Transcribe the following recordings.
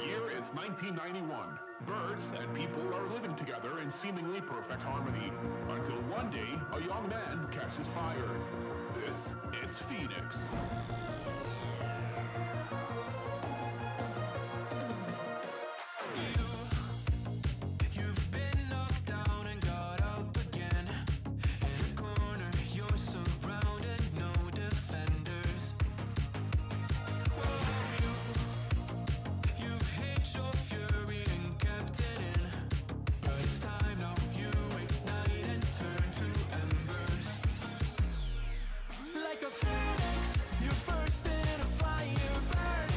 year is 1991. Birds and people are living together in seemingly perfect harmony. Until one day, a young man catches fire. This is Phoenix. You've been knocked down and got up again. In a corner, you're surrounded, no defenders. You've hid your fury and kept it in. But it's time now, you ignite and turn to embers. Like a phoenix, you burst in a fire burn.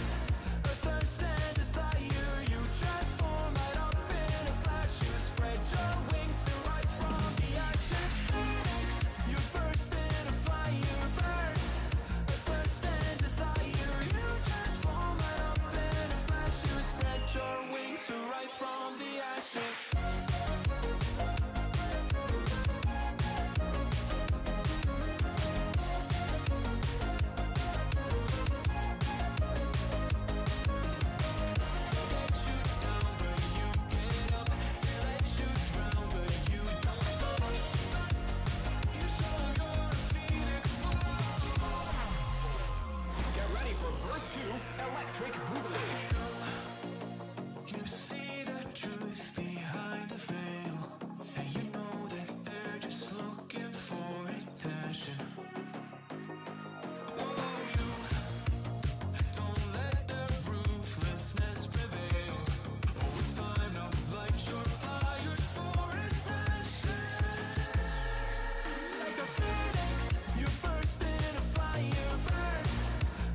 A thirst and desire, you transform right up in a flash. You spread your wings to rise from the ashes. Phoenix, you burst in a fire burn. A thirst and desire, you transform right up in a flash. You spread your wings to rise from the ashes. Get ready for verse 2, Electric Boogaloo. You see the truth behind the veil, and you know that they're just looking for attention. Oh, you don't let the ruthlessness prevail. Oh, it's time now, light your fires for ascension. Like a phoenix, you burst in a fire burn.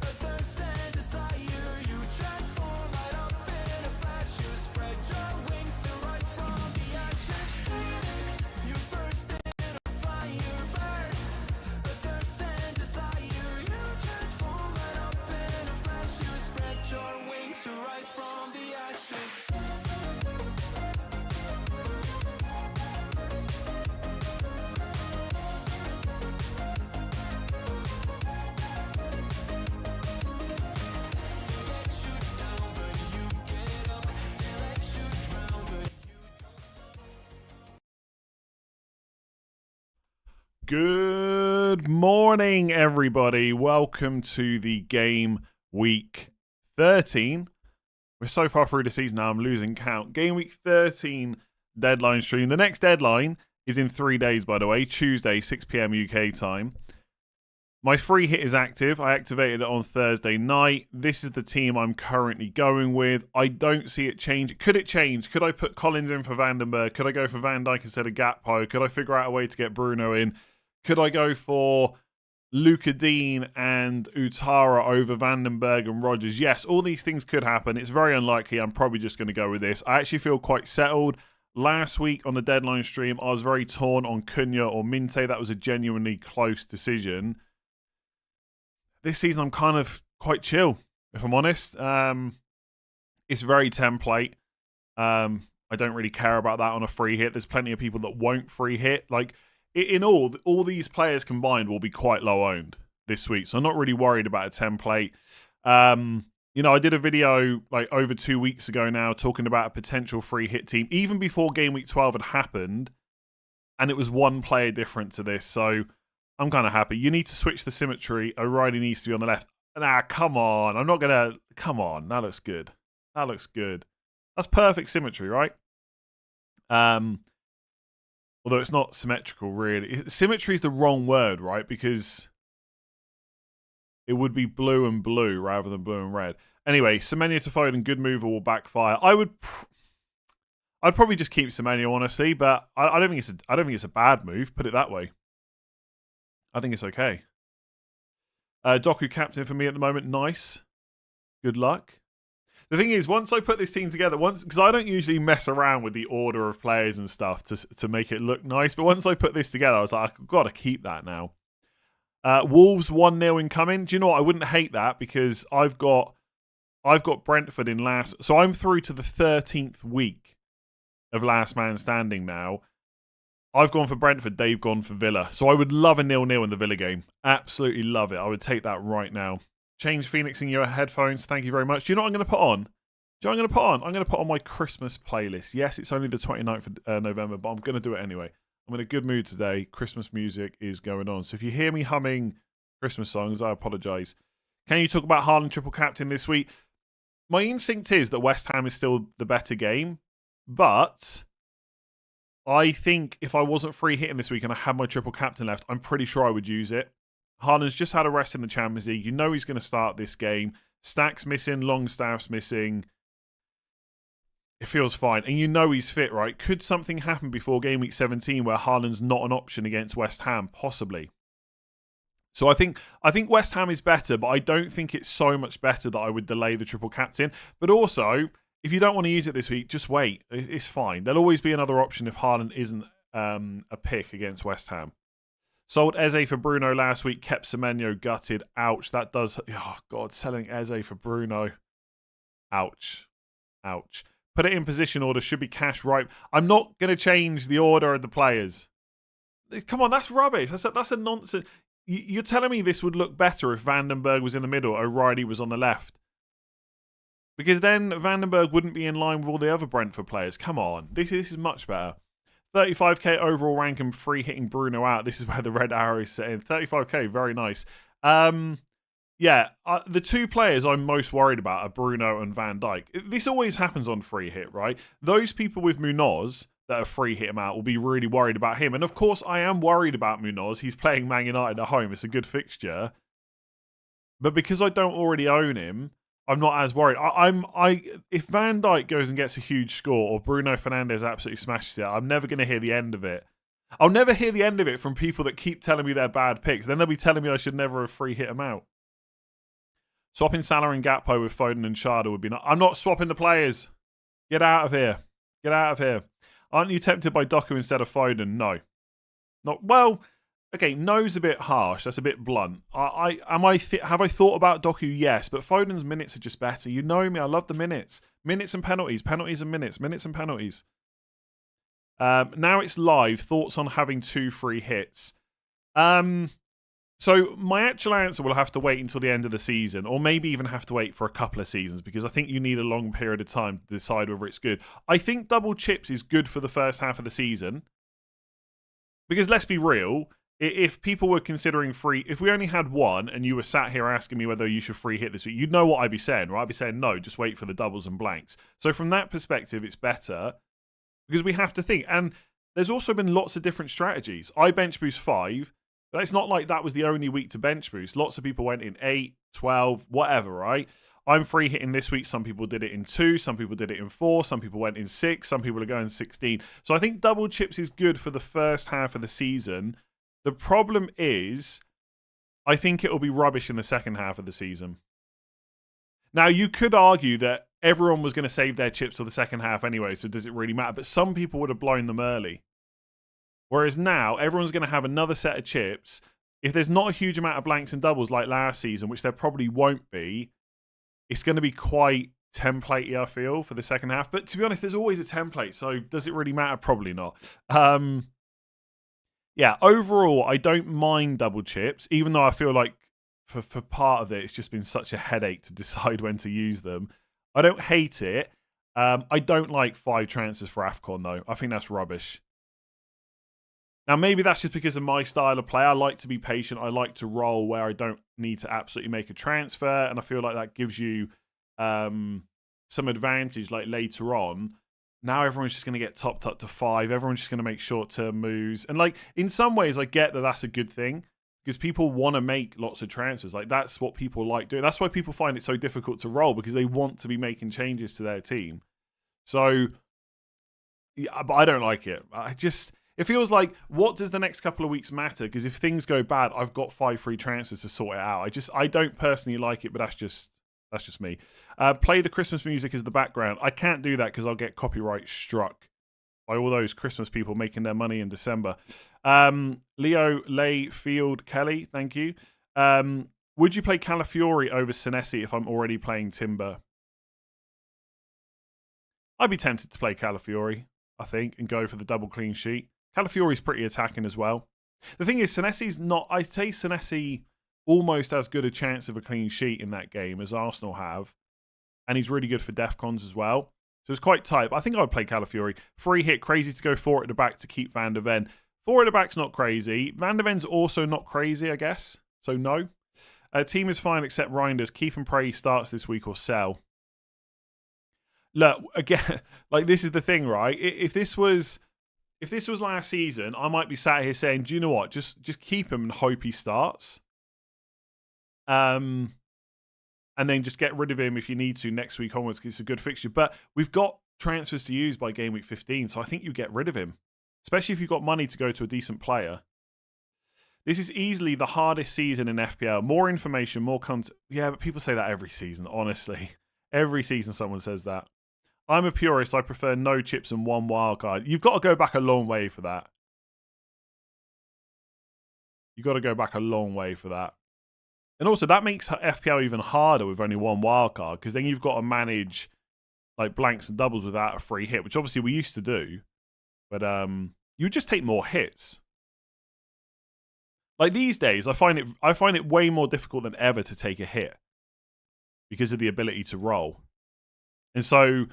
A thirst and desire, you transform right up in a flash. You spread your wings to rise from the ashes. Phoenix, you burst in a fire burn. A thirst and desire, you transform right up in a flash. You spread your wings to rise from the ashes. Let you down, but you get up. They let you drown, but you Good morning, everybody. Welcome to the Game Week 13. We're so far through the season now, I'm losing count. Game Week 13 deadline stream. The next deadline is in 3 days, by the way. Tuesday, 6 p.m. UK time. My free hit is active. I activated it on Thursday night. This is the team I'm currently going with. I don't see it change. Could it change? Could I put Collins in for Vandenberg? Could I go for Van Dijk instead of Gakpo? Could I figure out a way to get Bruno in? Could I go for Luca Dean and Utara over Vandenberg and Rodgers? Yes, all these things could happen. It's very unlikely. I'm probably just going to go with this. I actually feel quite settled. Last week on the deadline stream, I was very torn on Cunha or Minte. That was a genuinely close decision. This season, I'm kind of quite chill, if I'm honest. It's very template. I don't really care about that on a free hit. There's plenty of people that won't free hit. Like, in all these players combined will be quite low owned this week. So I'm not really worried about a template. I did a video like over 2 weeks ago now talking about a potential free hit team, even before Game Week 12 had happened. And it was one player different to this. So I'm kind of happy. You need to switch the symmetry. O'Reilly needs to be on the left. Nah, come on. I'm not going to... Come on. That looks good. That looks good. That's perfect symmetry, right? Although it's not symmetrical, really. Symmetry is the wrong word, right? Because it would be blue and blue rather than blue and red. Anyway, Semenyo to Foden, good move or will backfire. I'd probably just keep Semenyo, honestly, but I don't think it's a bad move. Put it that way. I think it's okay. Doku captain for me at the moment. Nice. Good luck. The thing is, once I put this team together, because I don't usually mess around with the order of players and stuff to make it look nice, but once I put this together, I was like, I've got to keep that now. Wolves 1-0 incoming. Do you know what? I wouldn't hate that because I've got Brentford in last. So I'm through to the 13th week of last man standing now. I've gone for Brentford. They've gone for Villa. So I would love a 0-0 in the Villa game. Absolutely love it. I would take that right now. Change Phoenix in your headphones. Thank you very much. Do you know what I'm going to put on? Do you know what I'm going to put on? I'm going to put on my Christmas playlist. Yes, it's only the 29th of November, but I'm going to do it anyway. I'm in a good mood today. Christmas music is going on. So if you hear me humming Christmas songs, I apologise. Can you talk about Haaland triple captain this week? My instinct is that West Ham is still the better game, but I think if I wasn't free hitting this week and I had my triple captain left, I'm pretty sure I would use it. Haaland's just had a rest in the Champions League. You know he's going to start this game. Stack's missing, Longstaff's missing. It feels fine. And you know he's fit, right? Could something happen before game week 17 where Haaland's not an option against West Ham? Possibly. So I think West Ham is better, but I don't think it's so much better that I would delay the triple captain. But also, if you don't want to use it this week, just wait. It's fine. There'll always be another option if Haaland isn't a pick against West Ham. Sold Eze for Bruno last week, kept Semenyo gutted. Ouch. That does... Oh, God, selling Eze for Bruno. Ouch. Ouch. Put it in position order. Should be cash right. I'm not going to change the order of the players. Come on, that's rubbish. That's a nonsense. You're telling me this would look better if Vandenberg was in the middle, O'Reilly was on the left. Because then Vandenberg wouldn't be in line with all the other Brentford players. Come on. This is much better. 35k overall rank and free hitting Bruno out. This is where the red arrow is set in. 35k, very nice. Yeah, the two players I'm most worried about are Bruno and Van Dijk. This always happens on free hit, right? Those people with Munoz that are free hit him out will be really worried about him. And of course, I am worried about Munoz. He's playing Man United at home. It's a good fixture. But because I don't already own him, I'm not as worried. If Van Dijk goes and gets a huge score or Bruno Fernandes absolutely smashes it, I'm never going to hear the end of it. I'll never hear the end of it from people that keep telling me they're bad picks. Then they'll be telling me I should never have free hit him out. Swapping Salah and Gakpo with Foden and Sharda would be nice. I'm not swapping the players. Get out of here. Get out of here. Aren't you tempted by Doku instead of Foden? No. Not well. Okay, no's a bit harsh. That's a bit blunt. Have I thought about Doku? Yes, but Foden's minutes are just better. You know me. I love the minutes. Minutes and penalties. Penalties and minutes. Minutes and penalties. Now it's live. Thoughts on having 2 free hits. So my actual answer will have to wait until the end of the season, or maybe even have to wait for a couple of seasons, because I think you need a long period of time to decide whether it's good. I think double chips is good for the first half of the season, because let's be real, if people were considering free, if we only had one and you were sat here asking me whether you should free hit this week, you'd know what I'd be saying, right? I'd be saying, no, just wait for the doubles and blanks. So from that perspective, it's better, because we have to think. And there's also been lots of different strategies. I bench boost 5. But it's not like that was the only week to bench boost. Lots of people went in 8, 12, whatever, right? I'm free hitting this week. Some people did it in 2. Some people did it in 4. Some people went in 6. Some people are going 16. So I think double chips is good for the first half of the season. The problem is, I think it will be rubbish in the second half of the season. Now, you could argue that everyone was going to save their chips for the second half anyway, so does it really matter? But some people would have blown them early. Whereas now, everyone's going to have another set of chips. If there's not a huge amount of blanks and doubles like last season, which there probably won't be, it's going to be quite template-y, I feel, for the second half. But to be honest, there's always a template, so does it really matter? Probably not. Yeah, overall, I don't mind double chips, even though I feel like for part of it, it's just been such a headache to decide when to use them. I don't hate it. I don't like 5 transfers for AFCON, though. I think that's rubbish. Now, maybe that's just because of my style of play. I like to be patient. I like to roll where I don't need to absolutely make a transfer. And I feel like that gives you some advantage like later on. Now everyone's just going to get topped up to 5. Everyone's just going to make short-term moves. And like in some ways, I get that that's a good thing because people want to make lots of transfers. Like that's what people like doing. That's why people find it so difficult to roll because they want to be making changes to their team. So, yeah, but I don't like it. It feels like, what does the next couple of weeks matter? Because if things go bad, I've got 5 free transfers to sort it out. I don't personally like it, but that's just me. Play the Christmas music as the background. I can't do that because I'll get copyright struck by all those Christmas people making their money in December. Leo Layfield Kelly, thank you. Would you play Calafiori over Senesi if I'm already playing Timber? I'd be tempted to play Calafiori, I think, and go for the double clean sheet. Calafiori's pretty attacking as well. The thing is, Senesi's not... I'd say Senesi almost as good a chance of a clean sheet in that game as Arsenal have. and he's really good for Defcons as well. So it's quite tight. But I think I would play Calafiori. Free hit, crazy to go 4 at the back to keep Van der Ven. 4 at the back's not crazy. Van der Ven's also not crazy, I guess. So no. Team is fine except Reinders. Keep and pray he starts this week or sell. Look, again, like this is the thing, right? If this was last season, I might be sat here saying, do you know what? Just keep him and hope he starts. And then just get rid of him if you need to next week onwards because it's a good fixture. But we've got transfers to use by game week 15, so I think you get rid of him, especially if you've got money to go to a decent player. This is easily the hardest season in FPL. More information, more content. Yeah, but people say that every season, honestly. Every season someone says that. I'm a purist. I prefer no chips and 1 wildcard. You've got to go back a long way for that. You've got to go back a long way for that. And also, that makes FPL even harder with only 1 wildcard, because then you've got to manage like blanks and doubles without a free hit, which obviously we used to do. But you would just take more hits. Like these days, I find it way more difficult than ever to take a hit because of the ability to roll. And so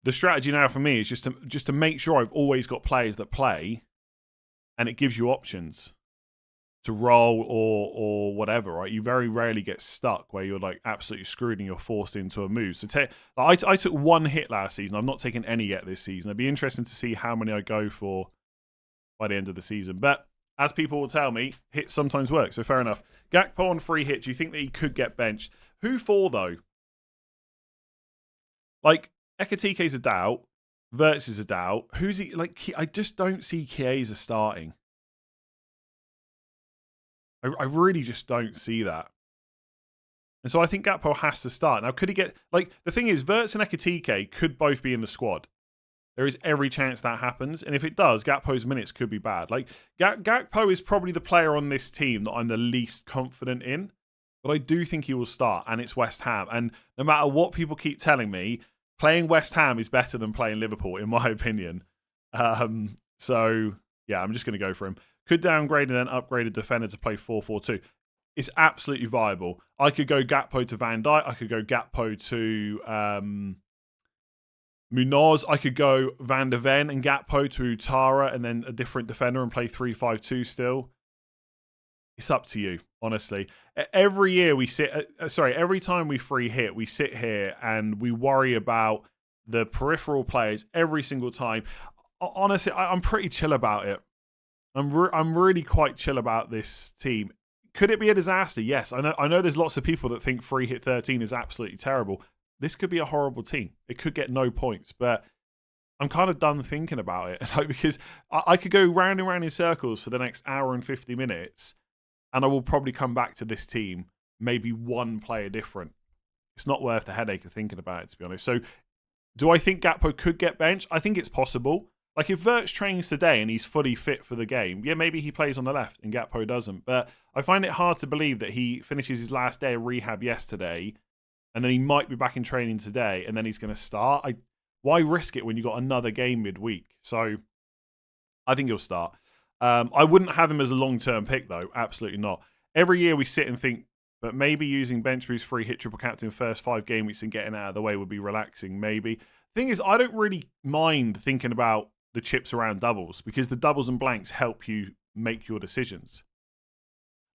the strategy now for me is just to make sure I've always got players that play, and it gives you options to roll or whatever, right? You very rarely get stuck where you're like absolutely screwed and you're forced into a move. So I took 1 hit last season. I've not taken any yet this season. It'd be interesting to see how many I go for by the end of the season. But as people will tell me, hits sometimes work, so fair enough. Gakpo on free hit, do you think that he could get benched? Who for, though? Like, Ekatike's a doubt. Wirtz is a doubt. Who's he? Like, I just don't see Chiesa starting. I really just don't see that. And so I think Gakpo has to start. Now, could he get... Like, the thing is, Wirtz and Ekatike could both be in the squad. There is every chance that happens. And if it does, Gakpo's minutes could be bad. Like, Gakpo is probably the player on this team that I'm the least confident in. But I do think he will start, and it's West Ham. And no matter what people keep telling me, playing West Ham is better than playing Liverpool, in my opinion. So, yeah, I'm just going to go for him. Could downgrade and then upgrade a defender to play 4-4-2. It's absolutely viable. I could go Gakpo to Van Dijk. I could go Gakpo to Munoz. I could go Van der Ven and Gakpo to Tara and then a different defender and play 3-5-2 still. It's up to you, honestly. Every year we every time we free hit, we sit here and we worry about the peripheral players every single time. Honestly, I'm pretty chill about it. I'm really quite chill about this team. Could it be a disaster? Yes. I know there's lots of people that think free hit 13 is absolutely terrible. This could be a horrible team. It could get no points, but I'm kind of done thinking about it. Like, because I could go round and round in circles for the next hour and 50 minutes, and I will probably come back to this team, maybe 1 player different. It's not worth the headache of thinking about it, to be honest. So, do I think Gakpo could get benched? I think it's possible. Like, if Wirtz trains today and he's fully fit for the game, yeah, maybe he plays on the left and Gakpo doesn't. But I find it hard to believe that he finishes his last day of rehab yesterday and then he might be back in training today and then he's going to start. Why risk it when you've got another game midweek? So I think he'll start. I wouldn't have him as a long-term pick, though. Absolutely not. Every year we sit and think, but maybe using bench boost free hit triple captain first 5 game weeks and getting out of the way would be relaxing, maybe. Thing is, I don't really mind thinking about the chips around doubles because the doubles and blanks help you make your decisions.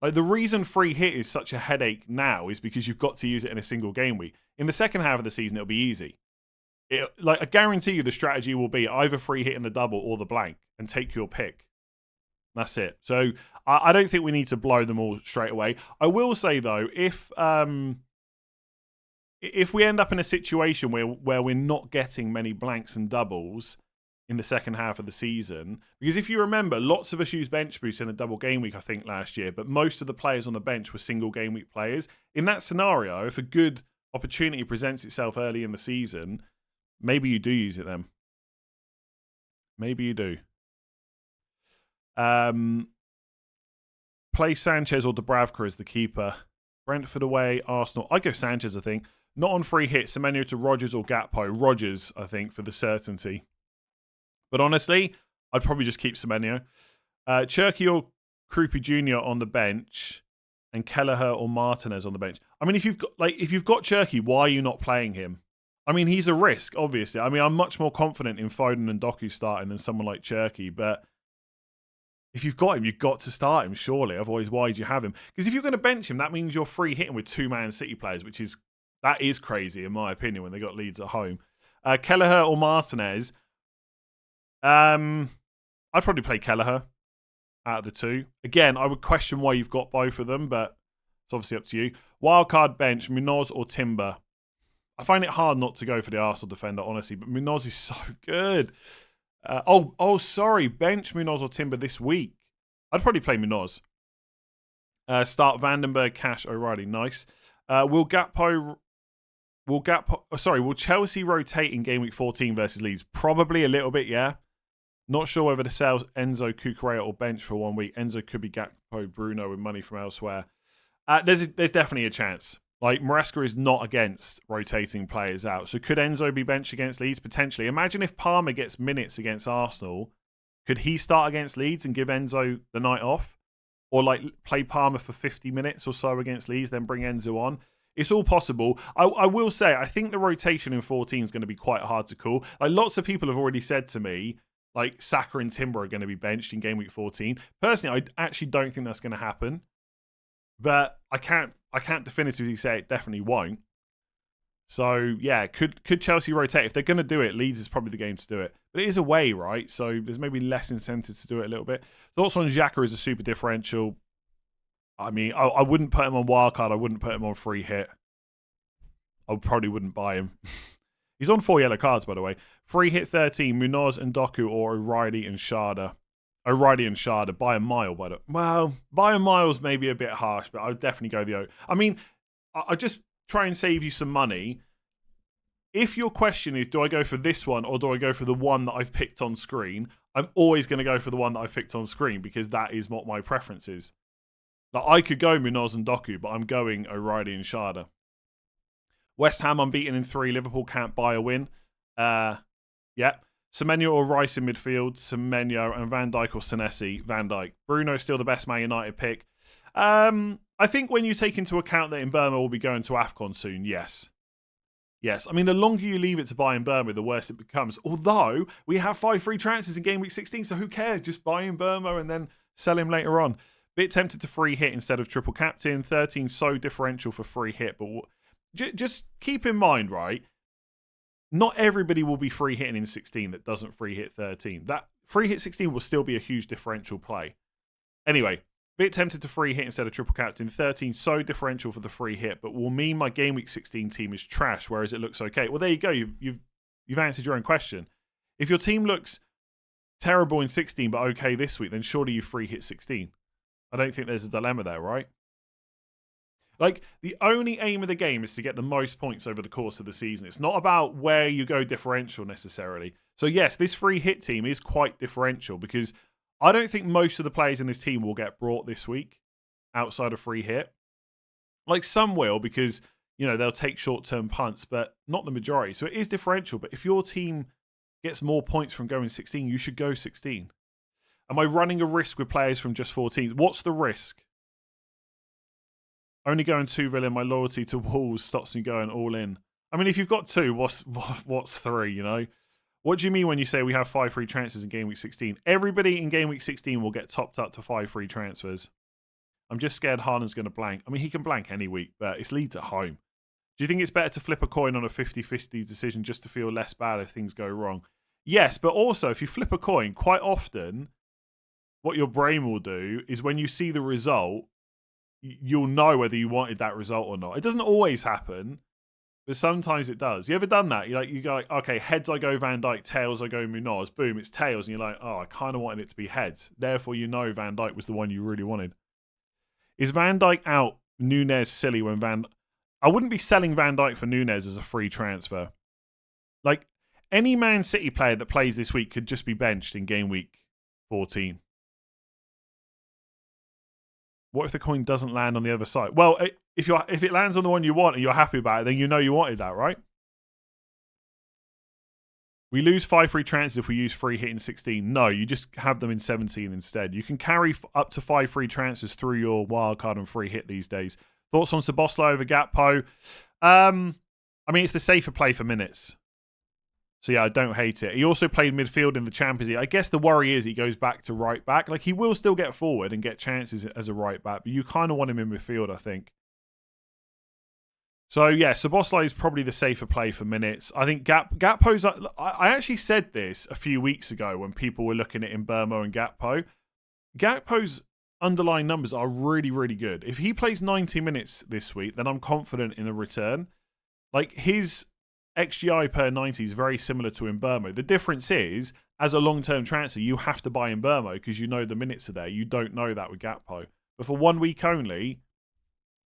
Like, the reason free hit is such a headache now is because you've got to use it in a single game week. In the second half of the season, it'll be easy. I guarantee you the strategy will be either free hit in the double or the blank and take your pick. That's it. So I don't think we need to blow them all straight away. I will say, though, if we end up in a situation where we're not getting many blanks and doubles in the second half of the season, because if you remember, lots of us used bench boost in a double game week, I think, last year, but most of the players on the bench were single game week players. In that scenario, if a good opportunity presents itself early in the season, maybe you do use it then. Maybe you do. Play Sanchez or Dubravka as the keeper. Brentford away, Arsenal. I go Sanchez, I think. Not on free hit. Semenyo to Rodgers or Gakpo. Rodgers, I think, for the certainty. But honestly, I'd probably just keep Semenyo. Cherky or Krupi Jr. on the bench. and Kelleher or Martinez on the bench. I mean, if you've got Cherky, why are you not playing him? I mean, he's a risk, obviously. I mean, I'm much more confident in Foden and Doku starting than someone like Cherky, but if you've got him, you've got to start him, surely. Otherwise, why do you have him? Because if you're going to bench him, that means you're free hitting with 2 Man City players, that is crazy, in my opinion, when they got Leeds at home. Kelleher or Martinez? I'd probably play Kelleher out of the two. Again, I would question why you've got both of them, but it's obviously up to you. Wildcard bench, Munoz or Timber? I find it hard not to go for the Arsenal defender, honestly, but Munoz is so good. Sorry, bench Munoz or Timber this week. I'd probably play Munoz. Start Vandenberg, Cash, O'Reilly. Nice. Will Chelsea rotate in game week 14 versus Leeds? Probably a little bit, yeah. Not sure whether to sell Enzo, Cucurella or bench for 1 week. Enzo could be Gakpo, Bruno with money from elsewhere. There's definitely a chance. Like, Maresca is not against rotating players out. So could Enzo be benched against Leeds? Potentially. Imagine if Palmer gets minutes against Arsenal. Could he start against Leeds and give Enzo the night off? Or like play Palmer for 50 minutes or so against Leeds, then bring Enzo on? It's all possible. I will say, I think the rotation in 14 is going to be quite hard to call. Like, lots of people have already said to me, like, Saka and Timber are going to be benched in game week 14. Personally, I actually don't think that's going to happen. But I can't definitively say it definitely won't. So, yeah, could Chelsea rotate? If they're going to do it, Leeds is probably the game to do it. But it is away, right? So there's maybe less incentive to do it a little bit. Thoughts on Xhaka as a super differential? I mean, I wouldn't put him on wildcard. I wouldn't put him on free hit. I probably wouldn't buy him. He's on 4 yellow cards, by the way. Free hit 13, Munoz and Doku or O'Reilly and Sharda. O'Reilly and Sharda by a mile. Well, by a mile's maybe a bit harsh, but I would definitely go the O. I mean, I just try and save you some money. If your question is, do I go for this one or do I go for the one that I've picked on screen? I'm always going to go for the one that I've picked on screen because that is what my preference is. Like, I could go Munoz and Doku, but I'm going O'Reilly and Sharda. West Ham unbeaten in 3. Liverpool can't buy a win. Yeah. Semenyo or Rice in midfield. Semenyo and Van Dijk or Senesi. Van Dijk. Bruno still the best Man United pick. I think when you take into account that Mbeumo will be going to AFCON soon, yes. Yes. I mean, the longer you leave it to buy Mbeumo, the worse it becomes. Although, we have 5 free transfers in game week 16, so who cares? Just buy Mbeumo and then sell him later on. Bit tempted to free hit instead of triple captain. 13 so differential for free hit, but just keep in mind, right? Not everybody will be free hitting in 16 that doesn't free hit 13. That free hit 16 will still be a huge differential play. Anyway, bit tempted to free hit instead of triple captain. 13 so differential for the free hit, but will mean my game week 16 team is trash, whereas it looks okay. Well, there you go. You've answered your own question. If your team looks terrible in 16 but okay this week, then surely you free hit 16. I don't think there's a dilemma there, right? Like, the only aim of the game is to get the most points over the course of the season. It's not about where you go differential necessarily. So yes, this free hit team is quite differential because I don't think most of the players in this team will get brought this week outside of free hit. Like, some will because, you know, they'll take short-term punts, but not the majority. So it is differential. But if your team gets more points from going 16, you should go 16. Am I running a risk with players from just 14? What's the risk? Only going 2 villain, my loyalty to Wolves stops me going all in. I mean, if you've got 2, what's 3, you know? What do you mean when you say we have 5 free transfers in game week 16? Everybody in game week 16 will get topped up to 5 free transfers. I'm just scared Haaland's going to blank. I mean, he can blank any week, but it's Leeds at home. Do you think it's better to flip a coin on a 50-50 decision just to feel less bad if things go wrong? Yes, but also if you flip a coin, quite often what your brain will do is when you see the result, you'll know whether you wanted that result or not. It doesn't always happen, but sometimes it does. You ever done that? You go like, okay, heads I go Van Dijk, tails I go Munoz. Boom, it's tails, and you're like, oh, I kind of wanted it to be heads. Therefore, you know Van Dijk was the one you really wanted. Is Van Dijk out? Nunez silly when I wouldn't be selling Van Dijk for Nunez as a free transfer. Like, any Man City player that plays this week could just be benched in game week 14. What if the coin doesn't land on the other side? Well, if it lands on the one you want and you're happy about it, then you know you wanted that, right? We lose 5 free transfers if we use free hit in 16. No, you just have them in 17 instead. You can carry up to 5 free transfers through your wildcard and free hit these days. Thoughts on Szoboszlai over Gakpo? I mean, it's the safer play for minutes. So yeah, I don't hate it. He also played midfield in the Champions League. I guess the worry is he goes back to right back. Like, he will still get forward and get chances as a right back, but you kind of want him in midfield, I think. So yeah, Szoboszlai is probably the safer play for minutes. I think Gakpo's... I actually said this a few weeks ago when people were looking at Mbeumo and Gakpo. Gakpo's underlying numbers are really, really good. If he plays 90 minutes this week, then I'm confident in a return. Like, his XGI per 90 is very similar to Mbeumo. The difference is, as a long-term transfer, you have to buy Mbeumo because you know the minutes are there. You don't know that with Gakpo. But for 1 week only,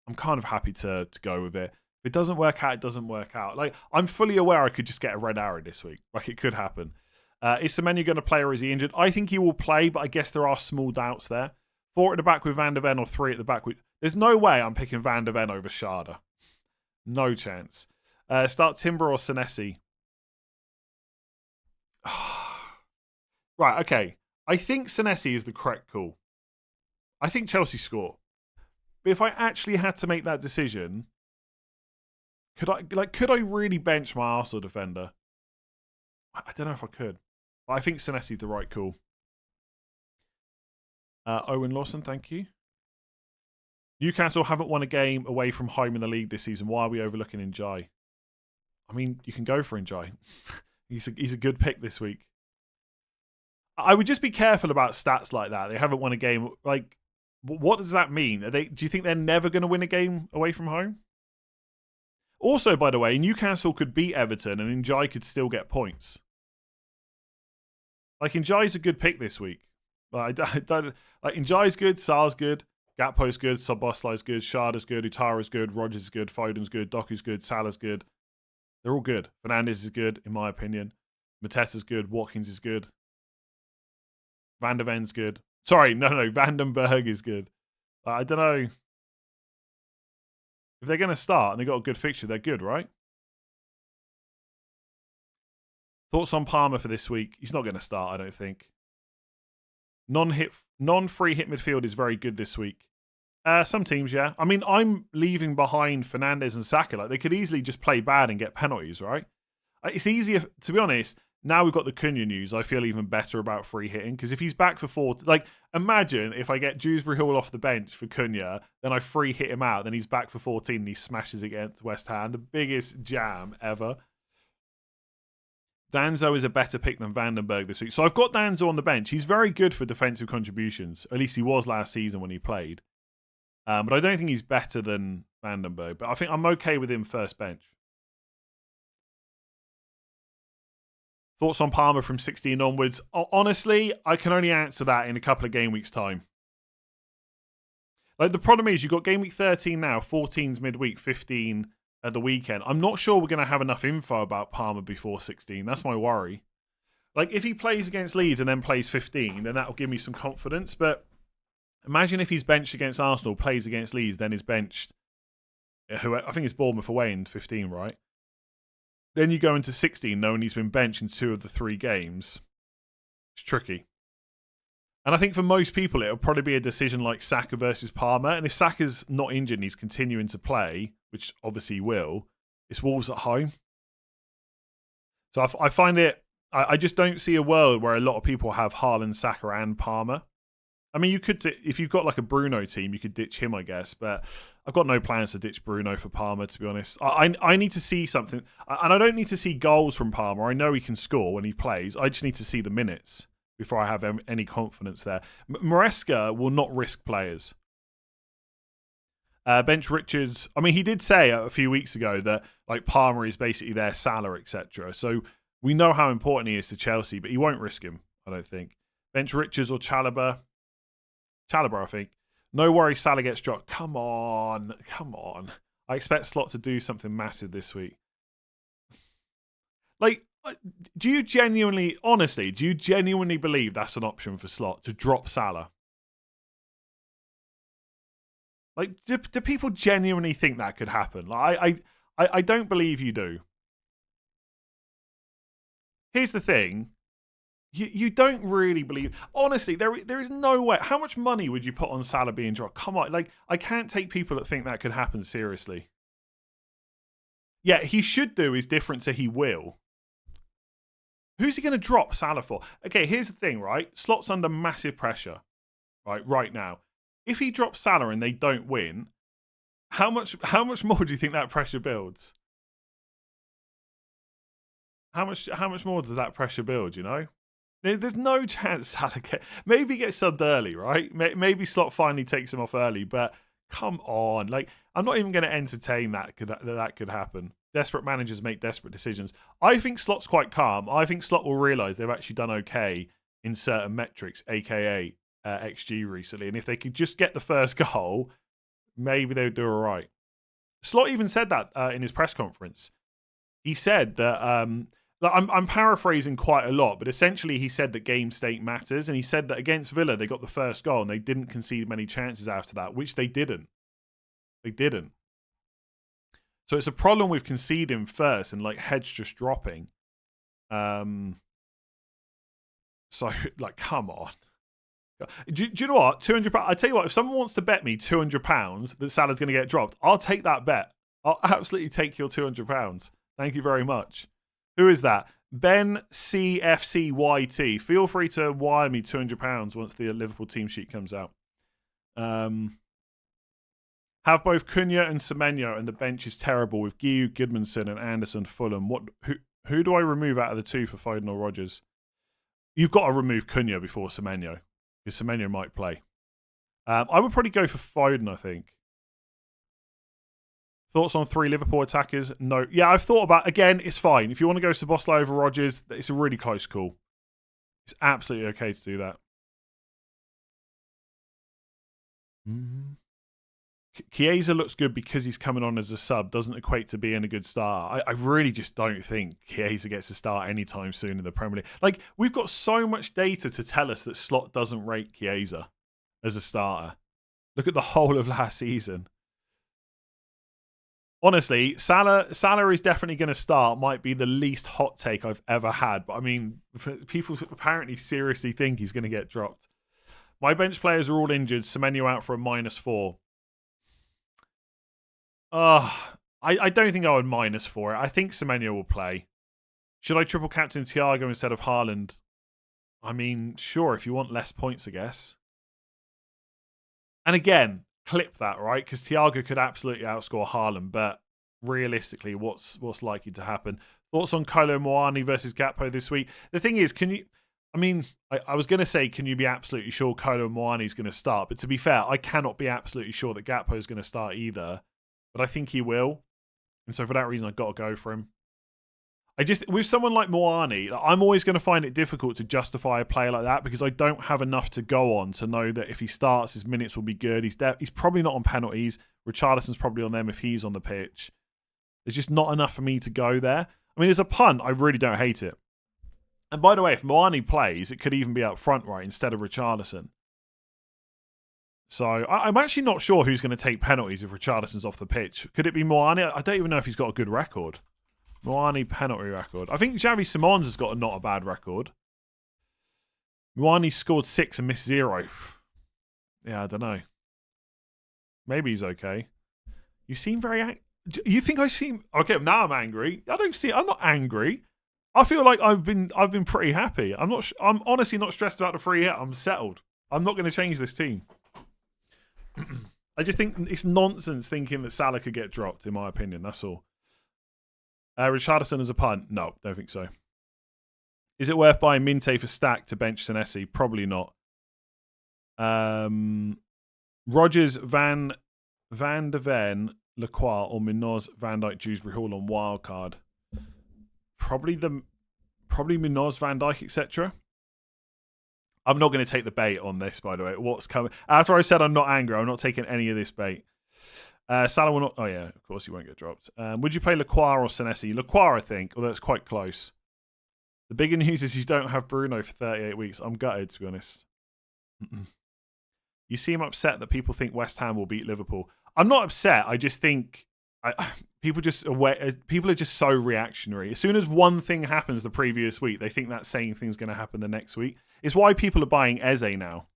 I'm kind of happy to go with it. If it doesn't work out, it doesn't work out. Like, I'm fully aware I could just get a red arrow this week. Like, it could happen. Is Semenyo going to play or is he injured? I think he will play, but I guess there are small doubts there. 4 at the back with Van der Ven or 3 at the back with... There's no way I'm picking Van der Ven over Schade. No chance. Start Timber or Senesi? Right, okay. I think Senesi is the correct call. I think Chelsea score. But if I actually had to make that decision, could I really bench my Arsenal defender? I don't know if I could. But I think Senesi is the right call. Owen Lawson, thank you. Newcastle haven't won a game away from home in the league this season. Why are we overlooking Njai? I mean, you can go for Njai. He's a good pick this week. I would just be careful about stats like that. They haven't won a game. Like, what does that mean? Do you think they're never going to win a game away from home? Also, by the way, Newcastle could beat Everton and Njai could still get points. Like, Njai's a good pick this week. Like, Njai's good, Sar's good, Gakpo's good, Szoboszlai's good, Schada's good, Utara's good, Rodgers is good, Foden's good, Doku's good, Salah's good. They're all good. Fernandes is good, in my opinion. Mateta's good, Watkins is good. Van der Ven's good. Sorry, no, Vandenberg is good. I don't know. If they're going to start and they've got a good fixture, they're good, right? Thoughts on Palmer for this week? He's not going to start, I don't think. Non-free hit midfield is very good this week. Some teams, yeah. I mean, I'm leaving behind Fernandes and Saka. Like, they could easily just play bad and get penalties, right? It's easier, to be honest. Now we've got the Cunha news, I feel even better about free hitting. Because if he's back for 4... Like, imagine if I get Dewsbury Hall off the bench for Cunha, then I free hit him out, then he's back for 14 and he smashes against West Ham. The biggest jam ever. Danzo is a better pick than Vandenberg this week. So I've got Danzo on the bench. He's very good for defensive contributions. At least he was last season when he played. But I don't think he's better than Vandenberg. But I think I'm okay with him first bench. Thoughts on Palmer from 16 onwards? Honestly, I can only answer that in a couple of game weeks' time. Like, the problem is, you've got game week 13 now, 14's midweek, 15 at the weekend. I'm not sure we're going to have enough info about Palmer before 16. That's my worry. Like, if he plays against Leeds and then plays 15, then that'll give me some confidence. But imagine if he's benched against Arsenal, plays against Leeds, then is benched. I think it's Bournemouth away in 15, right? Then you go into 16 knowing he's been benched in 2 of the 3 games. It's tricky. And I think for most people, it'll probably be a decision like Saka versus Palmer. And if Saka's not injured and he's continuing to play, which obviously he will, it's Wolves at home. So I find it... I just don't see a world where a lot of people have Haaland, Saka and Palmer. I mean, you could, if you've got like a Bruno team, you could ditch him, I guess. But I've got no plans to ditch Bruno for Palmer, to be honest. I need to see something. And I don't need to see goals from Palmer. I know he can score when he plays. I just need to see the minutes before I have any confidence there. Maresca will not risk players. Bench Richards. I mean, he did say a few weeks ago that like Palmer is basically their Salah, etc. So we know how important he is to Chelsea, but he won't risk him, I don't think. Bench Richards or Chalobah. Chalobah, I think. No worries, Salah gets dropped. Come on. I expect Slot to do something massive this week. Like, do you genuinely believe that's an option for Slot, to drop Salah? Like, do people genuinely think that could happen? Like, I don't believe you do. here's the thing. You don't really believe. Honestly, there is no way. How much money would you put on Salah being dropped? Come on, like I can't take people that think that could happen seriously. Yeah, he should do is different to he will. Who's he going to drop Salah for? Okay, here's the thing, right? Slot's under massive pressure, right now. If he drops Salah and they don't win, how much more do you think that pressure builds? How much more does that pressure build? You know. There's no chance Salah maybe get subbed early, right? Maybe Slot finally takes him off early, but come on. Like, I'm not even going to entertain that could happen. Desperate managers make desperate decisions. I think Slot's quite calm. I think Slot will realise they've actually done okay in certain metrics, aka XG recently. And if they could just get the first goal, maybe they would do all right. Slot even said that in his press conference. He said that... I'm paraphrasing quite a lot, but essentially he said that game state matters, and he said that against Villa they got the first goal and they didn't concede many chances after that, which they didn't. They didn't. So it's a problem with conceding first and like heads just dropping. So like, come on. Do you know what? £200. I tell you what, if someone wants to bet me £200 that Salah's going to get dropped, I'll take that bet. I'll absolutely take your £200. Thank you very much. Who is that? Ben CFCYT. Feel free to wire me £200 once the Liverpool team sheet comes out. Have both Cunha and Semenyo, and the bench is terrible with Guiu, Goodmanson, and Anderson, Fulham. Who do I remove out of the two for Foden or Rodgers? You've got to remove Cunha before Semenyo, because Semenyo might play. I would probably go for Foden, I think. Thoughts on 3 Liverpool attackers? No. Yeah, I've thought about... Again, it's fine. If you want to go Szoboszlai over Rodgers, it's a really close call. It's absolutely okay to do that. Chiesa looks good because he's coming on as a sub. Doesn't equate to being a good start. I really just don't think Chiesa gets a start anytime soon in the Premier League. Like, we've got so much data to tell us that Slot doesn't rate Chiesa as a starter. Look at the whole of last season. Honestly, Salah is definitely going to start. Might be the least hot take I've ever had. But I mean, people apparently seriously think he's going to get dropped. My bench players are all injured. Semenyo out for a -4. I don't think I would -4 it. I think Semenyo will play. Should I triple captain Thiago instead of Haaland? I mean, sure, if you want less points, I guess. And again, clip that, right? Because Thiago could absolutely outscore Haaland, but realistically, what's likely to happen? Thoughts on Kolo Muani versus Gakpo this week? The thing is, can you... I mean, I was going to say, can you be absolutely sure Kolo Muani is going to start? But to be fair, I cannot be absolutely sure that Gakpo is going to start either. But I think he will. And so for that reason, I've got to go for him. With someone like Muani, I'm always going to find it difficult to justify a player like that because I don't have enough to go on to know that if he starts, his minutes will be good. He's probably not on penalties. Richarlison's probably on them if he's on the pitch. There's just not enough for me to go there. I mean, as a punt, I really don't hate it. And by the way, if Muani plays, it could even be up front, right, instead of Richarlison. So I'm actually not sure who's going to take penalties if Richarlison's off the pitch. Could it be Muani? I don't even know if he's got a good record. Muani penalty record. I think Xavi Simons has got not a bad record. Muani scored 6 and missed 0. Yeah, I don't know. Maybe he's okay. You seem very... You think I seem... Okay, now I'm angry. I'm not angry. I feel like I've been pretty happy. I'm honestly not stressed about the free hit. I'm settled. I'm not going to change this team. I just think it's nonsense thinking that Salah could get dropped, in my opinion. That's all. Richarlison as a punt? No, don't think so. Is it worth buying Minte for stack to bench Senesi? Probably not. Rodgers, Van de Ven, Lacroix, or Munoz, Van Dijk, Dewsbury Hall on wildcard. Probably Munoz, Van Dijk, etc. I'm not going to take the bait on this, by the way. What's coming? After I said I'm not angry, I'm not taking any of this bait. Salah will not... Oh, yeah, of course he won't get dropped. Would you play Lacroix or Senesi? Lacroix, I think, although it's quite close. The bigger news is you don't have Bruno for 38 weeks. I'm gutted, to be honest. You seem upset that people think West Ham will beat Liverpool. I'm not upset. I just think people are just so reactionary. As soon as one thing happens the previous week, they think that same thing's going to happen the next week. It's why people are buying Eze now.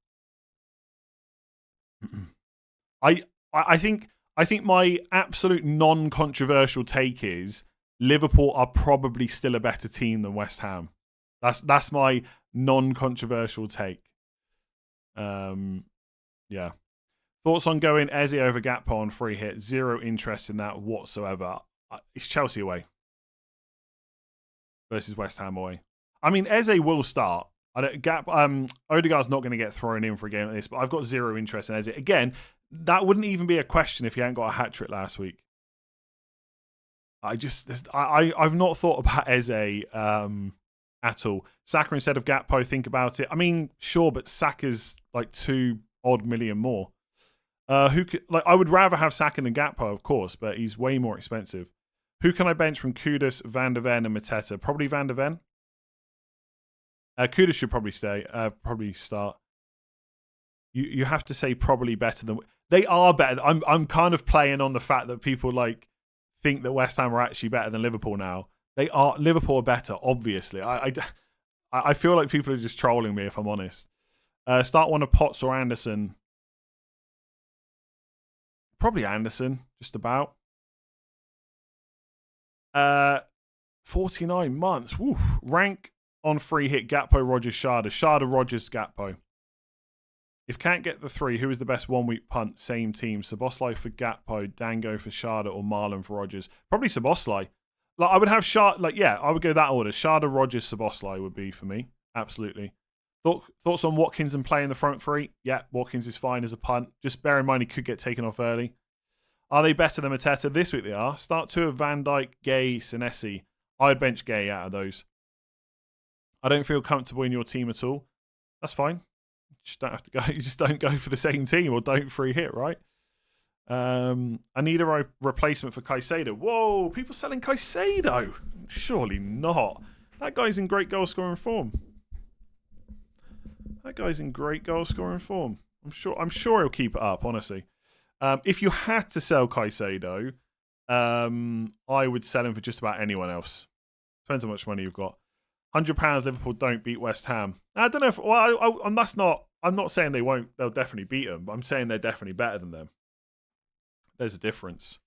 I think my absolute non-controversial take is Liverpool are probably still a better team than West Ham. That's my non-controversial take. Yeah. Thoughts on going Eze over Gakpo on free hit? Zero interest in that whatsoever. It's Chelsea away versus West Ham away. I mean, Eze will start. Odegaard's not going to get thrown in for a game like this, but I've got zero interest in Eze. Again, that wouldn't even be a question if he hadn't got a hat-trick last week. I've not thought about Eze at all. Saka instead of Gakpo, think about it. I mean, sure, but Saka's like 2 odd million more. I would rather have Saka than Gakpo, of course, but he's way more expensive. Who can I bench from Kudus, Van de Ven, and Mateta? Probably Van de Ven. Kudus should probably probably start. You have to say probably better than they are better. I'm kind of playing on the fact that people think that West Ham are actually better than Liverpool now. Liverpool are better, obviously. I feel like people are just trolling me if I'm honest. Start one of Potts or Anderson. Probably Anderson, just about. 49 months. Woo. Rank on free hit, Gakpo, Rogers, Sharda. Sharda, Rogers, Gakpo. If can't get the 3, who is the best 1 week punt? Same team. Szoboszlai for Gakpo, Dango for Sharda, or Marlon for Rogers. Probably Szoboszlai. I would have I would go that order. Sharda, Rogers, Szoboszlai would be for me. Absolutely. Thoughts on Watkins and playing the front 3? Yeah, Watkins is fine as a punt. Just bear in mind he could get taken off early. Are they better than Mateta? This week they are. Start 2 of Van Dijk, Gay, Senesi. I'd bench Gay out of those. I don't feel comfortable in your team at all. That's fine. You just don't have to go. You just don't go for the same team or don't free hit, right? I need a replacement for Caicedo. Whoa, people selling Caicedo? Surely not. That guy's in great goal scoring form. I'm sure he'll keep it up, honestly. If you had to sell Caicedo, I would sell him for just about anyone else. Depends how much money you've got. £100 Liverpool don't beat West Ham. I don't know if I'm not saying they won't. They'll definitely beat them. But I'm saying they're definitely better than them. There's a difference.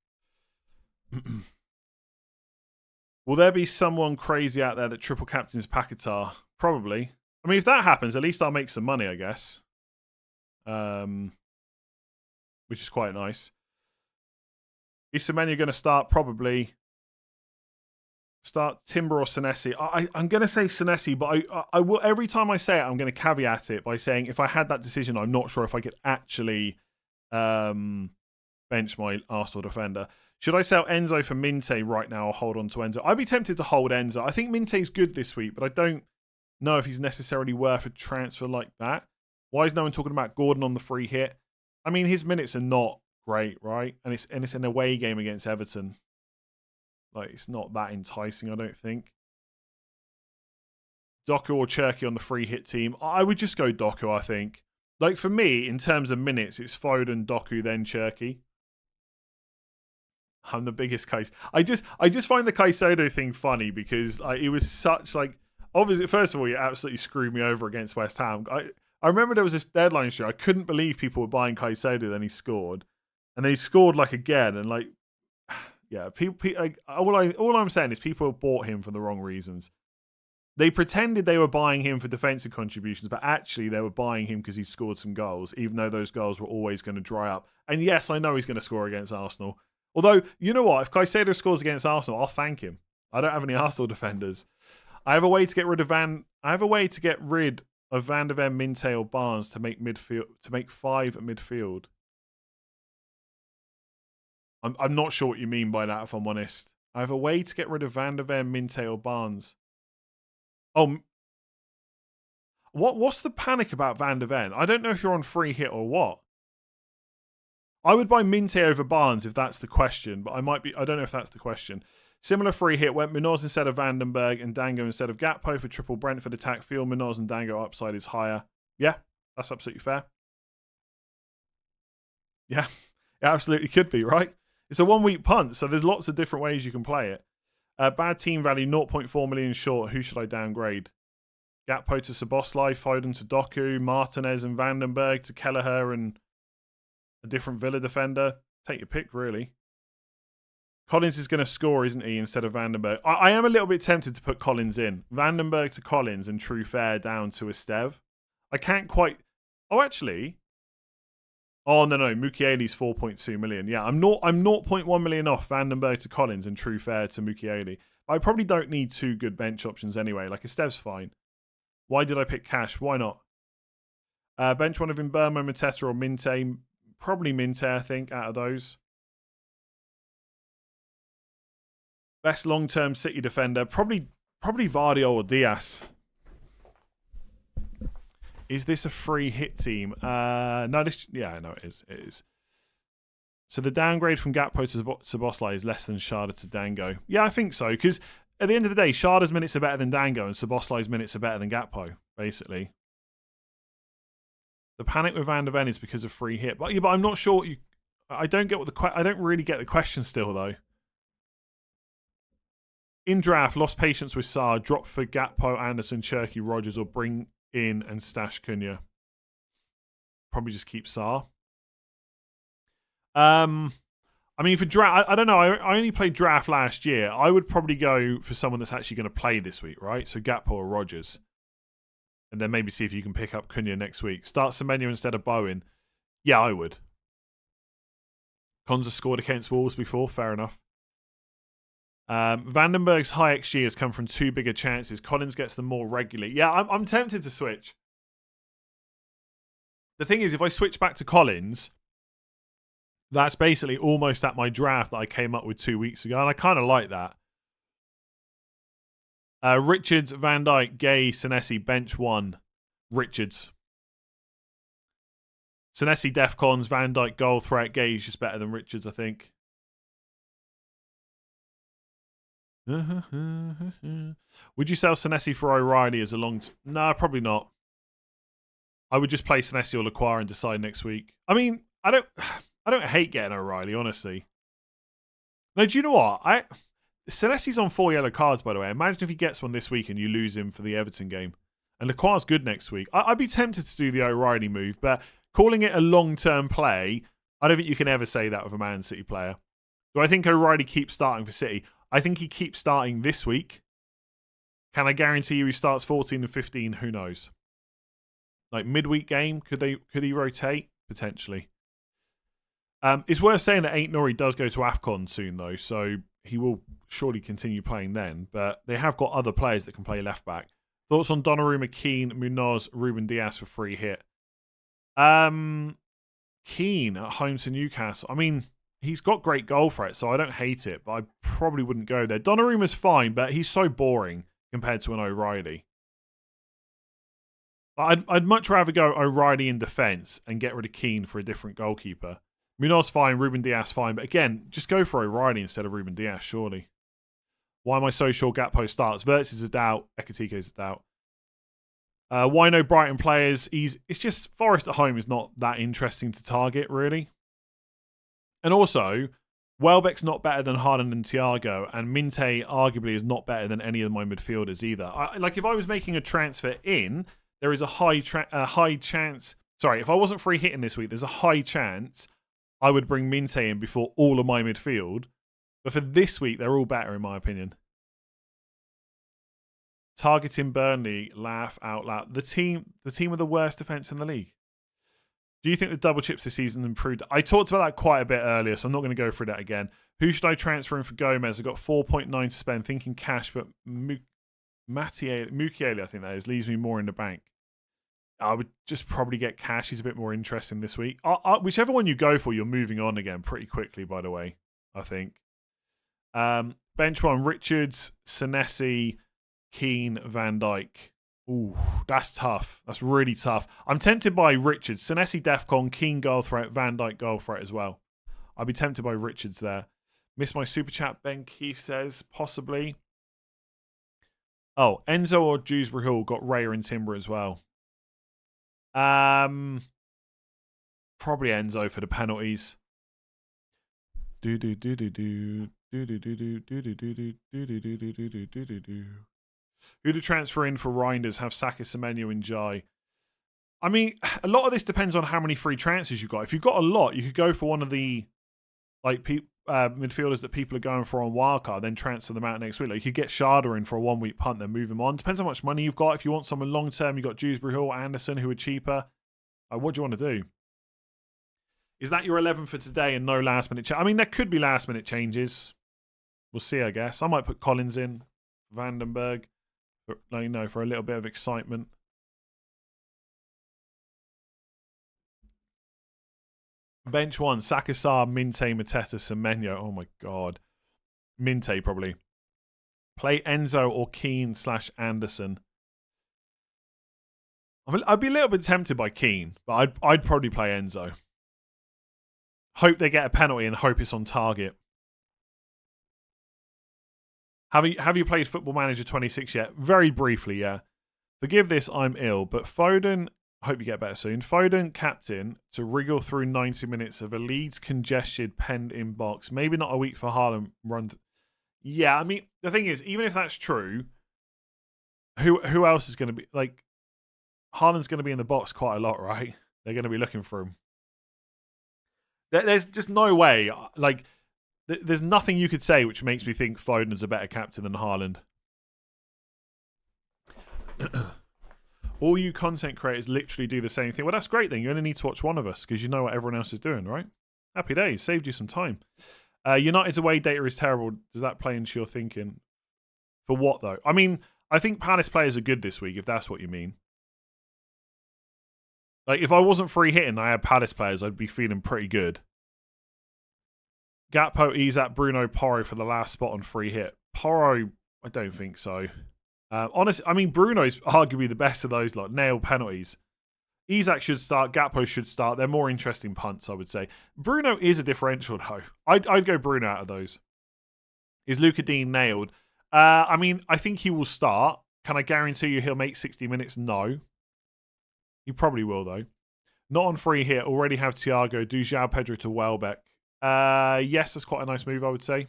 Will there be someone crazy out there that triple captains Paquetá? Probably. I mean, if that happens, at least I'll make some money, I guess. Which is quite nice. Is Semenya going to start? Probably. Start Timber or Senesi. I'm going to say Senesi, but I will. Every time I say it, I'm going to caveat it by saying if I had that decision, I'm not sure if I could actually bench my Arsenal defender. Should I sell Enzo for Minte right now or hold on to Enzo? I'd be tempted to hold Enzo. I think Minte's good this week, but I don't know if he's necessarily worth a transfer like that. Why is no one talking about Gordon on the free hit? I mean, his minutes are not great, right? And it's an away game against Everton. It's not that enticing, I don't think. Doku or Cherky on the free hit team. I would just go Doku, I think. For me, in terms of minutes, it's Foden, Doku, then Cherky. I'm the biggest case. I just find the Caicedo thing funny because it was such obviously, first of all, you absolutely screwed me over against West Ham. I remember there was this deadline stream. I couldn't believe people were buying Caicedo. Then he scored, and then he scored again. And yeah, all I'm saying is people bought him for the wrong reasons. They pretended they were buying him for defensive contributions, but actually they were buying him because he scored some goals, even though those goals were always going to dry up. And yes, I know he's going to score against Arsenal. Although, you know what? If Caicedo scores against Arsenal, I'll thank him. I don't have any Arsenal defenders. I have a way to get rid of Van de Ven, Minte, or Barnes to make 5 at midfield. I'm not sure what you mean by that, if I'm honest. I have a way to get rid of Van de Ven, Minte, or Barnes. Oh, what's the panic about Van de Ven? I don't know if you're on free hit or what. I would buy Minte over Barnes if that's the question, but I don't know if that's the question. Similar free hit went Munoz instead of Vandenberg and Dango instead of Gakpo for triple Brentford attack field. Munoz and Dango upside is higher. Yeah, that's absolutely fair. Yeah, it absolutely could be, right? It's a 1 week punt, so there's lots of different ways you can play it. Bad team value, 0.4 million short. Who should I downgrade? Gakpo to Szoboszlai, Foden to Doku, Martinez and Vandenberg to Kelleher and a different Villa defender. Take your pick, really. Collins is going to score, isn't he, instead of Vandenberg? I am a little bit tempted to put Collins in. Vandenberg to Collins and Truffert down to Estev. I can't quite... Oh, actually... Oh, no. Mukiele's 4.2 million. Yeah, I'm 0.1 million off Vandenberg to Collins and Truffert to Mukiele. I probably don't need two good bench options anyway. Like, Estev's fine. Why did I pick Cash? Why not? Bench one of Mbeumo, Mateta or Minte. Probably Minte, I think, out of those. Best long-term City defender. Probably Vardy or Diaz. Is this a free hit team? No, it is. It is. So the downgrade from Gakpo to Szoboszlai is less than Sharda to Dango. Yeah, I think so. Because at the end of the day, Sharda's minutes are better than Dango and Szoboszlai's minutes are better than Gakpo, basically. The panic with Van de Ven is because of free hit. But I'm not sure. I don't really get the question still, though. In draft, lost patience with Sarr, drop for Gakpo, Anderson, Cherky, Rogers, or bring in and stash Cunha. Probably just keep Sarr. I mean, for draft, I don't know. I only played draft last year. I would probably go for someone that's actually going to play this week, right? So Gakpo or Rogers. And then maybe see if you can pick up Cunha next week. Start Semenyo instead of Bowen. Yeah, I would. Konza scored against Wolves before. Fair enough. Vandenberg's high XG has come from two bigger chances. Collins gets them more regularly. Yeah, I'm tempted to switch. The thing is, if I switch back to Collins, that's basically almost at my draft that I came up with 2 weeks ago, and I kind of like that. Richards, Van Dijk, Gay, Senesi, bench one. Richards. Senesi, Defcons, Van Dijk, goal threat. Gay is just better than Richards, I think. Would you sell Senesi for O'Reilly as a long... No, probably not. I would just play Senesi or Lacroix and decide next week. I mean, I don't hate getting O'Reilly, honestly. No, do you know what? Senesi's on 4 yellow cards, by the way. Imagine if he gets one this week and you lose him for the Everton game. And Lacroix's good next week. I'd be tempted to do the O'Reilly move, but calling it a long-term play, I don't think you can ever say that with a Man City player. Do I think O'Reilly keeps starting for City? I think he keeps starting this week. Can I guarantee you he starts 14 and 15? Who knows? Like midweek game, could he rotate? Potentially. It's worth saying that Ain't Nori does go to AFCON soon, though, so he will surely continue playing then. But they have got other players that can play left back. Thoughts on Donnarumma, Keane, Munoz, Ruben Diaz for free hit? Keane at home to Newcastle. I mean, he's got great goal threat, so I don't hate it, but I probably wouldn't go there. Donnarumma's fine, but he's so boring compared to an O'Reilly. I'd much rather go O'Reilly in defence and get rid of Keane for a different goalkeeper. Munoz fine, Ruben Diaz fine, but again, just go for O'Reilly instead of Ruben Diaz, surely. Why am I so sure Gakpo starts? Verts is a doubt, Ekatike is a doubt. Why no Brighton players? It's just Forest at home is not that interesting to target, really. And also, Welbeck's not better than Haaland and Thiago, and Minte arguably is not better than any of my midfielders either. If I was making a transfer in, there is a high chance... Sorry, if I wasn't free hitting this week, there's a high chance I would bring Minte in before all of my midfield. But for this week, they're all better, in my opinion. Targeting Burnley, laugh out loud. The team with the worst defence in the league. Do you think the double chips this season improved? I talked about that quite a bit earlier, so I'm not going to go through that again. Who should I transfer in for Gomez? I've got 4.9 to spend, thinking cash, but Mukiele, I think that is, leaves me more in the bank. I would just probably get cash. He's a bit more interesting this week. Whichever one you go for, you're moving on again pretty quickly, by the way, I think. Bench one, Richards, Senesi, Keane, Van Dijk. Ooh, that's tough. That's really tough. I'm tempted by Richards. Senesi, Defcon, Keane, goal threat, Van Dijk, goal threat as well. I'd be tempted by Richards there. Missed my super chat, Ben Keefe says, possibly. Oh, Enzo or Dewsbury Hall got Raya and Timber as well. Probably Enzo for the penalties. Who to transfer in for Reinders? Have Saka, Semenyo, and Jai. I mean, a lot of this depends on how many free transfers you've got. If you've got a lot, you could go for one of the midfielders that people are going for on wildcard, then transfer them out next week. Like you could get Sharda in for a 1 week punt, then move him on. Depends how much money you've got. If you want someone long term, you've got Dewsbury Hall, Anderson, who are cheaper. What do you want to do? Is that your 11 for today and no last minute change? I mean, there could be last minute changes. We'll see, I guess. I might put Collins in, Vandenberg, for a little bit of excitement. Bench 1, Sakasar, Minte, Mateta, Semenyo. Oh my god. Minte, probably. Play Enzo or Keane / Anderson. I'd be a little bit tempted by Keane, but I'd probably play Enzo. Hope they get a penalty and hope it's on target. Have you played Football Manager 26 yet? Very briefly, yeah. Forgive this, I'm ill, but Foden, hope you get better soon. Foden, captain, to wriggle through 90 minutes of a Leeds congested penned in box. Maybe not a week for Haaland run. Yeah, I mean, the thing is, even if that's true, who else is going to be, like, Haaland's going to be in the box quite a lot, right? They're going to be looking for him. There's just no way, like, there's nothing you could say which makes me think Foden's a better captain than Haaland. All you content creators literally do the same thing. Well, that's great then. You only need to watch one of us because you know what everyone else is doing, right? Happy days. Saved you some time. United's away data is terrible. Does that play into your thinking? For what, though? I mean, I think Palace players are good this week, if that's what you mean. Like, if I wasn't free hitting and I had Palace players, I'd be feeling pretty good. Gakpo, Isak, Bruno, Porro for the last spot on free hit. Porro, I don't think so. Honestly, I mean, Bruno's arguably the best of those lot. Nail penalties. Isak should start. Gakpo should start. They're more interesting punts, I would say. Bruno is a differential, though. I'd go Bruno out of those. Is Luka Dean nailed? I mean, I think he will start. Can I guarantee you he'll make 60 minutes? No. He probably will, though. Not on free hit. Already have Thiago. Do João Pedro to Welbeck. Yes, that's quite a nice move, I would say.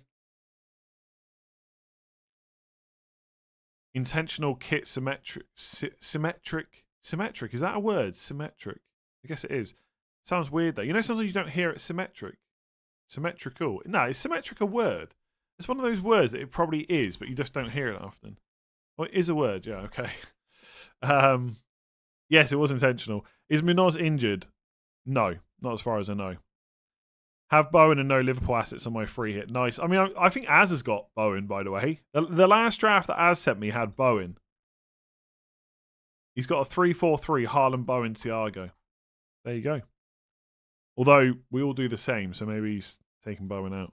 Intentional kit symmetric. Symmetric. Is that a word? Symmetric. I guess it is. Sounds weird, though. You know, sometimes you don't hear it symmetric. Symmetrical. No, is symmetric a word? It's one of those words that it probably is, but you just don't hear it often. Well, it is a word. Yeah, okay. Yes, it was intentional. Is Munoz injured? No, not as far as I know. Have Bowen and no Liverpool assets on my free hit. Nice. I mean, I think Az has got Bowen, by the way. The last draft that Az sent me had Bowen. He's got a 3-4-3, Haaland, Bowen, Thiago. There you go. Although, we all do the same, so maybe he's taking Bowen out.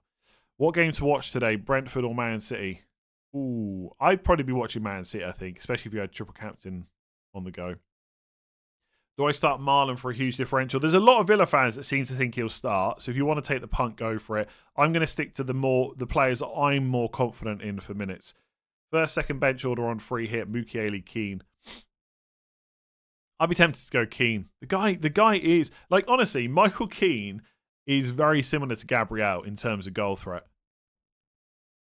What game to watch today? Brentford or Man City? Ooh, I'd probably be watching Man City, I think, especially if you had triple captain on the go. Do I start Marlon for a huge differential? There's a lot of Villa fans that seem to think he'll start. So if you want to take the punt, go for it. I'm going to stick to the players that I'm more confident in for minutes. First, second bench order on free hit. Mukiele, Keane. I'd be tempted to go Keane. The guy is, like, honestly, Michael Keane is very similar to Gabriel in terms of goal threat.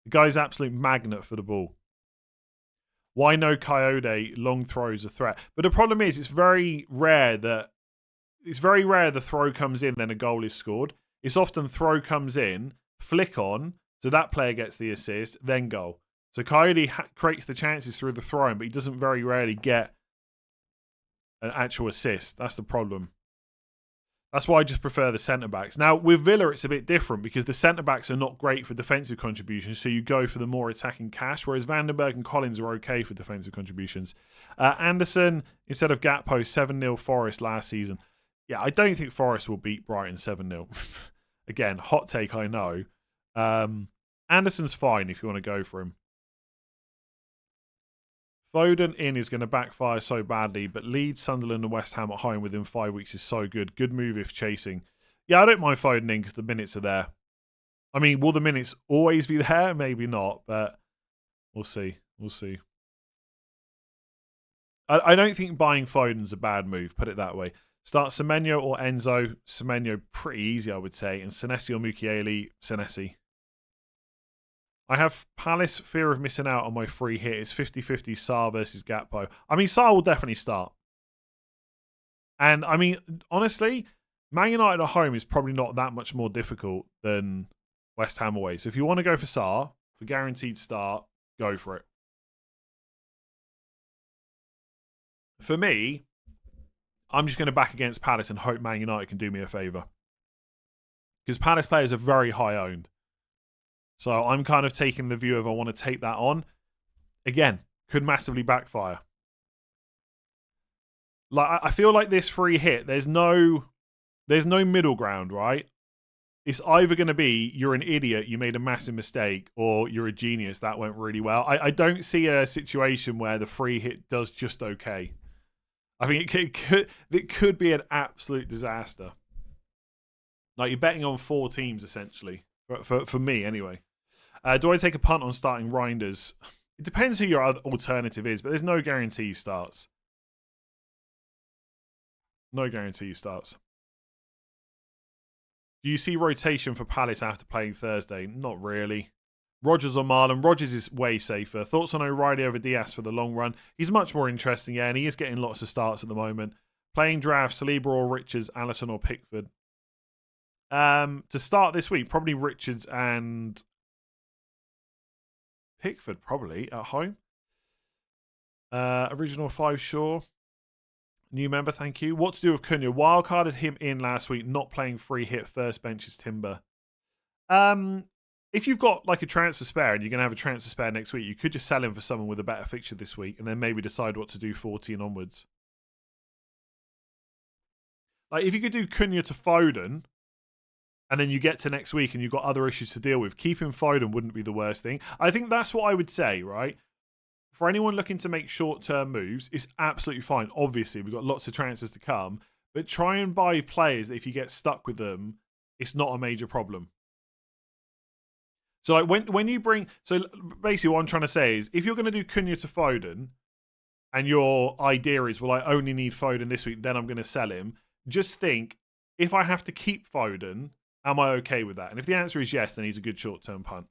The guy's an absolute magnet for the ball. Why no Coyote? Long throws a threat. But the problem is, it's very rare the throw comes in, then a goal is scored. It's often throw comes in, flick on, so that player gets the assist, then goal. So Coyote creates the chances through the throwing, but he doesn't very rarely get an actual assist. That's the problem. That's why I just prefer the centre-backs. Now, with Villa, it's a bit different because the centre-backs are not great for defensive contributions, so you go for the more attacking cash, whereas Vandenberg and Collins are okay for defensive contributions. Anderson, instead of Gakpo, 7-0 Forest last season. Yeah, I don't think Forest will beat Brighton 7-0. Again, hot take, I know. Anderson's fine if you want to go for him. Foden in is going to backfire so badly, but Leeds, Sunderland and West Ham at home within 5 weeks is so good. Good move if chasing. Yeah, I don't mind Foden in because the minutes are there. I mean, will the minutes always be there? Maybe not, but we'll see. We'll see. I don't think buying Foden's a bad move, put it that way. Start Semenyo or Enzo. Semenyo, pretty easy, I would say. And Senesi or Mukiele, Senesi. I have Palace, fear of missing out on my free hit. It's 50-50 Sarr versus Gakpo. I mean, Sarr will definitely start. And, I mean, honestly, Man United at home is probably not that much more difficult than West Ham away. So if you want to go for Sarr, for guaranteed start, go for it. For me, I'm just going to back against Palace and hope Man United can do me a favour. Because Palace players are very high owned. So I'm kind of taking the view of I want to take that on. Again, could massively backfire. Like I feel like this free hit, there's no middle ground, right? It's either going to be you're an idiot, you made a massive mistake, or you're a genius, that went really well. I don't see a situation where the free hit does just okay. I think it could be an absolute disaster. Like you're betting on 4 teams essentially, for me anyway. Do I take a punt on starting Reinders? It depends who your alternative is, but there's no guarantee he starts. No guarantee he starts. Do you see rotation for Palace after playing Thursday? Not really. Rodgers or Marlon? Rodgers is way safer. Thoughts on O'Reilly over Diaz for the long run? He's much more interesting, yeah, and he is getting lots of starts at the moment. Playing draft, Saliba or Richards, Alisson or Pickford? To start this week, probably Richards and Pickford, probably, at home. Original 5, sure. New member, thank you. What to do with Cunha? Wildcarded him in last week, not playing free hit, first bench is Timber. If you've got like a transfer spare and you're going to have a transfer spare next week, you could just sell him for someone with a better fixture this week and then maybe decide what to do 40 and onwards. Like if you could do Cunha to Foden and then you get to next week and you've got other issues to deal with, keeping Foden wouldn't be the worst thing. I think that's what I would say, right? For anyone looking to make short-term moves, it's absolutely fine. Obviously, we've got lots of transfers to come, but try and buy players that if you get stuck with them, it's not a major problem. So like when you bring... So basically what I'm trying to say is, if you're going to do Cunha to Foden, and your idea is, well, I only need Foden this week, then I'm going to sell him, just think, if I have to keep Foden, am I okay with that? And if the answer is yes, then he's a good short-term punt.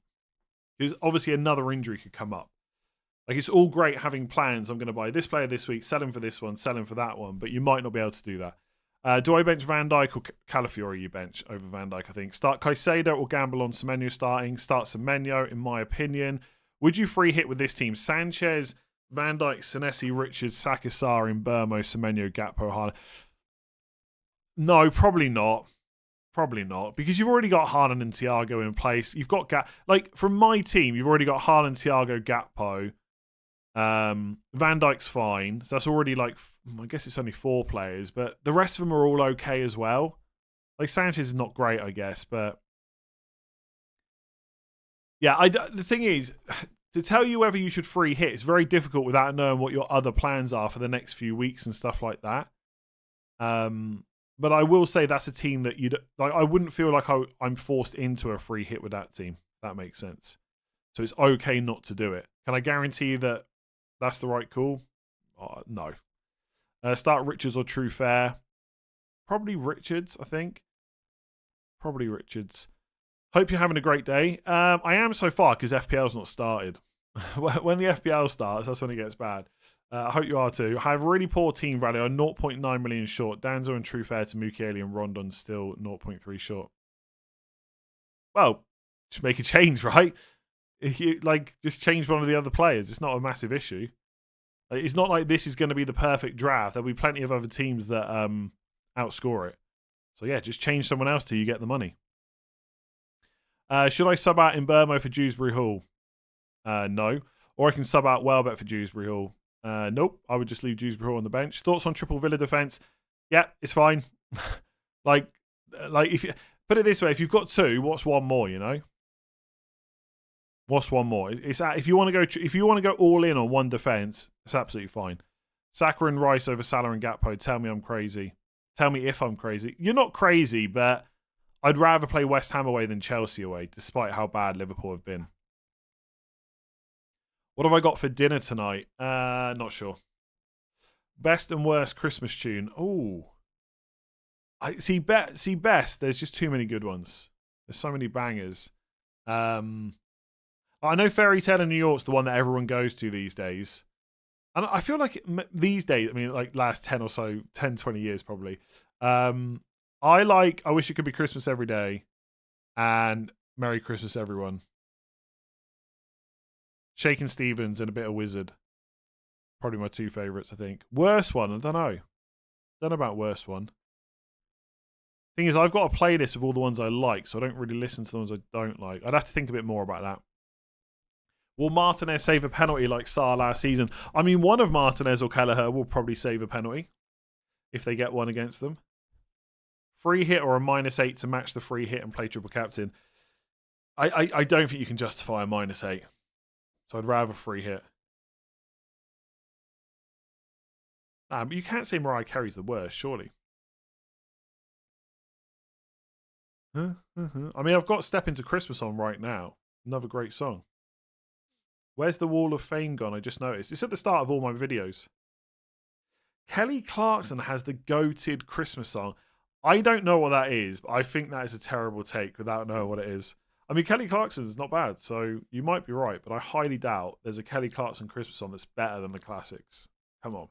Because obviously another injury could come up. Like, it's all great having plans. I'm going to buy this player this week, sell him for this one, sell him for that one, but you might not be able to do that. Do I bench Van Dijk or Calafiori you bench over Van Dijk, I think? Start Caicedo or gamble on Semenyo starting? Start Semenyo, in my opinion. Would you free hit with this team? Sanchez, Van Dijk, Senesi, Richards, Saka, Sarr, Mbeumo, Semenyo, Gakpo, Haaland. No, probably not. Probably not, because you've already got Haaland and Thiago in place. You've got like from my team, you've already got Haaland, Thiago, Gakpo. Van Dijk's fine, so that's already like, I guess it's only 4 players, but the rest of them are all okay as well. Like Sanchez is not great, I guess, but yeah, the thing is, to tell you whether you should free hit, it's very difficult without knowing what your other plans are for the next few weeks and stuff like that. But I will say that's a team that I wouldn't feel like I'm forced into a free hit with that team. If that makes sense. So it's okay not to do it. Can I guarantee that that's the right call? No. Start Richards or True Fair? Probably Richards, I think. Probably Richards. Hope you're having a great day. I am so far because FPL's not started. When the FPL starts, that's when it gets bad. I hope you are too. I have a really poor team value. I'm 0.9 million short. Danzo and True Fair to Mukiele and Rondon still 0.3 short. Well, just make a change, right? Just change one of the other players. It's not a massive issue. It's not like this is going to be the perfect draft. There'll be plenty of other teams that outscore it. So yeah, just change someone else till you get the money. Should I sub out Mbeumo for Dewsbury Hall? No. Or I can sub out Welbeck for Dewsbury Hall. Nope. I would just leave Dewsbury Hall on the bench. Thoughts on triple Villa defense? Yeah, it's fine. like if you put it this way, if you've got 2, what's one more? You know. What's one more? If you want to go all in on one defense, it's absolutely fine. Saka and Rice over Salah and Gakpo. Tell me I'm crazy. Tell me if I'm crazy. You're not crazy, but I'd rather play West Ham away than Chelsea away, despite how bad Liverpool have been. What have I got for dinner tonight? Not sure. Best and worst Christmas tune. Ooh. I see. Best. There's just too many good ones. There's so many bangers. I know Fairy Tale in New York's the one that everyone goes to these days. And I feel like these days, I mean, like last 10 or so, 10, 20 years probably. I Wish It Could Be Christmas Every Day and Merry Christmas Everyone. Shakin' Stevens and a bit of Wizard. Probably my two favourites, I think. Worst one, I don't know. Don't know about worst one. Thing is, I've got a playlist of all the ones I like, so I don't really listen to the ones I don't like. I'd have to think a bit more about that. Will Martinez save a penalty like Sarr last season? I mean, one of Martinez or Kelleher will probably save a penalty if they get one against them. Free hit or a -8 to match the free hit and play triple captain. I don't think you can justify a -8. So I'd rather free hit. But you can't say Mariah Carey's the worst, surely. I mean, I've got Step Into Christmas on right now. Another great song. Where's the Wall of Fame gone? I just noticed. It's at the start of all my videos. Kelly Clarkson has the goated Christmas song. I don't know what that is, but I think that is a terrible take without knowing what it is. I mean, Kelly Clarkson's not bad, so you might be right, but I highly doubt there's a Kelly Clarkson Christmas song that's better than the classics. Come on.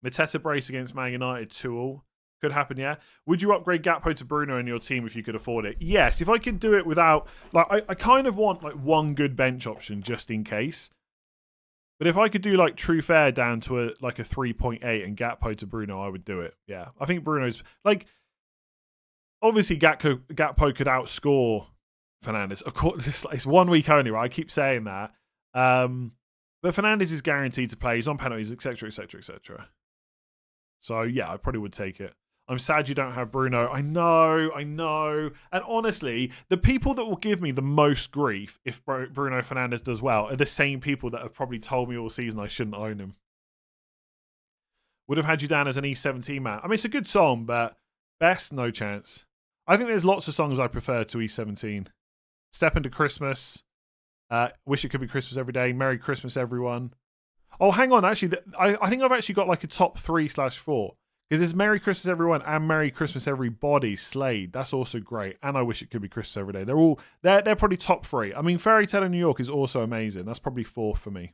Mateta brace against Man United 2-2. Could happen, yeah. Would you upgrade Gakpo to Bruno in your team if you could afford it? Yes, if I could do it without... Like, I kind of want like one good bench option just in case. But if I could do like True Fair down to a 3.8 and Gakpo to Bruno, I would do it. Yeah, I think Bruno's... Like, obviously Gakpo could outscore Fernandes. Of course, it's 1 week only, right? I keep saying that. But Fernandes is guaranteed to play. He's on penalties, etc., etc., etc. So, yeah, I probably would take it. I'm sad you don't have Bruno. I know. And honestly, the people that will give me the most grief if Bruno Fernandes does well are the same people that have probably told me all season I shouldn't own him. Would have had you down as an E17 man. I mean, it's a good song, but best, no chance. I think there's lots of songs I prefer to E17. Step Into Christmas. Wish It Could Be Christmas Every Day. Merry Christmas, Everyone. Oh, hang on. Actually, I think I've actually got like a top 3/4. Because there's Merry Christmas Everyone and Merry Christmas Everybody, Slade. That's also great. And I Wish It Could Be Christmas Every Day. They're probably top 3. I mean, Fairy Tale in New York is also amazing. That's probably 4th for me.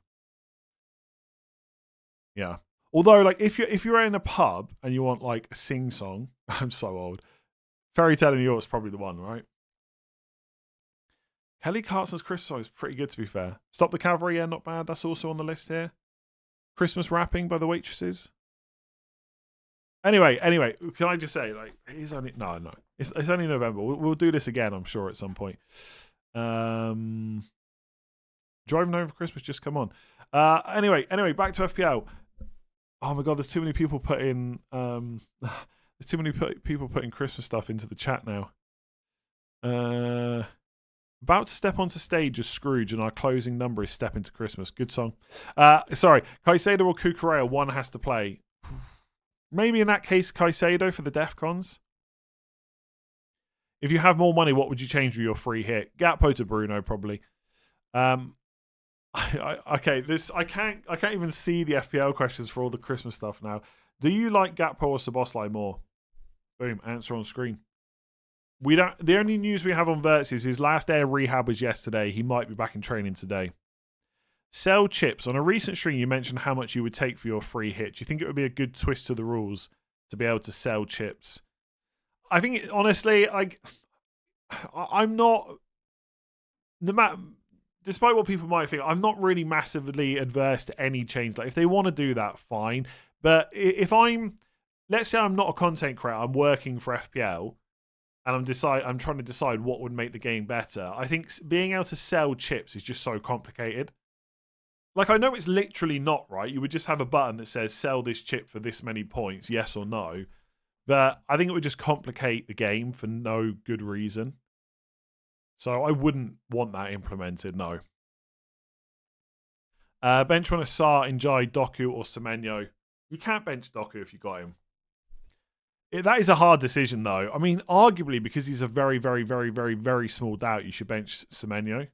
Yeah. Although, like, if you're in a pub and you want like a sing song, I'm so old. Fairy Tale in New York is probably the one, right? Kelly Clarkson's Christmas song is pretty good, to be fair. Stop the Cavalry, yeah, not bad. That's also on the list here. Christmas Rapping by the Waitresses. Anyway, can I just say, like, it's only it's only November. We'll do this again, I'm sure, at some point. Driving Home for Christmas, just come on. Anyway, back to FPL. Oh my god, there's too many people putting people putting Christmas stuff into the chat now. About to step onto stage as Scrooge, and our closing number is Step Into Christmas. Good song. Sorry, Caicedo or Cucurella, one has to play. Maybe in that case, Caicedo for the Defcons. If you have more money, what would you change with your free hit? Gakpo to Bruno, probably. Okay, I can't even see the FPL questions for all the Christmas stuff now. Do you like Gakpo or Szoboszlai more? Boom, answer on screen. The only news we have on Verts is his last day of rehab was yesterday. He might be back in training today. Sell chips. On a recent stream, you mentioned how much you would take for your free hit. Do you think it would be a good twist to the rules to be able to sell chips? I think, honestly, I'm not... Despite what people might think, I'm not really massively adverse to any change. Like, if they want to do that, fine. But if let's say I'm not a content creator, I'm working for FPL, and I'm trying to decide what would make the game better. I think being able to sell chips is just so complicated. Like, I know it's literally not, right? You would just have a button that says, sell this chip for this many points, yes or no. But I think it would just complicate the game for no good reason. So I wouldn't want that implemented, no. Bench on a Sarr, Njai, Doku, or Semenyo. You can't bench Doku if you got him. That is a hard decision, though. I mean, arguably, because he's a very, very, very, very, very small doubt, you should bench Semenyo.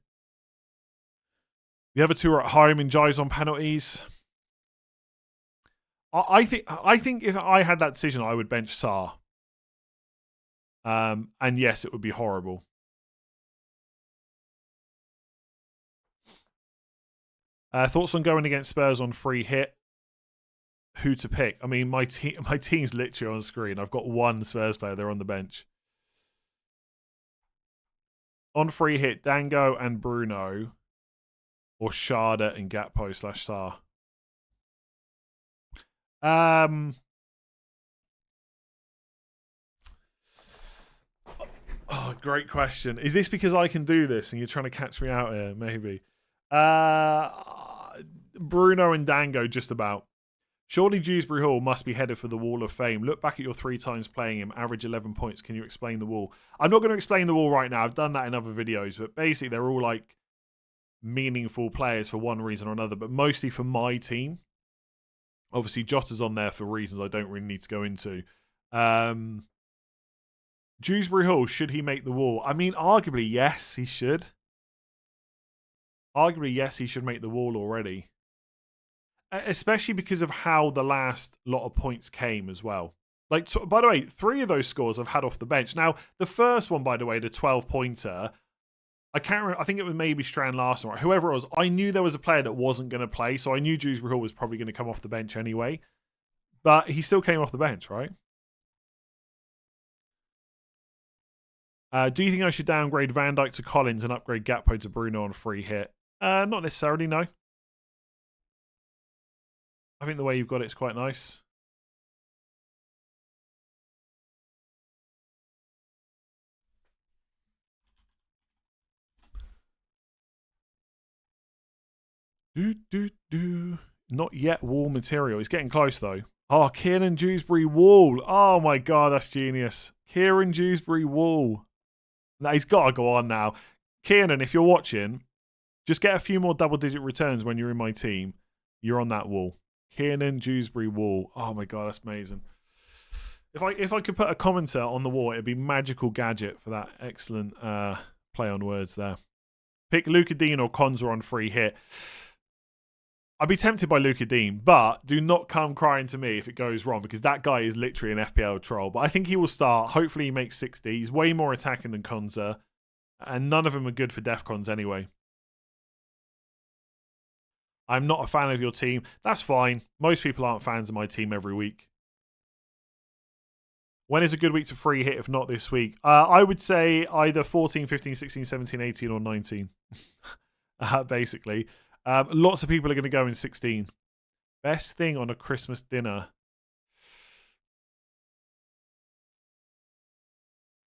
The other two are at home. Njai's on penalties. I think if I had that decision, I would bench Sarr. And yes, it would be horrible. Thoughts on going against Spurs on free hit? Who to pick? I mean, my team's literally on screen. I've got one Spurs player. They're on the bench. On free hit, Dango and Bruno, or Sharda and Gakpo /Sarr. Oh, great question. Is this because I can do this and you're trying to catch me out here? Maybe. Bruno and Dango, just about. Surely Dewsbury Hall must be headed for the Wall of Fame. Look back at your 3 times playing him, average 11 points. Can you explain the wall? I'm not going to explain the wall right now. I've done that in other videos, but basically they're all like meaningful players for one reason or another, but mostly for my team. Obviously, Jota's on there for reasons I don't really need to go into. Dewsbury Hall, should he make the wall? I mean, arguably, yes, he should. Arguably, yes, he should make the wall already. Especially because of how the last lot of points came as well. Like, by the way, 3 of those scores I've had off the bench. Now, the first one, by the way, the 12-pointer, I can't remember. I think it was maybe Strand Larson or whoever it was. I knew there was a player that wasn't going to play, so I knew Dewsbury Hall was probably going to come off the bench anyway. But he still came off the bench, right? Do you think I should downgrade Van Dijk to Collins and upgrade Gakpo to Bruno on free hit? Not necessarily, no. I think the way you've got it's quite nice. Not yet wall material. He's getting close though. Oh, Kieran Dewsbury wall. Oh my god, that's genius. Kieran Dewsbury wall. Now he's got to go on now. Kieran, if you're watching, just get a few more double-digit returns when you're in my team. You're on that wall. Kiernan Dewsbury wall. Oh my god, that's amazing. If I could put a commenter on the wall, it'd be Magical Gadget for that excellent play on words there. Pick Luca Dean or Konza on free hit. I'd be tempted by Luca Dean, but do not come crying to me if it goes wrong, because that guy is literally an FPL troll. But I think he will start. Hopefully he makes 60. He's way more attacking than Konza, and none of them are good for Defcons anyway. I'm not a fan of your team. That's fine. Most people aren't fans of my team every week. When is a good week to free hit if not this week? I would say either 14, 15, 16, 17, 18 or 19. Basically. Lots of people are going to go in 16. Best thing on a Christmas dinner.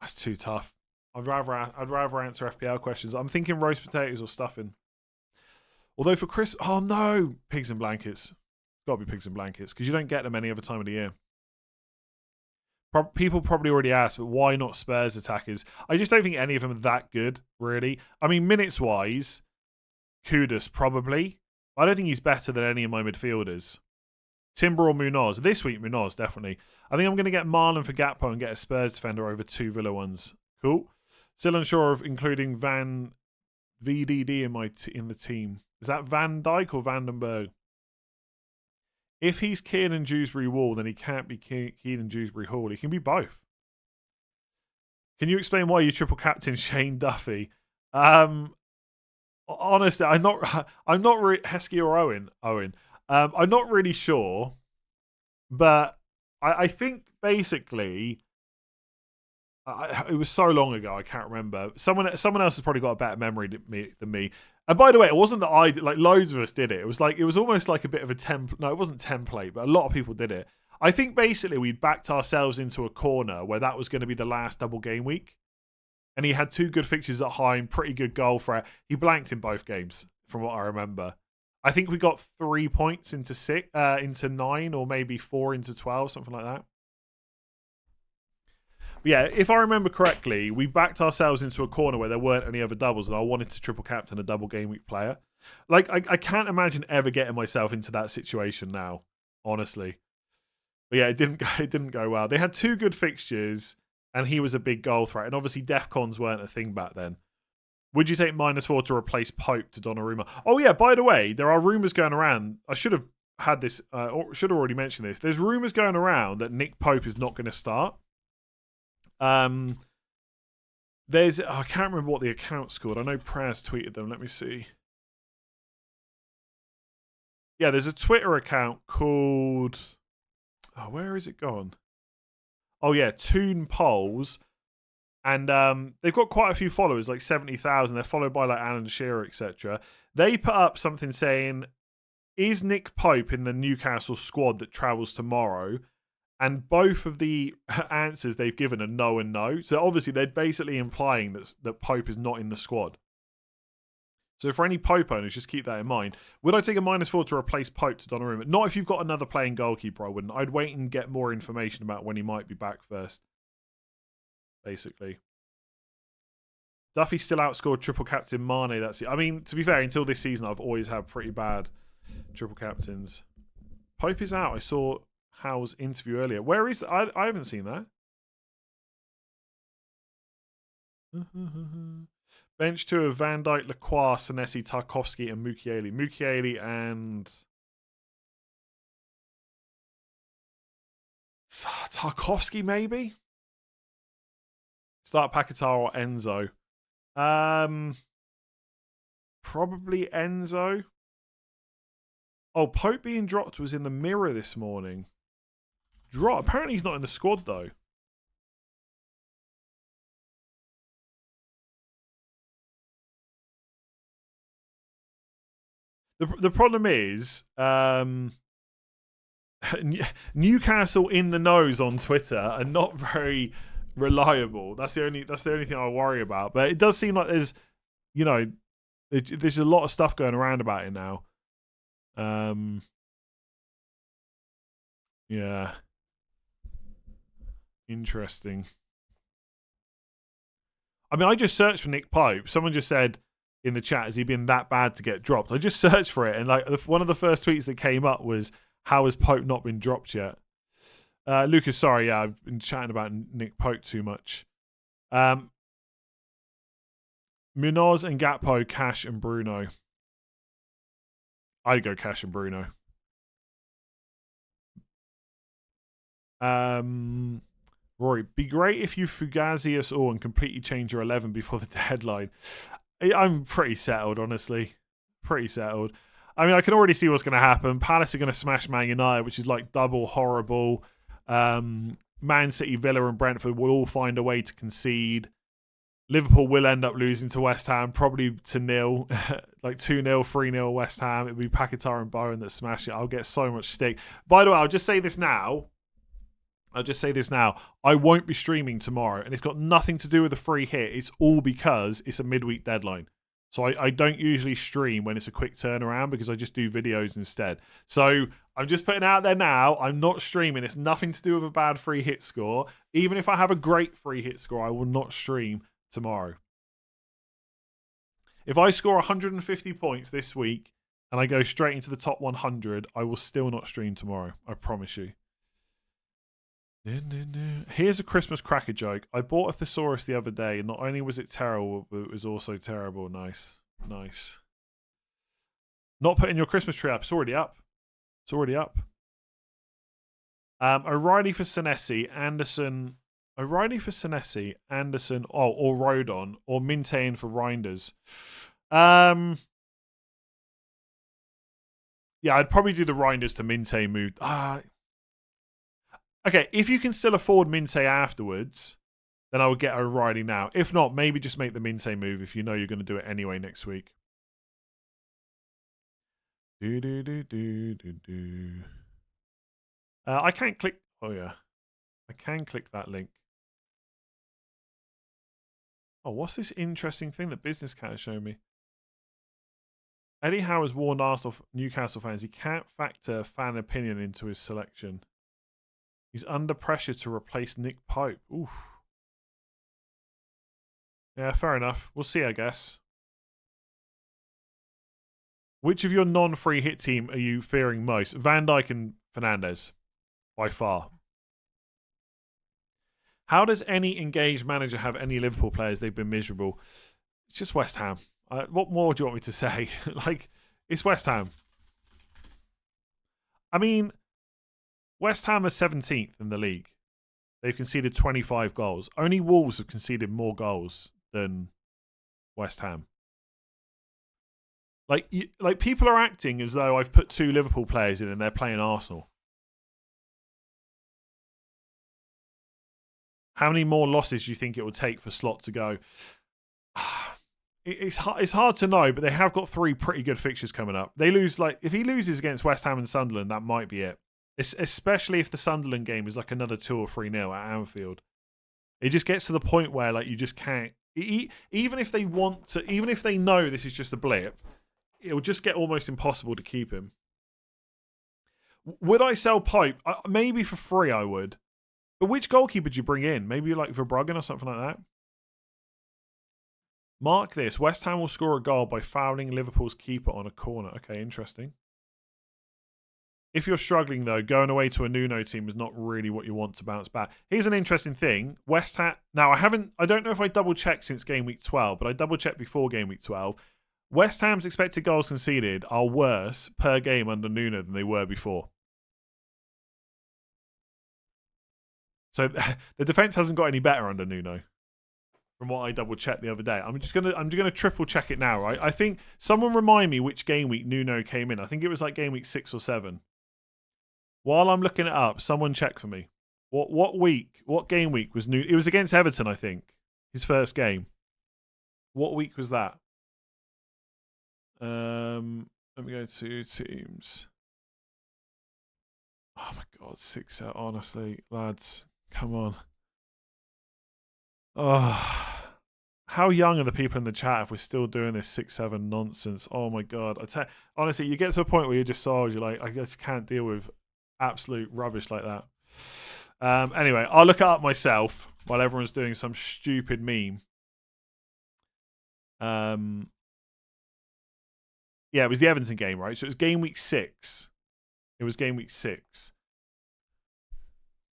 That's too tough. I'd rather answer FPL questions. I'm thinking roast potatoes or stuffing. Although for Chris, oh no, pigs and blankets. Got to be pigs and blankets because you don't get them any other time of the year. People probably already asked, but why not Spurs attackers? I just don't think any of them are that good, really. I mean, minutes wise, Kudus probably. I don't think he's better than any of my midfielders. Timber or Munoz? This week, Munoz, definitely. I think I'm going to get Marlon for Gakpo and get a Spurs defender over 2 Villa ones. Cool. Still unsure of including Van VDD in the team. Is that Van Dijk or Vandenberg? If he's Kieran Dewsbury Wall, then he can't be Kieran Dewsbury Hall. He can be both. Can you explain why you triple captain Shane Duffy? Honestly, I'm not Heskey or Owen. I'm not really sure, but I think basically it was so long ago I can't remember. Someone else has probably got a better memory than me. And by the way, it wasn't that I did, like loads of us did it. It was almost like a bit of a template. No, it wasn't template, but a lot of people did it. I think basically we backed ourselves into a corner where that was going to be the last double game week. And he had 2 good fixtures at home, pretty good goal threat. He blanked in both games, from what I remember. I think we got 3 points into 9, or maybe 4 into 12, something like that. But yeah, if I remember correctly, we backed ourselves into a corner where there weren't any other doubles, and I wanted to triple captain a double game week player. Like, I can't imagine ever getting myself into that situation now, honestly. But yeah, it didn't go well. They had 2 good fixtures, and he was a big goal threat. And obviously, Defcons weren't a thing back then. Would you take -4 to replace Pope to Donnarumma? Oh yeah, by the way, there are rumours going around. I should have had this, or should have already mentioned this. There's rumours going around that Nick Pope is not going to start. I can't remember what the account's called. I know Prayers tweeted them. Let me see. Yeah, there's a Twitter account called... Oh, where is it gone? Oh, yeah, Toon Polls. And they've got quite a few followers, like 70,000. They're followed by like Alan Shearer, etc. They put up something saying, is Nick Pope in the Newcastle squad that travels tomorrow? And both of the answers they've given are no and no. So obviously they're basically implying that Pope is not in the squad. So for any Pope owners, just keep that in mind. Would I take a -4 to replace Pope to Donnarumma? Not if you've got another playing goalkeeper, I wouldn't. I'd wait and get more information about when he might be back first. Basically. Duffy still outscored triple captain Mane. That's it. I mean, to be fair, until this season, I've always had pretty bad triple captains. Pope is out. I saw Howe's interview earlier. Where is that? I haven't seen that. Bench 2 of Van Dijk, Lacroix, Senesi, Tarkovsky, and Mukiele. Mukiele and... Tarkovsky, maybe? Start Paquetá or Enzo. Probably Enzo. Oh, Pope being dropped was in the Mirror this morning. Apparently he's not in the squad, though. The problem is Newcastle in the nose on Twitter are not very reliable. That's the only thing I worry about. But it does seem like there's a lot of stuff going around about it now. Yeah. Interesting. I mean, I just searched for Nick Pope. Someone just said in the chat, has he been that bad to get dropped? I just searched for it, and like one of the first tweets that came up was, how has Pope not been dropped yet? Lucas, sorry, yeah, I've been chatting about Nick Pope too much. Munoz and Gakpo, Cash and Bruno. I'd go Cash and Bruno. Rory, be great if you Fugazi us all and completely change your 11 before the deadline. I'm pretty settled, honestly. Pretty settled. I mean, I can already see what's going to happen. Palace are going to smash Man United, which is like double horrible. Man City, Villa and Brentford will all find a way to concede. Liverpool will end up losing to West Ham, probably to 0, like 2-0, 3-0 West Ham. It'll be Paquetá and Bowen that smash it. I'll get so much stick. By the way, I'll just say this now. I won't be streaming tomorrow, and it's got nothing to do with the free hit. It's all because it's a midweek deadline. So I don't usually stream when it's a quick turnaround because I just do videos instead. So I'm just putting it out there now. I'm not streaming. It's nothing to do with a bad free hit score. Even if I have a great free hit score, I will not stream tomorrow. If I score 150 points this week and I go straight into the top 100, I will still not stream tomorrow. I promise you. Here's a Christmas cracker joke. I bought a thesaurus the other day, and not only was it terrible, but it was also terrible. Nice. Not putting your Christmas tree up. It's already up. O'Reilly for Senesi, Anderson. O'Reilly for Senesi, Anderson, or Rodon, or Mintain for Reinders. Yeah, I'd probably do the Reinders to Mintain move. Okay, if you can still afford Minte afterwards, then I would get O'Reilly now. If not, maybe just make the Minte move if you know you're going to do it anyway next week. I can't click... Oh, yeah. I can click that link. Oh, what's this interesting thing that Business Cat has shown me? Eddie Howe has warned Newcastle fans he can't factor fan opinion into his selection. He's under pressure to replace Nick Pope. Oof. Yeah, fair enough. We'll see, I guess. Which of your non-free hit team are you fearing most? Van Dijk and Fernandes, by far. How does any engaged manager have any Liverpool players? They've been miserable. It's just West Ham. What more do you want me to say? Like, it's West Ham. I mean, West Ham are 17th in the league. They've conceded 25 goals. Only Wolves have conceded more goals than West Ham. Like people are acting as though I've put 2 Liverpool players in and they're playing Arsenal. How many more losses do you think it will take for Slot to go? It's hard to know, but they have got 3 pretty good fixtures coming up. They lose, like, if he loses against West Ham and Sunderland, that might be it. Especially if the Sunderland game is like another 2 or 3-0 at Anfield. It just gets to the point where, like, you just can't. Even if they want to, even if they know this is just a blip, it'll just get almost impossible to keep him. Would I sell Pope? Maybe for free I would. But which goalkeeper do you bring in? Maybe like Verbruggen or something like that? Mark this. West Ham will score a goal by fouling Liverpool's keeper on a corner. Okay, interesting. If you're struggling, though, going away to a Nuno team is not really what you want to bounce back. Here's an interesting thing. West Ham... Now, I don't know if I double-checked since game week 12, but I double-checked before game week 12. West Ham's expected goals conceded are worse per game under Nuno than they were before. So the defense hasn't got any better under Nuno, from what I double checked the other day. I'm just gonna triple check it now, right? I think someone remind me which game week Nuno came in. I think it was like game week 6 or 7. While I'm looking it up, someone check for me. What game week was Nuno? It was against Everton, I think. His first game. What week was that? Let me go to teams. Oh my god, 6 out. Honestly, lads. Come on. Oh, how young are the people in the chat if we're still doing this 6-7 nonsense? Oh my god. Honestly, you get to a point where you're just sold. You're like, I just can't deal with absolute rubbish like that. Anyway, I'll look it up myself while everyone's doing some stupid meme. Yeah, it was the Everton game, right? So it was game week 6. It was game week 6.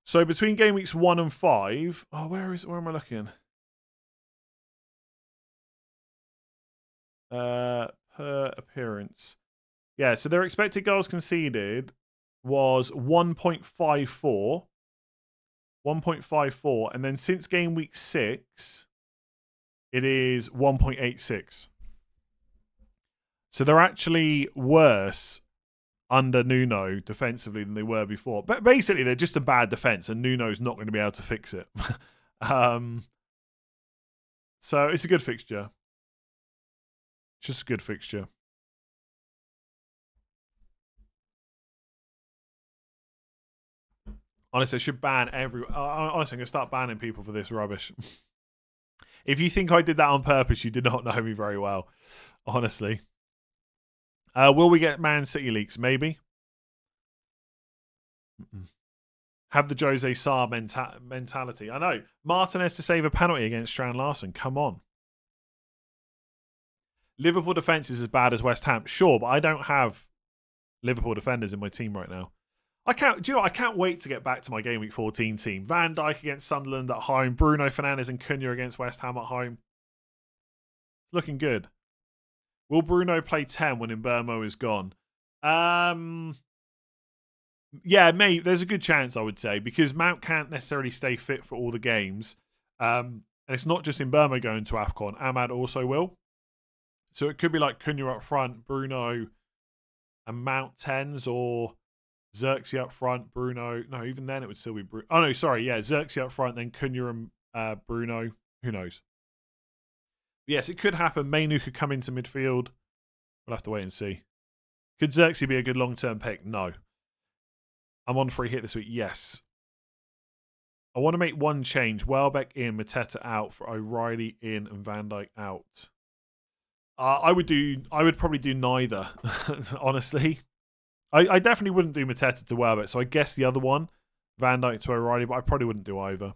So between game weeks 1 and 5, where am I looking? Per appearance. Yeah, so their expected goals conceded was 1.54. 1.54. And then since game week 6, it is 1.86. So they're actually worse under Nuno defensively than they were before. But basically, they're just a bad defense, and Nuno's not going to be able to fix it. So it's a good fixture. It's just a good fixture. Honestly, I should ban honestly, I'm going to start banning people for this rubbish. If you think I did that on purpose, you did not know me very well. Honestly. Will we get Man City leaks? Maybe. Have the Jose Sarr mentality. I know. Martinez to save a penalty against Strand Larsen. Come on. Liverpool defence is as bad as West Ham. Sure, but I don't have Liverpool defenders in my team right now. I can't wait to get back to my game week 14 team. Van Dijk against Sunderland at home. Bruno Fernandes and Cunha against West Ham at home. It's looking good. Will Bruno play 10 when Mbeumo is gone? Yeah, maybe. There's a good chance, I would say, because Mount can't necessarily stay fit for all the games. And it's not just Mbeumo going to AFCON. Ahmad also will. So it could be like Cunha up front, Bruno and Mount 10s, or Xerxes up front, Bruno. No, even then it would still be Bruno. Oh, no, sorry. Yeah, Xerxes up front, then Cunha and Bruno. Who knows? Yes, it could happen. Mainu could come into midfield. We'll have to wait and see. Could Xerxes be a good long-term pick? No. I'm on free hit this week. Yes. I want to make one change. Welbeck in, Mateta out, for O'Reilly in and Van Dijk out. I would probably do neither, honestly. I definitely wouldn't do Mateta to Welbeck, so I guess the other one, Van Dijk to O'Reilly, but I probably wouldn't do either.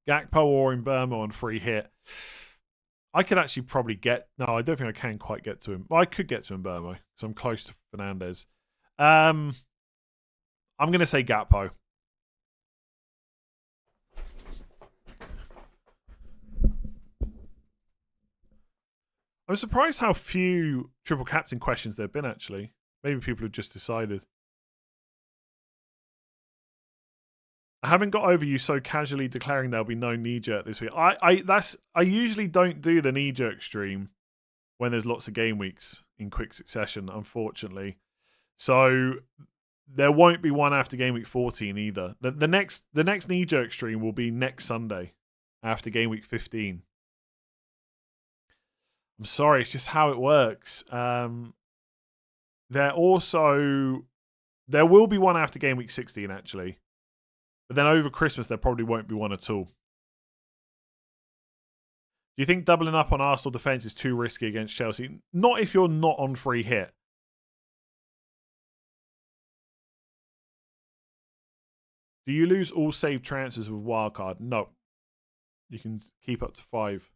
Gakpo or Mbeumo on free hit. I could actually probably get... No, I don't think I can quite get to him. Well, I could get to Mbeumo, because I'm close to Fernandes. I'm going to say Gakpo. I'm surprised how few triple captain questions there have been, actually. Maybe people have just decided. I haven't got over you so casually declaring there'll be no knee jerk this week. I usually don't do the knee jerk stream when there's lots of game weeks in quick succession, unfortunately. So there won't be one after game week 14 either. The next knee jerk stream will be next Sunday after game week 15. I'm sorry, it's just how it works. There will be one after game week 16 actually. But then over Christmas, there probably won't be one at all. Do you think doubling up on Arsenal defence is too risky against Chelsea? Not if you're not on free hit. Do you lose all saved transfers with wildcard? No. You can keep up to 5.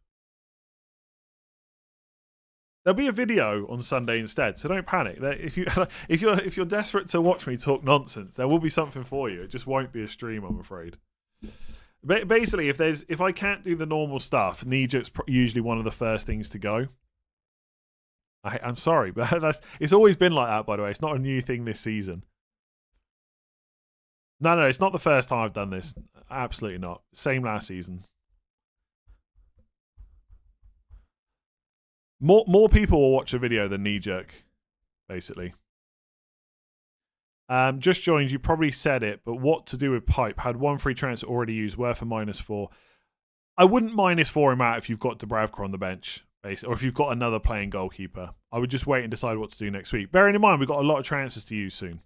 There'll be a video on Sunday instead, so don't panic. If you're desperate to watch me talk nonsense, there will be something for you. It just won't be a stream, I'm afraid. Basically, if I can't do the normal stuff, knee jerk's usually one of the first things to go. I'm sorry, but it's always been like that. By the way, it's not a new thing this season. No, it's not the first time I've done this. Absolutely not. Same last season. More people will watch a video than knee jerk, basically. Just joined, you probably said it, but what to do with Pipe? Had one free transfer already used, worth a -4. I wouldn't -4 him out if you've got Dubravka on the bench, basically, or if you've got another playing goalkeeper. I would just wait and decide what to do next week. Bearing in mind, we've got a lot of transfers to use soon.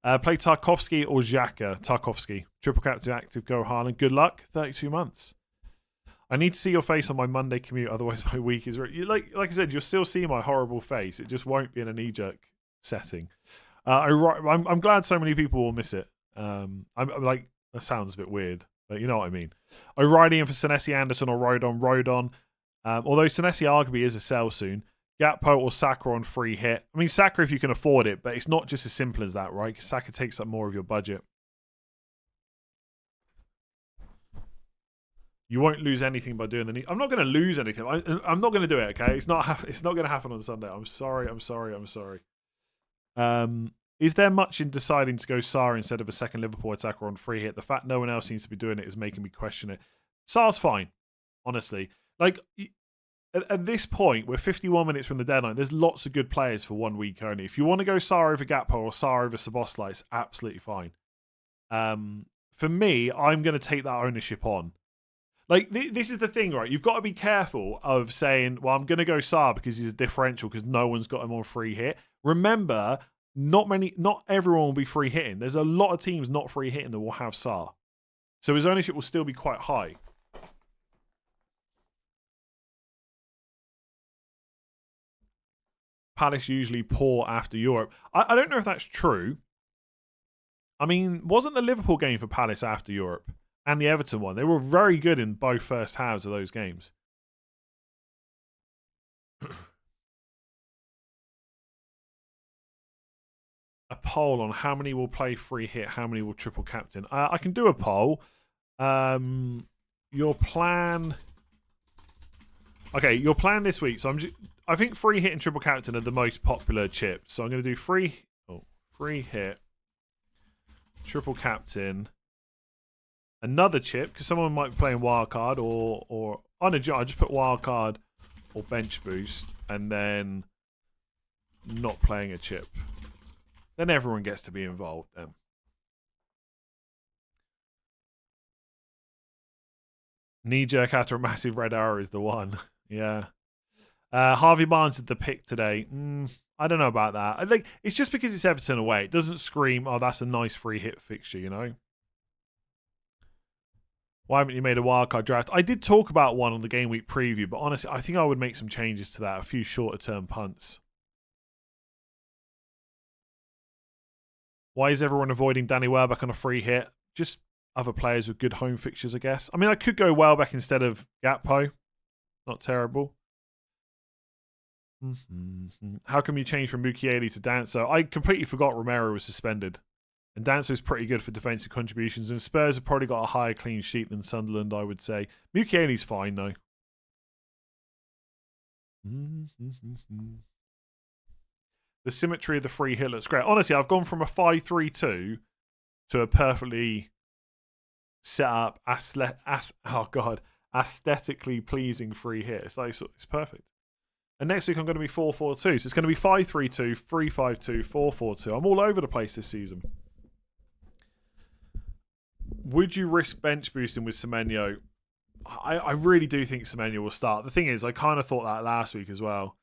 Play Tarkovsky or Xhaka. Tarkovsky. Triple captain active, go Haaland. Good luck. 32 months. I need to see your face on my Monday commute, otherwise my week is... Like I said, you'll still see my horrible face. It just won't be in a knee-jerk setting. I'm glad so many people will miss it. I'm like, that sounds a bit weird, but you know what I mean. O'Reilly in for Senesi, Anderson or Rodon. Although Senesi arguably is a sell soon. Gakpo or Saka on free hit. I mean, Saka if you can afford it, but it's not just as simple as that, right? Because Saka takes up more of your budget. You won't lose anything by doing the knee. I'm not going to lose anything. I'm not going to do it, okay? It's not going to happen on Sunday. I'm sorry. Is there much in deciding to go Sarr instead of a second Liverpool attacker on free hit? The fact no one else seems to be doing it is making me question it. Sarr's fine, honestly. Like, at this point, we're 51 minutes from the deadline. There's lots of good players for 1 week only. If you want to go Sarr over Gakpo or Sarr over Szoboszlai, it's absolutely fine. For me, I'm going to take that ownership on. Like, this is the thing, right? You've got to be careful of saying, well, I'm going to go Sarr because he's a differential because no one's got him on free hit. Remember, not everyone will be free hitting. There's a lot of teams not free hitting that will have Sarr. So his ownership will still be quite high. Palace usually poor after Europe. I don't know if that's true. I mean, wasn't the Liverpool game for Palace after Europe? And the Everton one. They were very good in both first halves of those games. A poll on how many will play free hit, how many will triple captain. I can do a poll. Your plan... Okay, your plan this week. So I think free hit and triple captain are the most popular chips. So I'm going to do free hit, triple captain... Another chip, because someone might be playing wildcard or on a job, I just put wildcard or bench boost and then not playing a chip. Then everyone gets to be involved then. Knee jerk after a massive red arrow is the one. Yeah. Harvey Barnes is the pick today. I don't know about that. Like, it's just because it's Everton away. It doesn't scream, oh, that's a nice free hit fixture, you know? Why haven't you made a wildcard draft? I did talk about one on the game week preview, but honestly, I think I would make some changes to that. A few shorter term punts. Why is everyone avoiding Danny Welbeck on a free hit? Just other players with good home fixtures, I guess. I mean, I could go Welbeck instead of Gakpo. Not terrible. How come you change from Mukiele to Danso? I completely forgot Romero was suspended. And Danso's pretty good for defensive contributions. And Spurs have probably got a higher clean sheet than Sunderland, I would say. Mukiele's fine, though. The symmetry of the free hit looks great. Honestly, I've gone from a 5-3-2 to a perfectly set up, aesthetically pleasing free hit. It's like it's perfect. And next week I'm going to be 4-4-2. So it's going to be 5-3-2, 3-5-2, 4-4-2. I'm all over the place this season. Would you risk bench boosting with Semenyo? I really do think Semenyo will start. The thing is, I kind of thought that last week as well.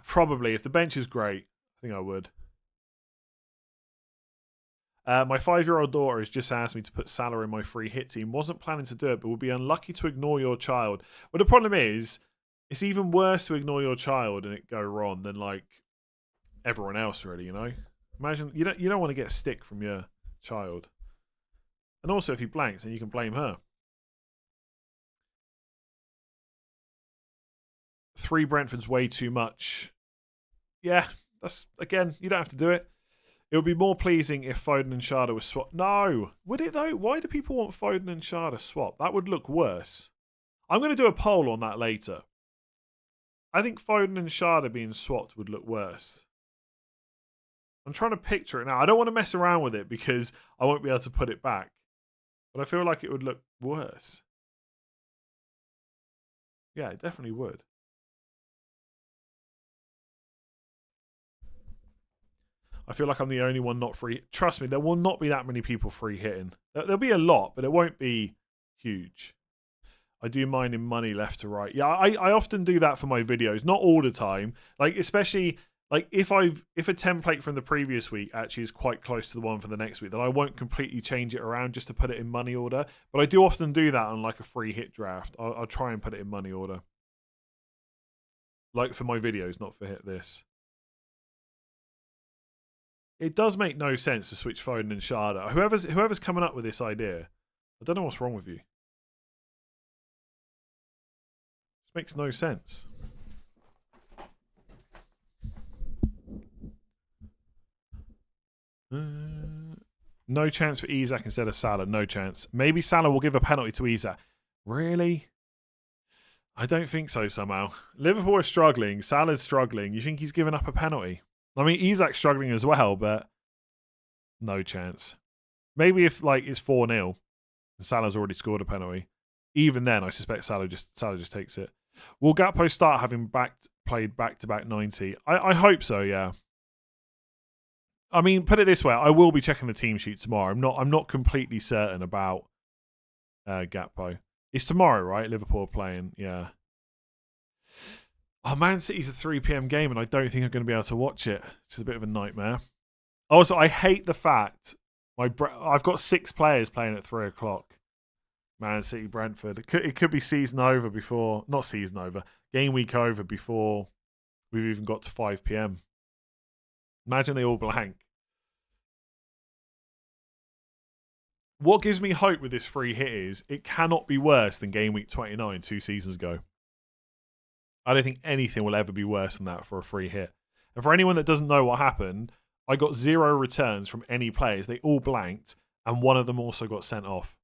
Probably. If the bench is great, I think I would. My 5-year-old daughter has just asked me to put Salah in my free hit team. Wasn't planning to do it, but would be unlucky to ignore your child. Well, the problem is, it's even worse to ignore your child and it go wrong than like everyone else, really. You know, imagine you don't want to get a stick from your child, and also if he blanks, then you can blame her. 3 Brentford's way too much. Yeah, that's again, you don't have to do it. It would be more pleasing if Foden and Sharda were swapped. No, would it though? Why do people want Foden and Sharda swapped? That would look worse. I'm going to do a poll on that later. I think Foden and Sharda being swapped would look worse. I'm trying to picture it now. I don't want to mess around with it because I won't be able to put it back. But I feel like it would look worse. Yeah, it definitely would. I feel like I'm the only one not free. Trust me, there will not be that many people free hitting. There'll be a lot, but it won't be huge. I do mine in money left to right. Yeah, I often do that for my videos. Not all the time. Like, especially like if a template from the previous week actually is quite close to the one for the next week, then I won't completely change it around just to put it in money order. But I do often do that on like a free hit draft. I'll try and put it in money order. Like for my videos, not for hit this. It does make no sense to switch Foden and Sharda. Whoever's coming up with this idea, I don't know what's wrong with you. It makes no sense. No chance for Isak instead of Salah. No chance. Maybe Salah will give a penalty to Isak. Really? I don't think so somehow. Liverpool are struggling. Salah's struggling. You think he's given up a penalty? I mean, Isak's struggling as well, but no chance. Maybe if like it's 4-0 and Salah's already scored a penalty, even then I suspect Salah just takes it. Will Gakpo start having played back-to-back 90? I hope so, yeah. I mean, put it this way, I will be checking the team sheet tomorrow. I'm not completely certain about Gakpo. It's tomorrow, right? Liverpool are playing, yeah. Oh, Man City's a 3 p.m. game and I don't think I'm going to be able to watch it. It's a bit of a nightmare. Also, I hate the fact I've got 6 players playing at 3 o'clock. Man City, Brentford. It could be season over before... Not season over. Game week over before we've even got to 5 p.m. Imagine they all blank. What gives me hope with this free hit is it cannot be worse than game week 29 2 seasons ago. I don't think anything will ever be worse than that for a free hit. And for anyone that doesn't know what happened, I got 0 returns from any players. They all blanked, and one of them also got sent off.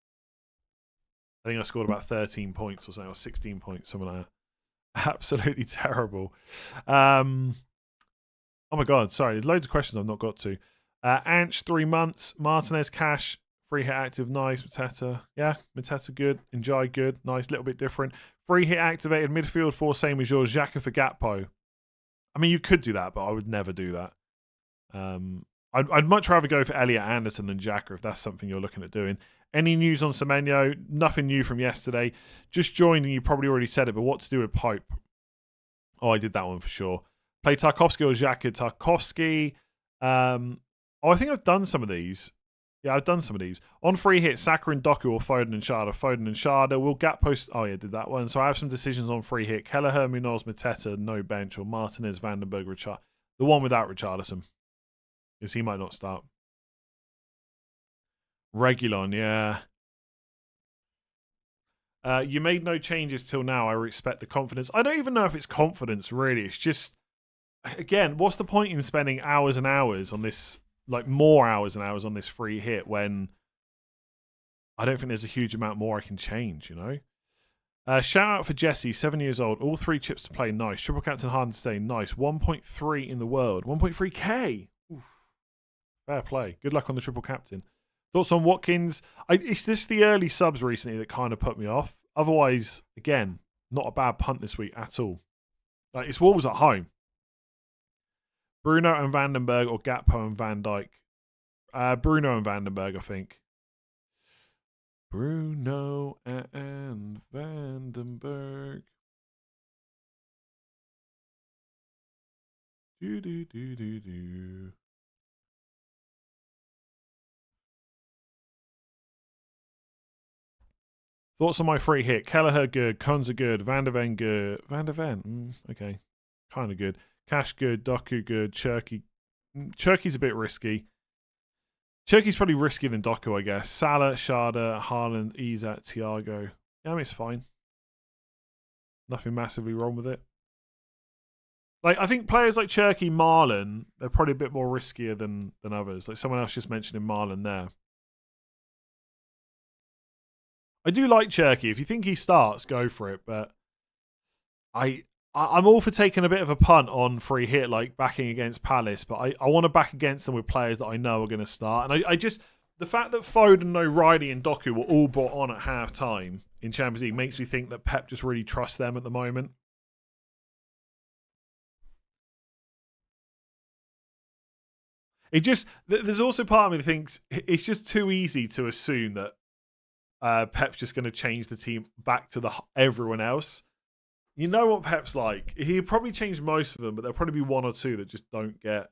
I think I scored about 13 points or something, or 16 points, something like that. Absolutely terrible. Oh my God, sorry. There's loads of questions I've not got to. Anch, 3 months. Martinez, cash. Free hit active, nice. Mateta, yeah. Mateta, good. Enjoy, good. Nice, little bit different. Free hit activated midfield 4, same as yours. Xhaka for Gakpo. I mean, you could do that, but I would never do that. I'd much rather go for Elliot Anderson than Xhaka if that's something you're looking at doing. Any news on Semenyo? Nothing new from yesterday. Just joined, and you probably already said it, but what to do with Pope? Oh, I did that one for sure. Play Tarkowski or Xhaka? Tarkowski. I think I've done some of these. Yeah, I've done some of these. On free hit, Saka and Doku or Foden and Sharda. Foden and Sharda. Will Gakpo... Oh, yeah, did that one. So I have some decisions on free hit. Kelleher, Munoz, Mateta, no bench, or Martinez, Vandenberg, Richard. The one without Richarlison. Because he might not start. Regulon, yeah. You made no changes till now. I respect the confidence. I don't even know if it's confidence, really. It's just... Again, what's the point in spending hours and hours on this... Like more hours and hours on this free hit when I don't think there's a huge amount more I can change, you know? Shout out for Jesse, 7 years old. All 3 chips to play, nice. Triple captain Harden to stay, nice. 1.3 in the world. 1.3k. Oof. Fair play. Good luck on the triple captain. Thoughts on Watkins? It's just the early subs recently that kind of put me off. Otherwise, again, not a bad punt this week at all. Like, it's Wolves at home. Bruno and Vandenberg or Gakpo and Van Dijk? Bruno and Vandenberg, I think. Bruno and Vandenberg. Do. Thoughts on my free hit? Kelleher good, Konza good, Van der Ven good. Van der Ven, okay. Kind of good. Cash good, Doku good, Cherky. Cherky's a bit risky. Cherky's probably riskier than Doku, I guess. Salah, Sharda, Haaland, Isak, Thiago. Yeah, I mean, it's fine. Nothing massively wrong with it. Like, I think players like Cherky, Marlon, they're probably a bit more riskier than others. Like someone else just mentioned Marlon there. I do like Cherky. If you think he starts, go for it. But I'm all for taking a bit of a punt on free hit, like backing against Palace. But I want to back against them with players that I know are going to start. And I just, the fact that Foden, O'Reilly and Doku were all brought on at half time in Champions League makes me think that Pep just really trusts them at the moment. It just, there's also part of me that thinks it's just too easy to assume that Pep's just going to change the team back to everyone else. You know what Pep's like. He'll probably change most of them, but there'll probably be one or two that just don't get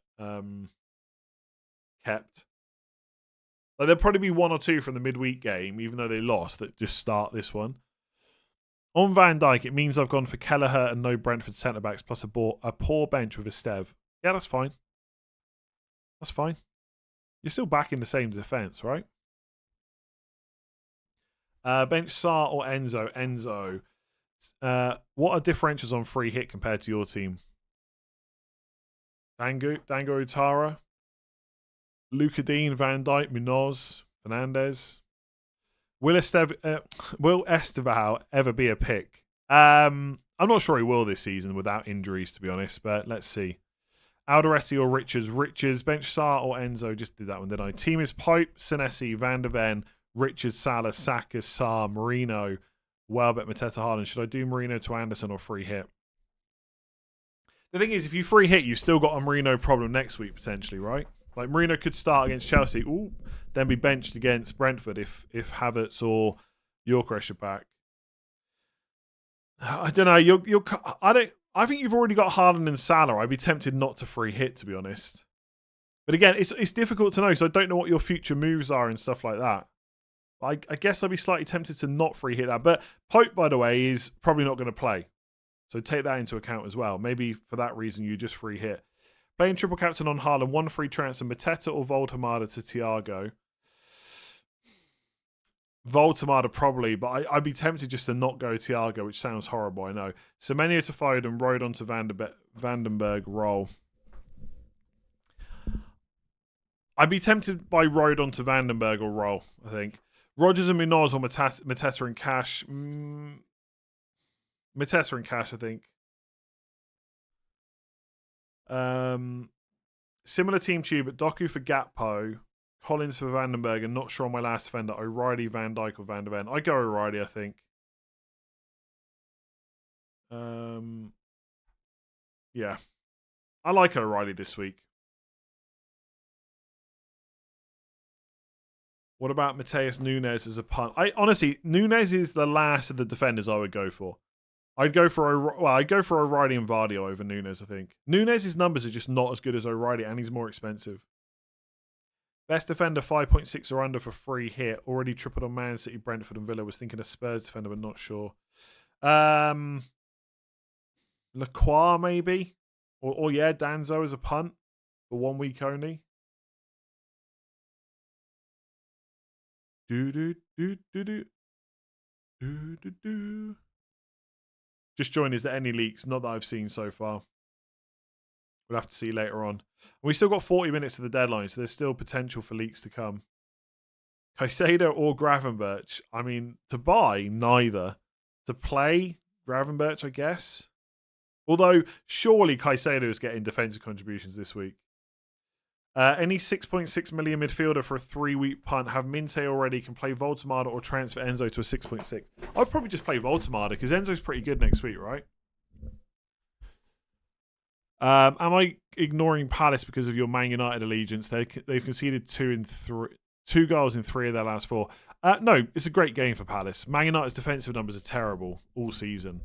kept. Like there'll probably be one or two from the midweek game, even though they lost, that just start this one. On Van Dijk, it means I've gone for Kelleher and no Brentford centre-backs, plus a poor bench with Estev. Yeah, that's fine. That's fine. You're still back in the same defence, right? Bench Sarr or Enzo? Enzo. What are differentials on free hit compared to your team? Dango Utara, Luka Dean, Van Dijk, Munoz, Fernandez. Will Esteval ever be a pick? I'm not sure he will this season without injuries, to be honest, but let's see. Alderete or Richards? Richards. Bench Sarr or Enzo? Just did that one, didn't I? Team is Pope, Senesi, Van der Ven, Richards, Salah, Saka, Sarr, Marino, Welbeck, Mateta, Haaland. Should I do Marino to Anderson or free hit? The thing is, if you free hit, you've still got a Marino problem next week, potentially, right? Like, Marino could start against Chelsea, then be benched against Brentford if Havertz or Gyökeres are back. I don't know. I think you've already got Haaland and Salah. I'd be tempted not to free hit, to be honest. But again, it's difficult to know, so I don't know what your future moves are and stuff like that. I guess I'd be slightly tempted to not free hit that. But Pope, by the way, is probably not going to play. So take that into account as well. Maybe for that reason, you just free hit. Playing triple captain on Haaland, one free transfer, Mateta or Voltemada to Thiago. Voltemada probably, but I'd be tempted just to not go Thiago, which sounds horrible, I know. Semenyo to Foden, Rodon to Vandenberg, roll. I'd be tempted by Rodon to Vandenberg or roll, I think. Rodgers and Munoz or Mateta and Cash. Mateta and Cash, I think. Similar team to you, but Doku for Gakpo, Collins for Vandenberg, and not sure on my last defender, O'Reilly, Van Dijk, or Van der Ven. I go O'Reilly, I think. Yeah. I like O'Reilly this week. What about Mateus Nunes as a punt? Honestly, Nunes is the last of the defenders I would go for. I'd go for O'Reilly and Vardy over Nunes, I think. Nunes' numbers are just not as good as O'Reilly, and he's more expensive. Best defender 5.6 or under for free hit. Already tripled on Man City, Brentford, and Villa. Was thinking a Spurs defender, but not sure. Lacroix maybe, or yeah, Danzo as a punt for 1 week only. Just join. Is there any leaks? Not that I've seen so far. We'll have to see later on. We still got 40 minutes to the deadline, so there's still potential for leaks to come. Caicedo or Gravenberch? I mean, to buy, neither. To play, Gravenberch, I guess. Although, surely Caicedo is getting defensive contributions this week. Any 6.6 million midfielder for a 3-week punt. Have Minte already. Can play Voltemada or transfer Enzo to a 6.6. I'd probably just play Voltemada because Enzo's pretty good next week, right? Am I ignoring Palace because of your Man United allegiance? They've conceded 2 goals in 3 of their last 4. No, it's a great game for Palace. Man United's defensive numbers are terrible all season.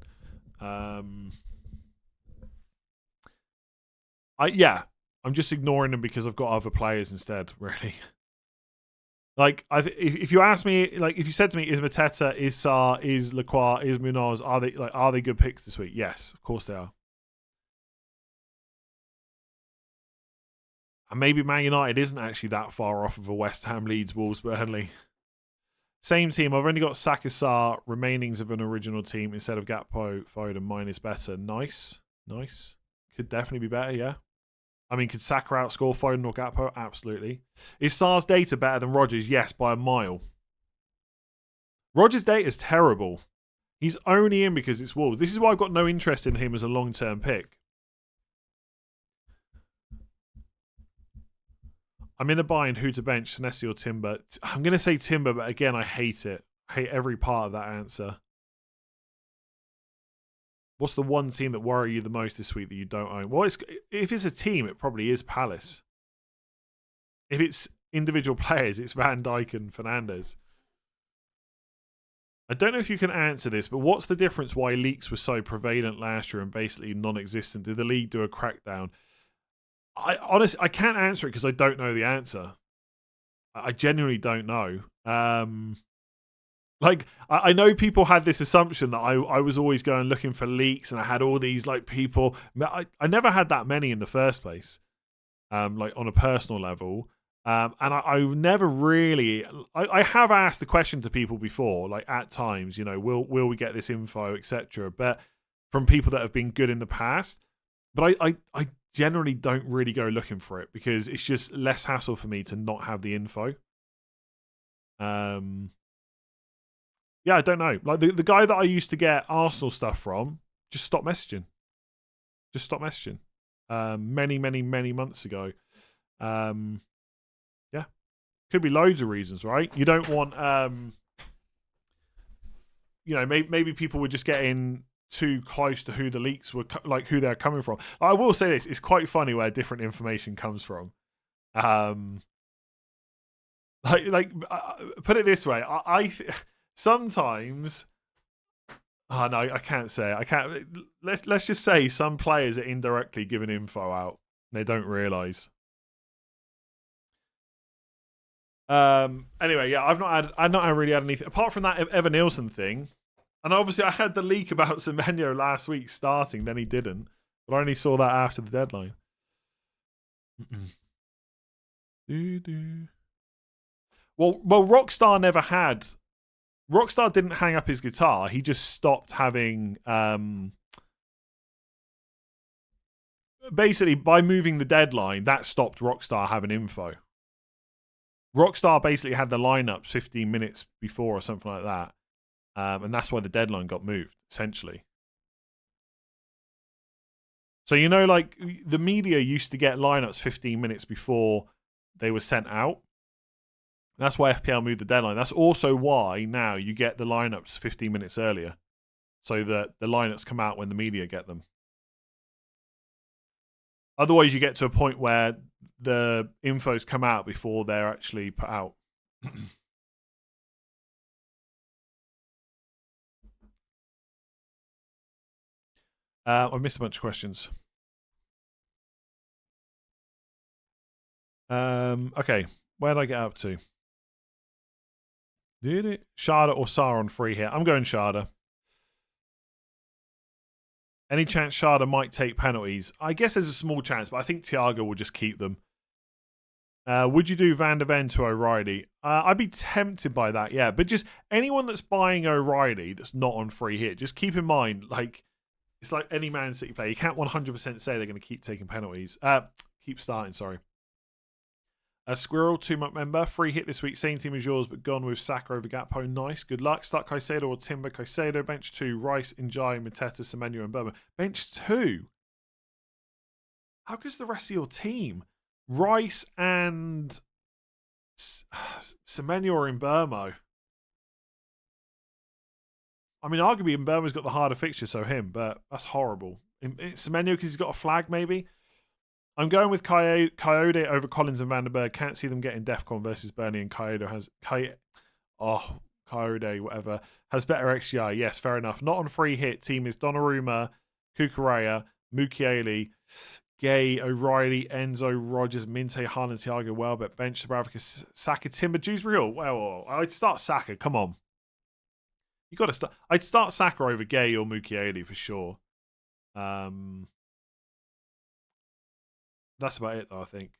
I'm just ignoring them because I've got other players instead, really. Like, if you ask me, like, if you said to me, is Mateta, is Sarr, is Lacroix, is Munoz, are they good picks this week? Yes, of course they are. And maybe Man United isn't actually that far off of a West Ham, Leeds, Wolves, Burnley. Same team. I've only got Saka, Sarr, remainings of an original team instead of Gakpo, Foden. Mine is better. Nice. Could definitely be better, yeah. I mean, could Saka outscore Foden or Gakpo? Absolutely. Is Sarr's data better than Rodgers? Yes, by a mile. Rodgers' data is terrible. He's only in because it's Wolves. This is why I've got no interest in him as a long-term pick. I'm in a bind who to bench, Senesi or Timber. I'm going to say Timber, but again, I hate it. I hate every part of that answer. What's the one team that worry you the most this week that you don't own? Well, if it's a team, it probably is Palace. If it's individual players, it's Van Dijk and Fernandes. I don't know if you can answer this, but what's the difference why leaks were so prevalent last year and basically non-existent? Did the league do a crackdown? I can't answer it because I don't know the answer. I genuinely don't know. I know people had this assumption that I was always going looking for leaks and I had all these like people. I never had that many in the first place, like on a personal level. And I never really. I have asked the question to people before, like at times, will we get this info, etc. But from people that have been good in the past. But I generally don't really go looking for it because it's just less hassle for me to not have the info. Yeah, I don't know. Like the guy that I used to get Arsenal stuff from just stopped messaging. Many months ago. Yeah. Could be loads of reasons, right? You don't want maybe people were just getting too close to who the leaks were, like who they're coming from. I will say this: it's quite funny where different information comes from. Put it this way: sometimes. Oh no, I can't say it. I can't. Let's just say some players are indirectly giving info out. They don't realise. Anyway, yeah, I've not really had anything apart from that Evan Nielsen thing. And obviously, I had the leak about Semenyo last week starting. Then he didn't, but I only saw that after the deadline. Well, Rockstar never had. Rockstar didn't hang up his guitar. He just stopped having. Basically, by moving the deadline, that stopped Rockstar having info. Rockstar basically had the lineups 15 minutes before or something like that. And that's why the deadline got moved, essentially. So, like the media used to get lineups 15 minutes before they were sent out. That's why FPL moved the deadline. That's also why now you get the lineups 15 minutes earlier. So that the lineups come out when the media get them. Otherwise, you get to a point where the infos come out before they're actually put out. I missed a bunch of questions. Okay, where did I get up to? Did it? Sharda or Sarr on free here? I'm going Sharda. Any chance Sharda might take penalties? I guess there's a small chance, but I think Thiago will just keep them. Would you do Van der Ven to O'Reilly? I'd be tempted by that, yeah. But just anyone that's buying O'Reilly that's not on free hit, just keep in mind, like, it's like any Man City player. You can't 100% say they're going to keep taking penalties. Keep starting, sorry. Squirrel, 2-month member. Free hit this week. Same team as yours, but gone with Saka over Gakpo. Nice. Good luck. Start Caicedo or Timber. Caicedo. Bench 2. Rice, Njai, Mateta, Semenyo, and Burma. Bench 2? How good's the rest of your team? Rice and Semenyo or Mbermo. I mean, arguably Mbermo's got the harder fixture, so him, but that's horrible. Semenyo because he's got a flag, maybe. I'm going with Coyote over Collins and Vandenberg. Can't see them getting DEFCON versus Burnley, and Coyote whatever, has better XGI. Yes, fair enough. Not on free hit. Team is Donnarumma, Kukureya, Mukiele, Gay, O'Reilly, Enzo, Rogers, Minte, Haaland, Thiago, Welbeck, Bench, Dubravka, Saka, Timber, Dewsbury Hall. Well, I'd start Saka. Come on. You got to start. I'd start Saka over Gay or Mukiele for sure. That's about it, though, I think.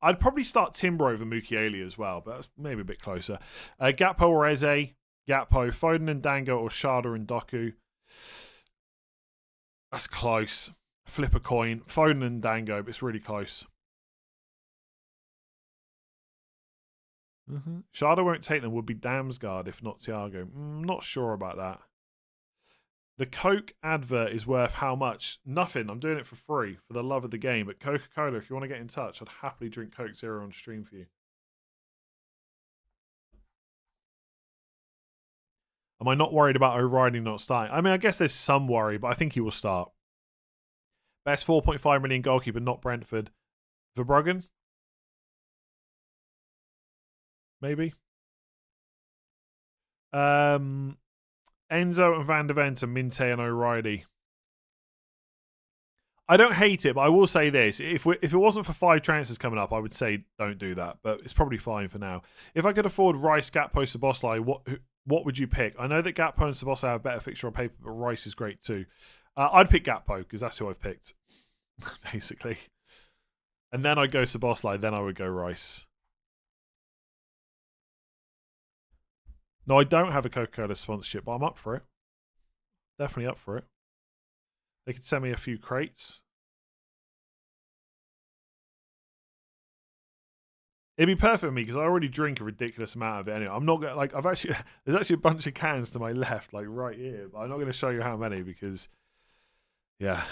I'd probably start Timber over Mukiele as well, but that's maybe a bit closer. Gakpo or Eze, Gakpo, Foden and Dango, or Shada and Doku. That's close. Flip a coin. Foden and Dango, but it's really close. Shada won't take them. Would be Damsgaard if not Thiago. Not sure about that. The Coke advert is worth how much? Nothing. I'm doing it for free for the love of the game. But Coca-Cola, if you want to get in touch, I'd happily drink Coke Zero on stream for you. Am I not worried about O'Reilly not starting? I mean, I guess there's some worry, but I think he will start. Best 4.5 million goalkeeper, not Brentford. Verbruggen? Maybe. Enzo and Van der Ven to Minte and O'Reilly. I don't hate it, but I will say this. If it wasn't for 5 transfers coming up, I would say don't do that. But it's probably fine for now. If I could afford Rice, Gakpo, Szoboszlai, what would you pick? I know that Gakpo and Szoboszlai have better fixture on paper, but Rice is great too. I'd pick Gakpo because that's who I've picked, basically. And then I'd go Szoboszlai, then I would go Rice. No, I don't have a Coca-Cola sponsorship, but I'm up for it. Definitely up for it. They could send me a few crates. It'd be perfect for me because I already drink a ridiculous amount of it anyway. I'm not gonna there's actually a bunch of cans to my left, like right here, but I'm not gonna show you how many because yeah.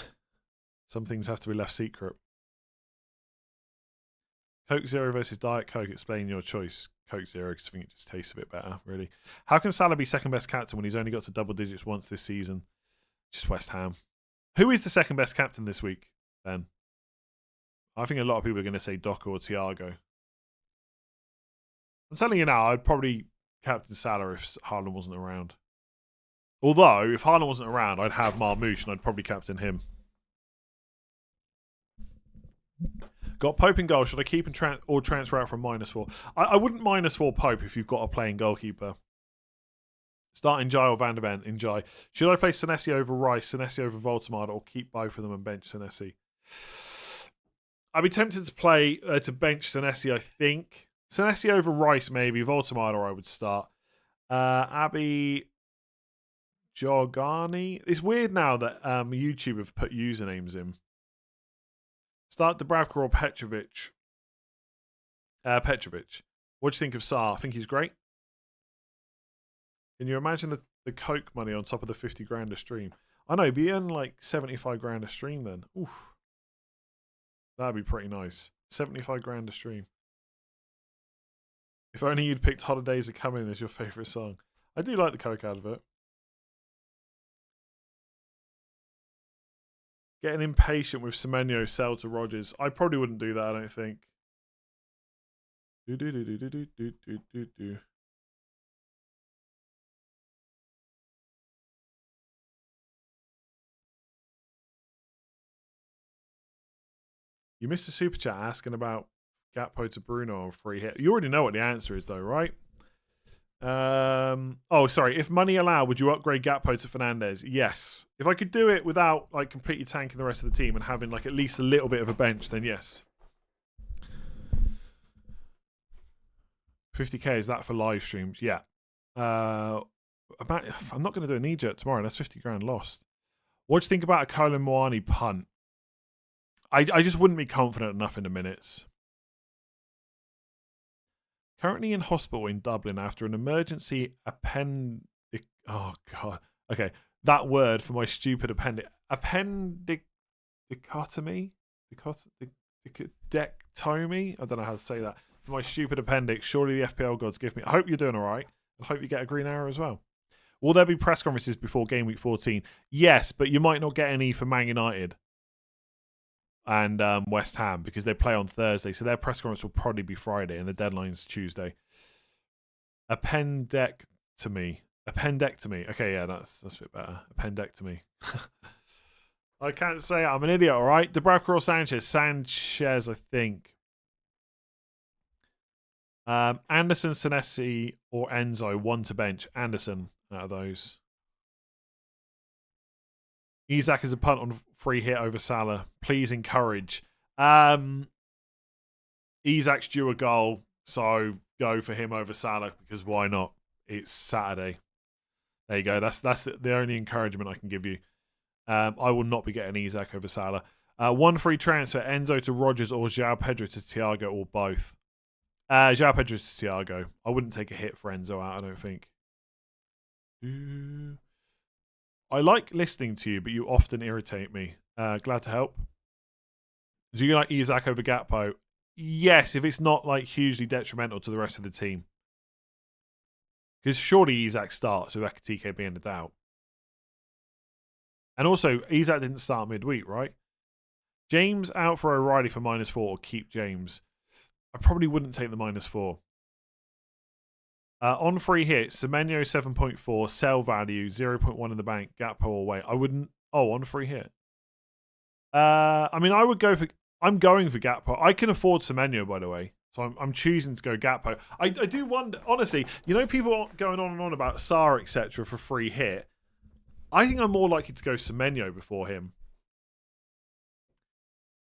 Some things have to be left secret. Coke Zero versus Diet Coke. Explain your choice. Coke Zero, because I think it just tastes a bit better, really. How can Salah be second best captain when he's only got to double digits once this season? Just West Ham. Who is the second best captain this week, Ben? I think a lot of people are going to say Doku or Thiago. I'm telling you now, I'd probably captain Salah if Haaland wasn't around. Although, if Haaland wasn't around, I'd have Marmoush and I'd probably captain him. Got Pope in goal. Should I keep and transfer out from -4? I wouldn't -4 Pope if you've got a playing goalkeeper. Starting Jai or Van der Ven. Enjoy. Should I play Senesi over Rice, Senesi over Voltemade, or keep both of them and bench Senesi? I'd be tempted to play to bench Senesi, I think. Senesi over Rice, maybe. Voltemade, or I would start. Abby Jorgani. It's weird now that YouTube have put usernames in. Start Dubravka or Petrovic. Petrovic. What do you think of Sarr? I think he's great. Can you imagine the Coke money on top of the 50 grand a stream? I know, be earning like 75 grand a stream then. Oof. That'd be pretty nice. 75 grand a stream. If only you'd picked Holidays Are Coming as your favourite song. I do like the Coke advert. Getting impatient with Semenyo, sell to Rogers. I probably wouldn't do that, I don't think. You missed a super chat asking about Gakpo to Bruno on free hit. You already know what the answer is though, right? Oh, sorry. If money allowed, would you upgrade Gakpo to Fernandes? Yes. If I could do it without like completely tanking the rest of the team and having like at least a little bit of a bench, then yes. 50k, is that for live streams? Yeah. I'm not going to do a knee-jerk tomorrow. That's 50 grand lost. What do you think about a Colin Moani punt? I just wouldn't be confident enough in the minutes. Currently in hospital in Dublin after an emergency Oh, God. Okay. That word for my stupid appendix. Appendicotomy? appendectomy. I don't know how to say that. For my stupid appendix, surely the FPL gods give me. I hope you're doing all right. I hope you get a green arrow as well. Will there be press conferences before game week 14? Yes, but you might not get any for Man United and West Ham because they play on Thursday. So their press conference will probably be Friday and the deadline's Tuesday. Appendectomy. Okay, yeah, that's a bit better. Appendectomy. I can't say it. I'm an idiot, all right? Dubravka or Sanchez? Sanchez, I think. Anderson, Senesi, or Enzo, one to bench. Anderson out of those. Isak is a punt on free hit over Salah. Please encourage. Isak's due a goal, so go for him over Salah because why not? It's Saturday. There you go. That's the only encouragement I can give you. I will not be getting Isak over Salah. One free transfer, Enzo to Rodgers or João Pedro to Thiago or both. João Pedro to Thiago. I wouldn't take a hit for Enzo out, I don't think. I like listening to you, but you often irritate me. Glad to help. Do you like Isak over Gakpo? Yes, if it's not like hugely detrimental to the rest of the team. Because surely Isak starts with Ekatike being a doubt. And also, Isak didn't start midweek, right? James out for O'Reilly for -4 or keep James. I probably wouldn't take the -4. On free hit, Semenyo 7.4, sell value, 0.1 in the bank, Gakpo away. I wouldn't... Oh, on free hit. I mean, I would go for... I'm going for Gakpo. I can afford Semenyo, by the way. So I'm choosing to go Gakpo. I do wonder... Honestly, you know people going on and on about Sarr, etc. for free hit. I think I'm more likely to go Semenyo before him.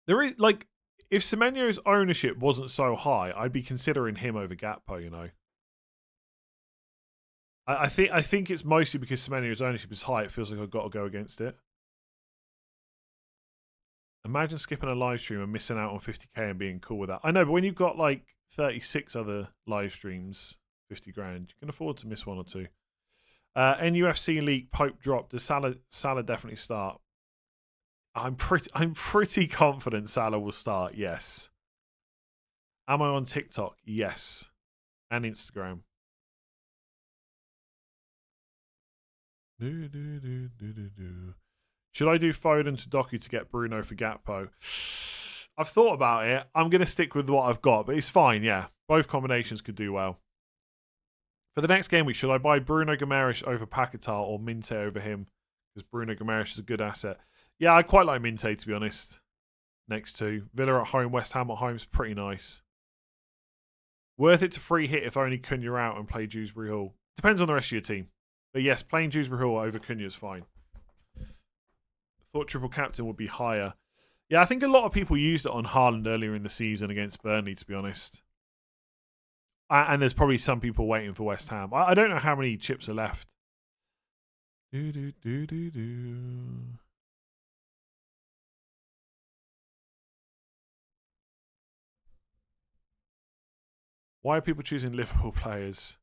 There is, like... If Semenyo's ownership wasn't so high, I'd be considering him over Gakpo, you know. I think it's mostly because Semenyo's ownership is high, it feels like I've got to go against it. Imagine skipping a live stream and missing out on 50k and being cool with that. I know, but when you've got like 36 other live streams, 50 grand, you can afford to miss one or two. NUFC leak, Pope drop. Does Salah definitely start? I'm pretty confident Salah will start, yes. Am I on TikTok? Yes. And Instagram. Should I do Foden to Doku to get Bruno for Gakpo? I've thought about it. I'm going to stick with what I've got, but it's fine, yeah. Both combinations could do well. For the next game week, should I buy Bruno Guimaraes over Paquetá or Minte over him? Because Bruno Guimaraes is a good asset. Yeah, I quite like Minte, to be honest. Next two. Villa at home, West Ham at home is pretty nice. Worth it to free hit if only Cunha out and play Dewsbury Hall. Depends on the rest of your team. But yes, playing Dewsbury Hall over Cunha is fine. Thought triple captain would be higher. Yeah, I think a lot of people used it on Haaland earlier in the season against Burnley, to be honest. And there's probably some people waiting for West Ham. I don't know how many chips are left. Why are people choosing Liverpool players?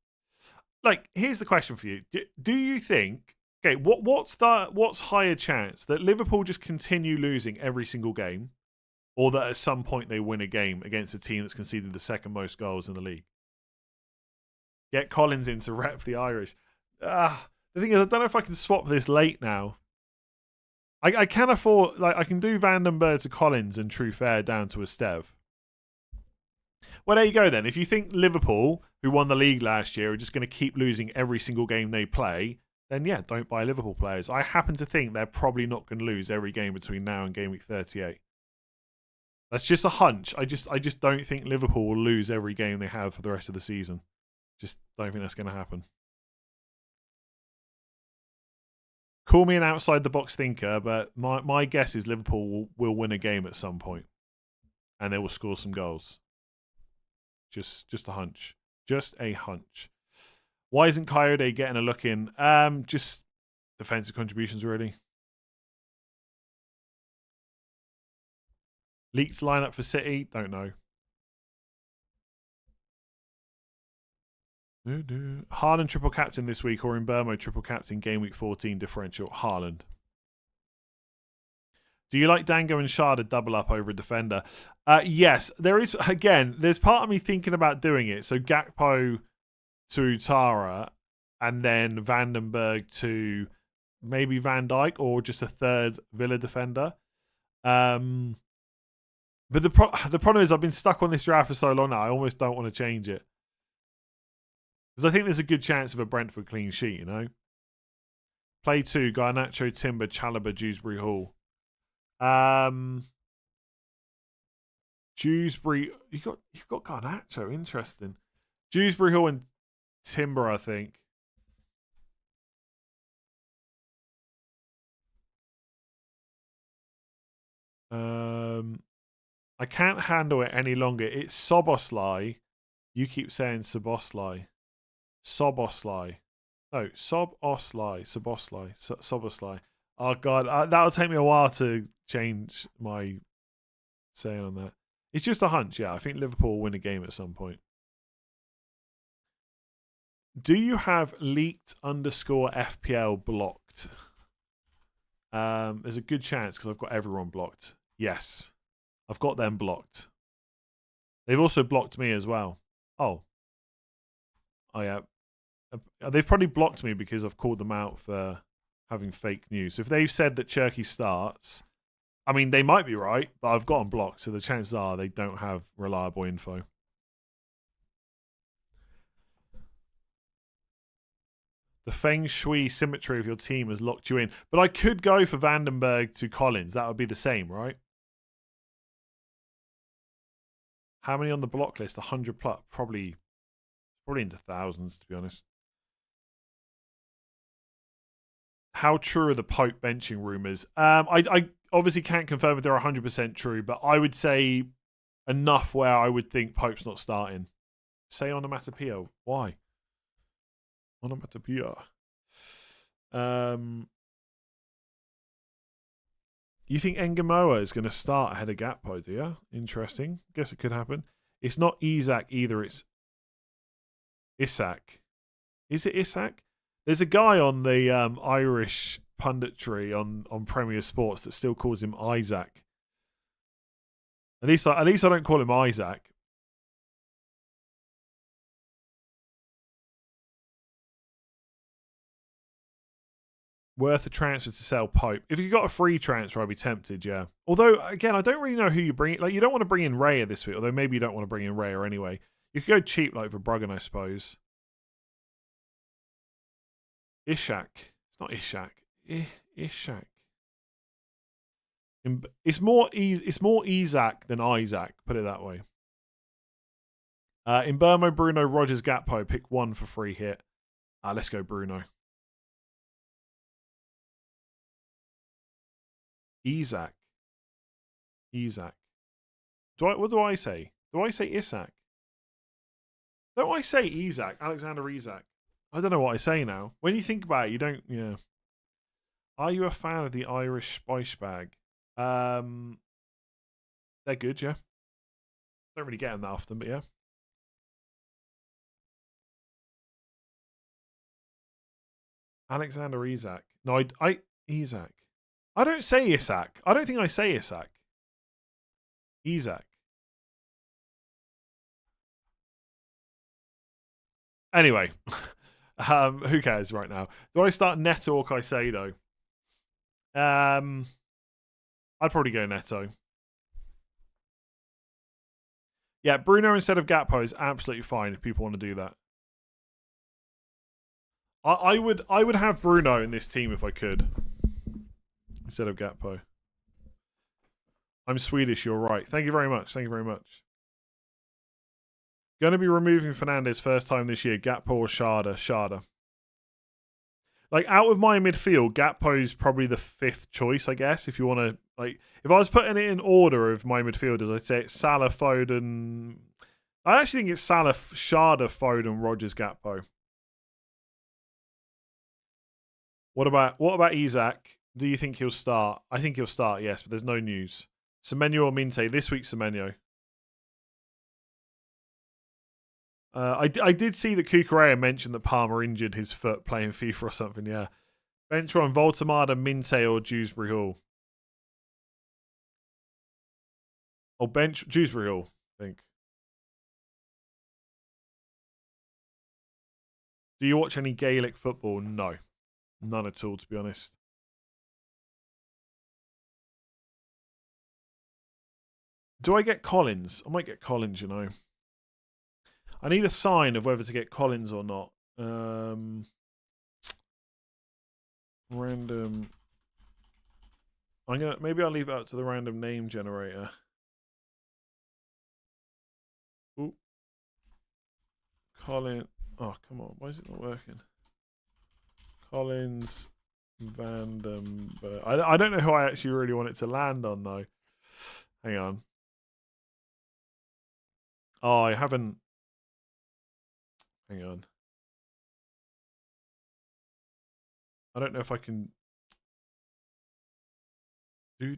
Like, here's the question for you. Do you think... Okay, what's higher chance? That Liverpool just continue losing every single game? Or that at some point they win a game against a team that's conceded the second most goals in the league? Get Collins in to rep the Irish. The thing is, I don't know if I can swap this late now. I can afford... Like, I can do Vandenberg to Collins and Truffert down to Esteve. Well, there you go then. If you think Liverpool, who won the league last year, are just going to keep losing every single game they play, then yeah, don't buy Liverpool players. I happen to think they're probably not going to lose every game between now and game week 38. That's just a hunch. I just don't think Liverpool will lose every game they have for the rest of the season. Just don't think that's going to happen. Call me an outside-the-box thinker, but my guess is Liverpool will win a game at some point. And they will score some goals. Just a hunch. Just a hunch. Why isn't Coyote getting a look in? Just defensive contributions, really. Leaked lineup for City? Don't know. Haaland triple captain this week or in Burmo triple captain game week 14 differential? Haaland. Do you like Dango and Shard to double up over a defender? Yes, there is. Again, there's part of me thinking about doing it. So Gakpo to Tara, and then Vandenberg to maybe Van Dijk, or just a third Villa defender. But the problem is I've been stuck on this draft for so long now. I almost don't want to change it because I think there's a good chance of a Brentford clean sheet. You know, play 2: Garnacho, Timber, Chalobah, Dewsbury Hall. Dewsbury, you've got Garnacho. Interesting. Dewsbury Hall and Timber, I think. I can't handle it any longer. It's Soboslai. You keep saying Soboslai. Soboslai. No, Soboslai. Oh, God. That'll take me a while to change my saying on that. It's just a hunch, yeah. I think Liverpool will win a game at some point. Do you have leaked _ FPL blocked? There's a good chance because I've got everyone blocked. Yes. I've got them blocked. They've also blocked me as well. Oh, yeah. They've probably blocked me because I've called them out for having fake news. If they've said that Cherky starts, I mean, they might be right, but I've got them blocked, so the chances are they don't have reliable info. The Feng Shui symmetry of your team has locked you in. But I could go for Vandenberg to Collins. That would be the same, right? How many on the block list? 100 plus. Probably into thousands, to be honest. How true are the Pope benching rumours? I obviously can't confirm if they're 100% true, but I would say enough where I would think Pope's not starting. Say onomatopoeia. Why? Onomatopoeia. You think Engamoa is going to start ahead of Gakpo, do you? Interesting. Guess it could happen. It's not Isak either. It's Isak. Is it Isak? There's a guy on the Irish punditry on Premier Sports that still calls him Isaac. At least I don't call him Isaac. Worth a transfer to sell Pope. If you got a free transfer, I'd be tempted, yeah. Although, again, I don't really know who you bring. Like, you don't want to bring in Raya this week, although maybe you don't want to bring in Raya anyway. You could go cheap, like for Bruggen, I suppose. Ishak. It's not Ishak. Ishak. It's more Isaac than Isaac, put it that way. In Burmo, Bruno, Rogers, Gakpo. Pick one for free hit. Let's go Bruno. Isak. What do I say? Do I say Isak? Don't I say Isak? Alexander Isak. I don't know what I say now. When you think about it, you don't. Yeah. Are you a fan of the Irish Spice Bag? They're good, yeah. Don't really get them that often, but yeah. Alexander Isak. No, Isak. I don't say Isak. I don't think I say Isak. Isak. Anyway, who cares right now? Do I start Neto or Caicedo? I'd probably go Neto. Yeah, Bruno instead of Gakpo is absolutely fine if people want to do that. I would have Bruno in this team if I could. Instead of Gakpo. I'm Swedish, you're right. Thank you very much. Thank you very much. Going to be removing Fernandes first time this year. Gakpo or Sharda? Like, out of my midfield, Gakpo's probably the 5th choice, I guess. If you want to, like, if I was putting it in order of my midfielders, I'd say it's Salah, Foden. I actually think it's Salah, Sharda, Foden, Rogers, Gakpo. What about Isak? Do you think he'll start? I think he'll start, yes, but there's no news. Semenyo or Minte? This week, Semenyo. I did see that Cucurella mentioned that Palmer injured his foot playing FIFA or something, yeah. Bench one, Voltemada, Minte or Dewsbury Hall? or bench Dewsbury Hall, I think. Do you watch any Gaelic football? No. None at all, to be honest. Do I get Collins? I might get Collins, you know. I need a sign of whether to get Collins or not. Random. Maybe I'll leave it up to the random name generator. Ooh. Collins. Oh, come on. Why is it not working? Collins Vandenberg. I don't know who I actually really want it to land on, though. Hang on. Oh, I haven't. Hang on. I don't know if I can. Do.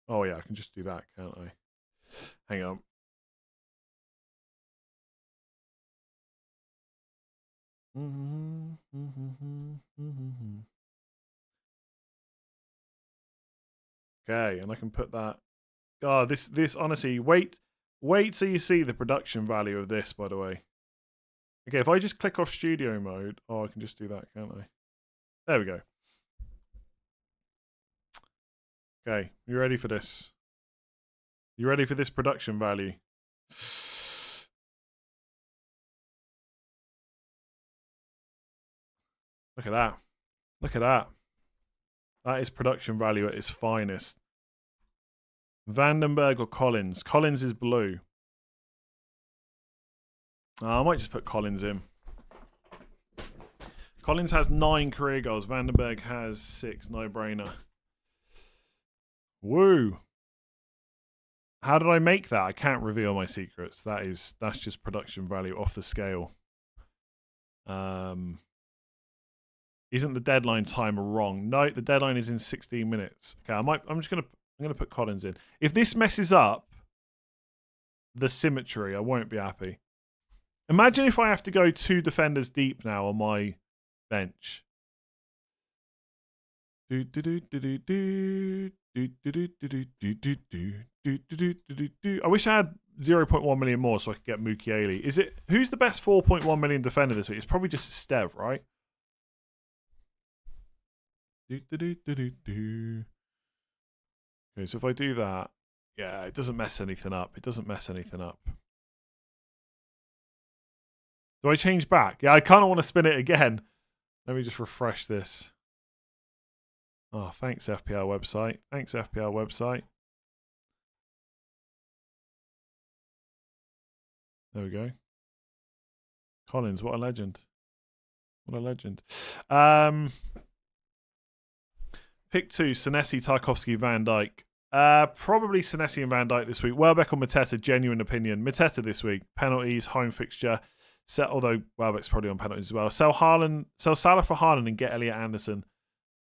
Oh, yeah, I can just do that, can't I? Hang on. Okay, and I can put that. God, this honestly, wait till you see the production value of this, by the way. Okay, if I just click off studio mode, I can just do that, can't I? There we go. Okay, you ready for this? You ready for this production value? Look at that. Look at that. That is production value at its finest. Vandenberg or Collins? Collins is blue. I might just put Collins in. Collins has 9 career goals. Vandenberg has 6. No brainer. Woo. How did I make that? I can't reveal my secrets. That's just production value off the scale. Isn't the deadline timer wrong? No, the deadline is in 16 minutes. Okay, I'm gonna put Collins in. If this messes up the symmetry, I won't be happy. Imagine if I have to go 2 defenders deep now on my bench. I wish I had 0.1 million more so I could get Mukiele. Who's the best 4.1 million defender this week? It's probably just Stev, right? Okay, so if I do that, yeah, it doesn't mess anything up. It doesn't mess anything up. Do I change back? Yeah, I kind of want to spin it again. Let me just refresh this. Oh, thanks, FPL website. Thanks, FPL website. There we go. Collins, what a legend. What a legend. Pick 2, Senesi, Tarkovsky, Van Dijk. Probably Senesi and Van Dijk this week. Welbeck or Mateta, genuine opinion. Mateta this week. Penalties, home fixture. Although Welbeck's probably on penalties as well. Sell Salah for Haaland and get Elliot Anderson.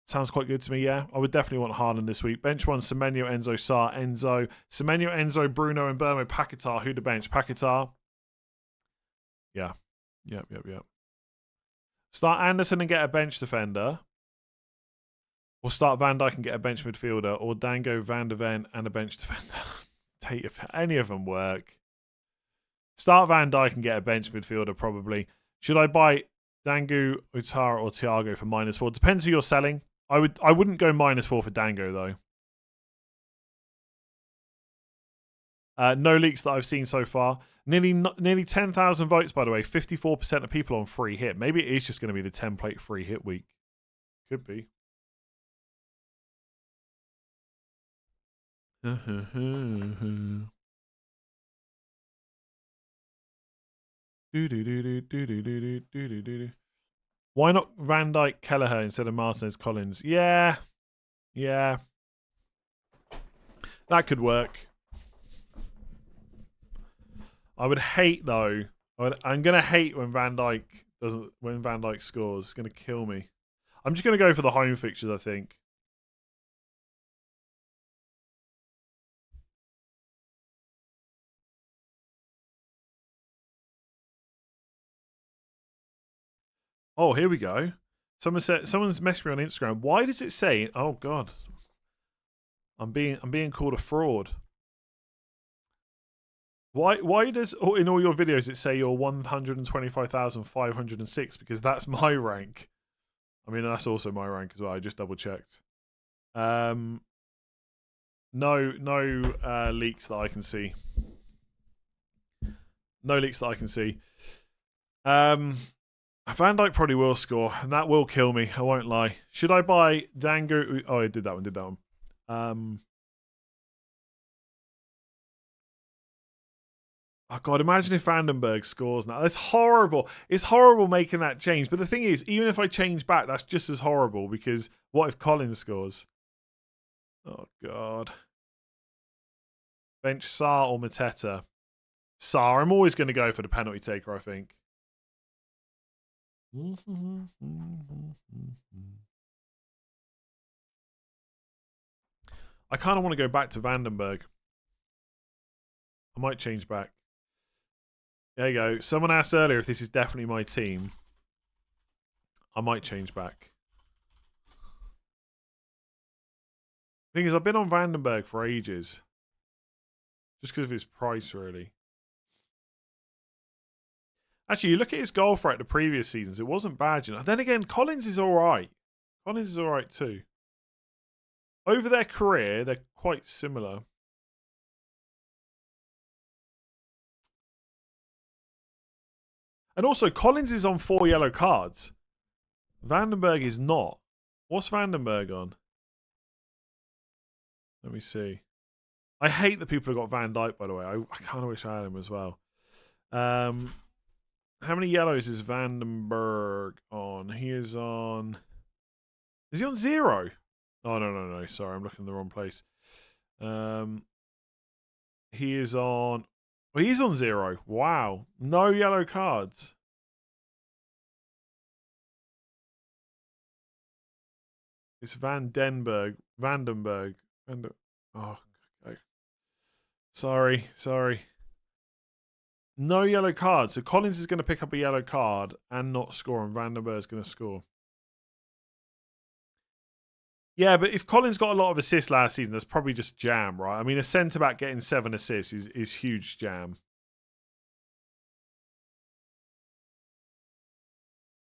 Sounds quite good to me, yeah. I would definitely want Haaland this week. Bench 1, Semenyo, Enzo, Sarr, Enzo. Semenyo, Enzo, Bruno, and Burmo. Paquetá. Who to bench? Paquetá. Yeah. Yep. Start Anderson and get a bench defender. Or start Van Dijk and get a bench midfielder. Or Dango, Van de Ven, and a bench defender. If any of them work. Start Van Dijk and get a bench midfielder, probably. Should I buy Dango, Utara, or Thiago for -4? Depends who you're selling. I wouldn't go -4 for Dango, though. No leaks that I've seen so far. Nearly 10,000 votes, by the way. 54% of people on free hit. Maybe it is just going to be the template free hit week. Could be. Why not Van Dijk, Kelleher instead of Martinez, Collins? Yeah. That could work. I would hate though. I'm gonna hate when Van Dijk scores. It's gonna kill me. I'm just gonna go for the home fixtures, I think. Oh, here we go. Someone's messaged me on Instagram. Why does it say? Oh God, I'm being called a fraud. Why does in all your videos it say you're 125,506? Because that's my rank. I mean, that's also my rank as well. I just double checked. No leaks that I can see. No leaks that I can see. Van Dijk probably will score, and that will kill me. I won't lie. Should I buy Dango? Oh, I did that one. Oh God, imagine if Vandenberg scores now. That's horrible. It's horrible making that change. But the thing is, even if I change back, that's just as horrible because what if Collins scores? Oh God. Bench Sarr or Mateta? Sarr. I'm always going to go for the penalty taker, I think. I kind of want to go back to Vandenberg. I might change back. There you go. Someone asked earlier if this is definitely my team. I might change back. Thing is, I've been on Vandenberg for ages. Just because of his price, really. Actually, you look at his goal threat the previous seasons, it wasn't bad, you know. Then again, Collins is alright. Collins is alright too. Over their career, they're quite similar. And also, Collins is on 4 yellow cards. Vandenberg is not. What's Vandenberg on? Let me see. I hate that people have got Van Dijk, by the way. I kind of wish I had him as well. How many yellows is Vandenberg on? He is on... Is he on 0? Oh, no. Sorry, I'm looking in the wrong place. He is on... Well, he's on 0. Wow. No yellow cards. It's Vandenberg. Oh, okay. Sorry. No yellow cards. So Collins is going to pick up a yellow card and not score, and Vandenberg is going to score. Yeah, but if Collins got a lot of assists last season, that's probably just jam, right? I mean, a centre-back getting 7 assists is huge jam.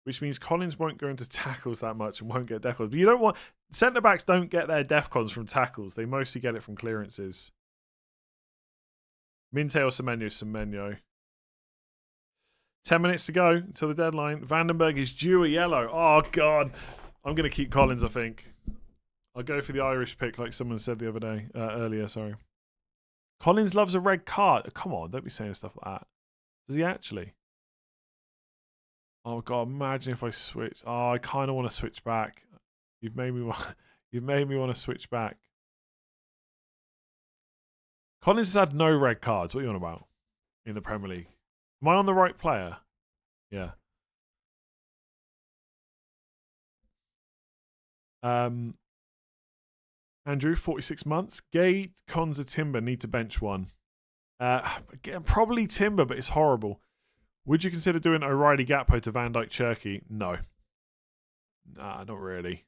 Which means Collins won't go into tackles that much and won't get defcons. But you don't want... Centre-backs don't get their defcons from tackles. They mostly get it from clearances. Minte or Semenyo. 10 minutes to go until the deadline. Vandenberg is due a yellow. Oh, God. I'm going to keep Collins, I think. I'll go for the Irish pick like someone said the other day. Earlier, sorry. Collins loves a red card. Come on, don't be saying stuff like that. Does he actually? Oh God, imagine if I switch. Oh, I kind of want to switch back. You've made me want to switch back. Collins has had no red cards. What are you on about? In the Premier League. Am I on the right player? Yeah. Andrew, 46 months. Gay, Konza, Timber need to bench one. Probably Timber, but it's horrible. Would you consider doing O'Reilly Gakpo to Van Dijk Cherky? No. Nah, not really.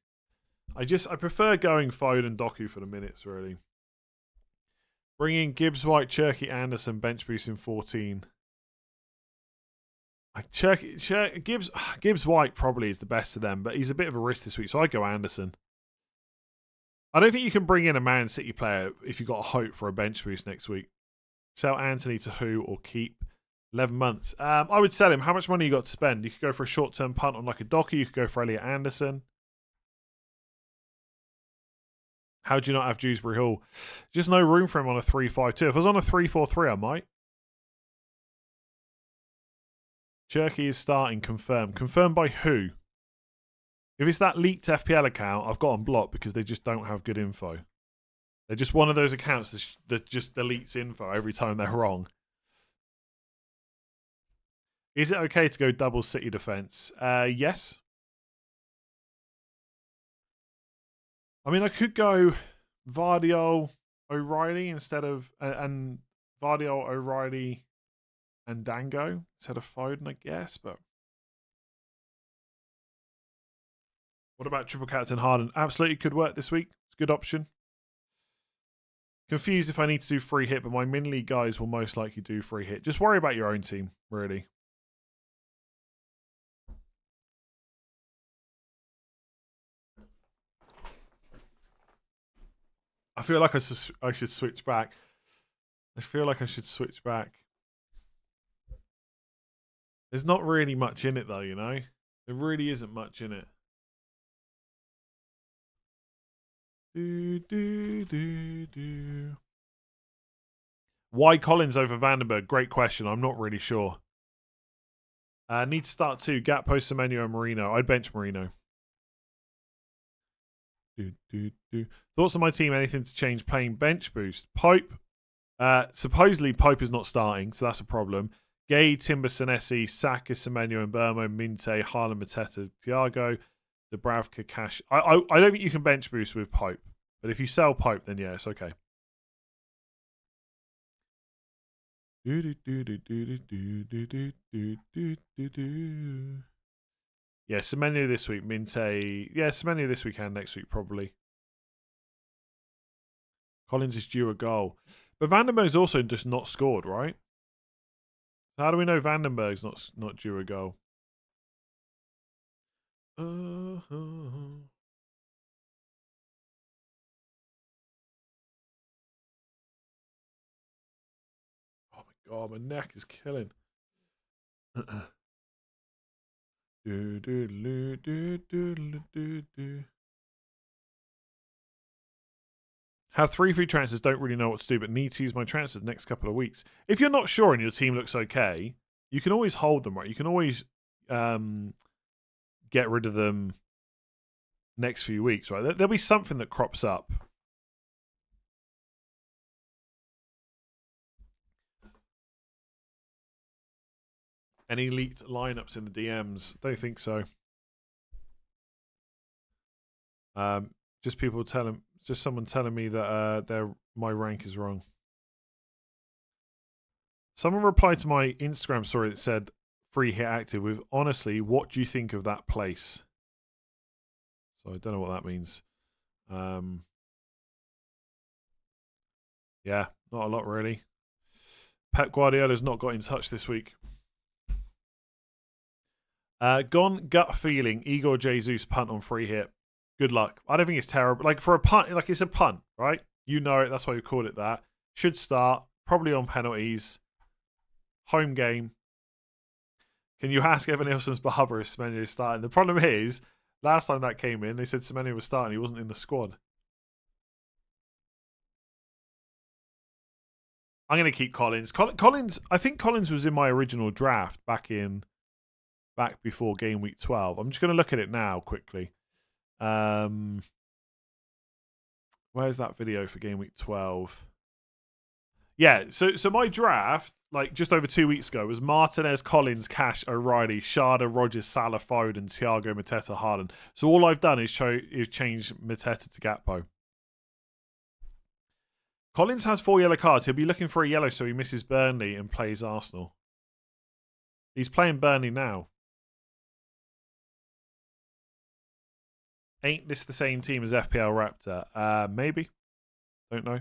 I prefer going Foden Doku for the minutes, really. Bringing Gibbs, White, Cherky, Anderson, bench boost in 14. Gibbs White probably is the best of them, but he's a bit of a risk this week, so I go Anderson. I don't think you can bring in a Man City player if you've got a hope for a bench boost next week. Sell Anthony to who or keep? 11 months. I would sell him. How much money you got to spend? You could go for a short-term punt on like a Docker. You could go for Elliot Anderson. How do you not have Dewsbury Hall? Just no room for him on a 3-5-2. If I was on a 3-4-3, I might. Cherky is starting. Confirmed. Confirmed by who? If it's that leaked FPL account, I've got them blocked because they just don't have good info. They're just one of those accounts that just deletes info every time they're wrong. Is it okay to go double City defense? Yes. I mean, I could go Vardiol, O'Reilly instead of... and Vardiol, O'Reilly and Dango instead of Foden, I guess, but... What about triple captain Haaland? Absolutely could work this week. It's a good option. Confused if I need to do free hit, but my min league guys will most likely do free hit. Just worry about your own team, really. I feel like I should switch back. I feel like I should switch back. There's not really much in it, though, you know? There really isn't much in it. Why Collins over Vandenberg? Great question. I'm not really sure. Need to start two. Gakpo, Semenyo, and Marino. I'd bench Marino. Thoughts on my team? Anything to change? Playing bench boost. Pope. Supposedly Pope is not starting, so that's a problem. Gay, Timber, Senesi, Saka, Semenyo, and Burmo, Minte, Haaland, Mateta, Thiago, Dubravka, Cash. I don't think you can bench boost with Pope, but if you sell Pope, then yeah, it's okay. Yeah, Semenyo this week, Minte. Yeah, Semenyo this week and next week probably. Collins is due a goal, but Vandenberg's also just not scored, right? How do we know Vandenberg's not due a goal? Oh my god, my neck is killing. Have 3 free transfers, don't really know what to do, but need to use my transfers the next couple of weeks. If you're not sure and your team looks okay, you can always hold them, right? You can always get rid of them next few weeks, right? There'll be something that crops up. Any leaked lineups in the DMs? Don't think so. Just people telling, just someone telling me that my rank is wrong. Someone replied to my Instagram story that said free hit active with, honestly, what do you think of that place? So I don't know what that means. Yeah, not a lot really. Pep Guardiola's not got in touch this week. Gone gut feeling. Igor Jesus punt on free hit. Good luck. I don't think it's terrible. Like for a punt, like it's a punt, right? You know it. That's why we called it that. Should start probably on penalties. Home game. Can you ask Evan Nilsson's barber if Semenyo is starting? The problem is, last time that came in, they said Semenyo was starting. He wasn't in the squad. I'm going to keep Collins. Collins. I think Collins was in my original draft back before game week 12. I'm just going to look at it now quickly. Where's that video for game week 12? Yeah, so my draft, like just over 2 weeks ago, was Martinez, Collins, Cash, O'Reilly, Sharda, Rogers, Salah, Foden, Thiago, Mateta, Haaland. So all I've done is change Mateta to Gakpo. Collins has 4 yellow cards. He'll be looking for a yellow so he misses Burnley and plays Arsenal. He's playing Burnley now. Ain't this the same team as FPL Raptor? Maybe. Don't know.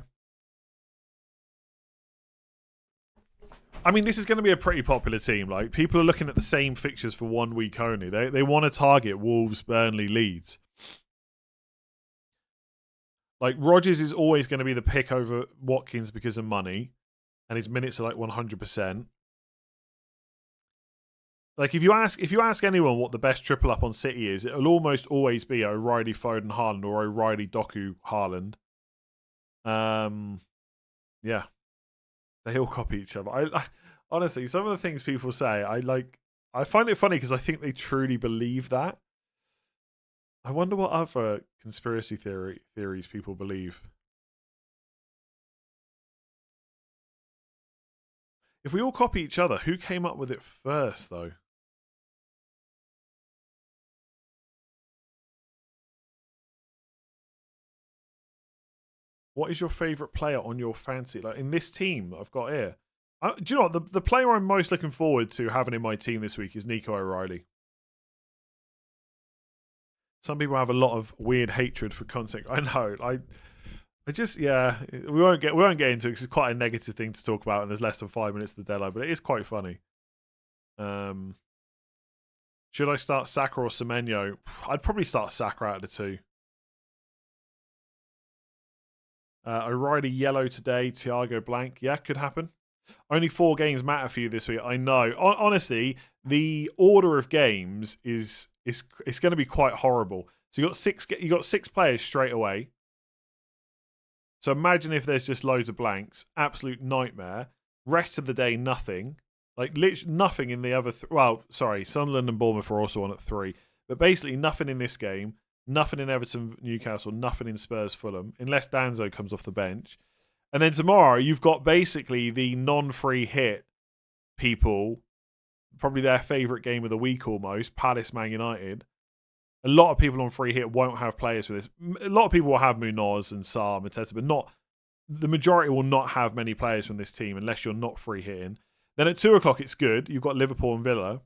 I mean, this is going to be a pretty popular team. Like, people are looking at the same fixtures for 1 week only. They want to target Wolves, Burnley, Leeds. Like, Rodgers is always going to be the pick over Watkins because of money. And his minutes are like 100%. Like, if you ask anyone what the best triple up on City is, it'll almost always be O'Reilly, Foden, Haaland, or O'Reilly, Doku, Haaland. Yeah. They all copy each other. I honestly, some of the things people say, I find it funny because I think they truly believe that. I wonder what other conspiracy theories people believe. If we all copy each other, who came up with it first, though? What is your favourite player on your fantasy? Like in this team that I've got here. Do you know what? The player I'm most looking forward to having in my team this week is Nico O'Reilly. Some people have a lot of weird hatred for content. I know. I just, yeah, we won't get into it because it's quite a negative thing to talk about, and there's less than 5 minutes to the deadline, but it is quite funny. Should I start Saka or Semenyo? I'd probably start Saka out of the two. I ride a yellow today. Thiago blank. Yeah, could happen. Only 4 games matter for you this week. I know. Honestly, the order of games is going to be quite horrible. So you got 6 players straight away. So imagine if there's just loads of blanks. Absolute nightmare. Rest of the day, nothing. Like literally nothing in the other. Well, sorry, Sunderland and Bournemouth are also on at 3, but basically nothing in this game. Nothing in Everton, Newcastle. Nothing in Spurs, Fulham, unless Danzo comes off the bench. And then tomorrow you've got basically the non-free hit people, probably their favourite game of the week almost. Palace, Man United. A lot of people on free hit won't have players for this. A lot of people will have Munoz and Sarr, Mateta, but not the majority will not have many players from this team unless you're not free hitting. Then at 2 o'clock, it's good. You've got Liverpool and Villa.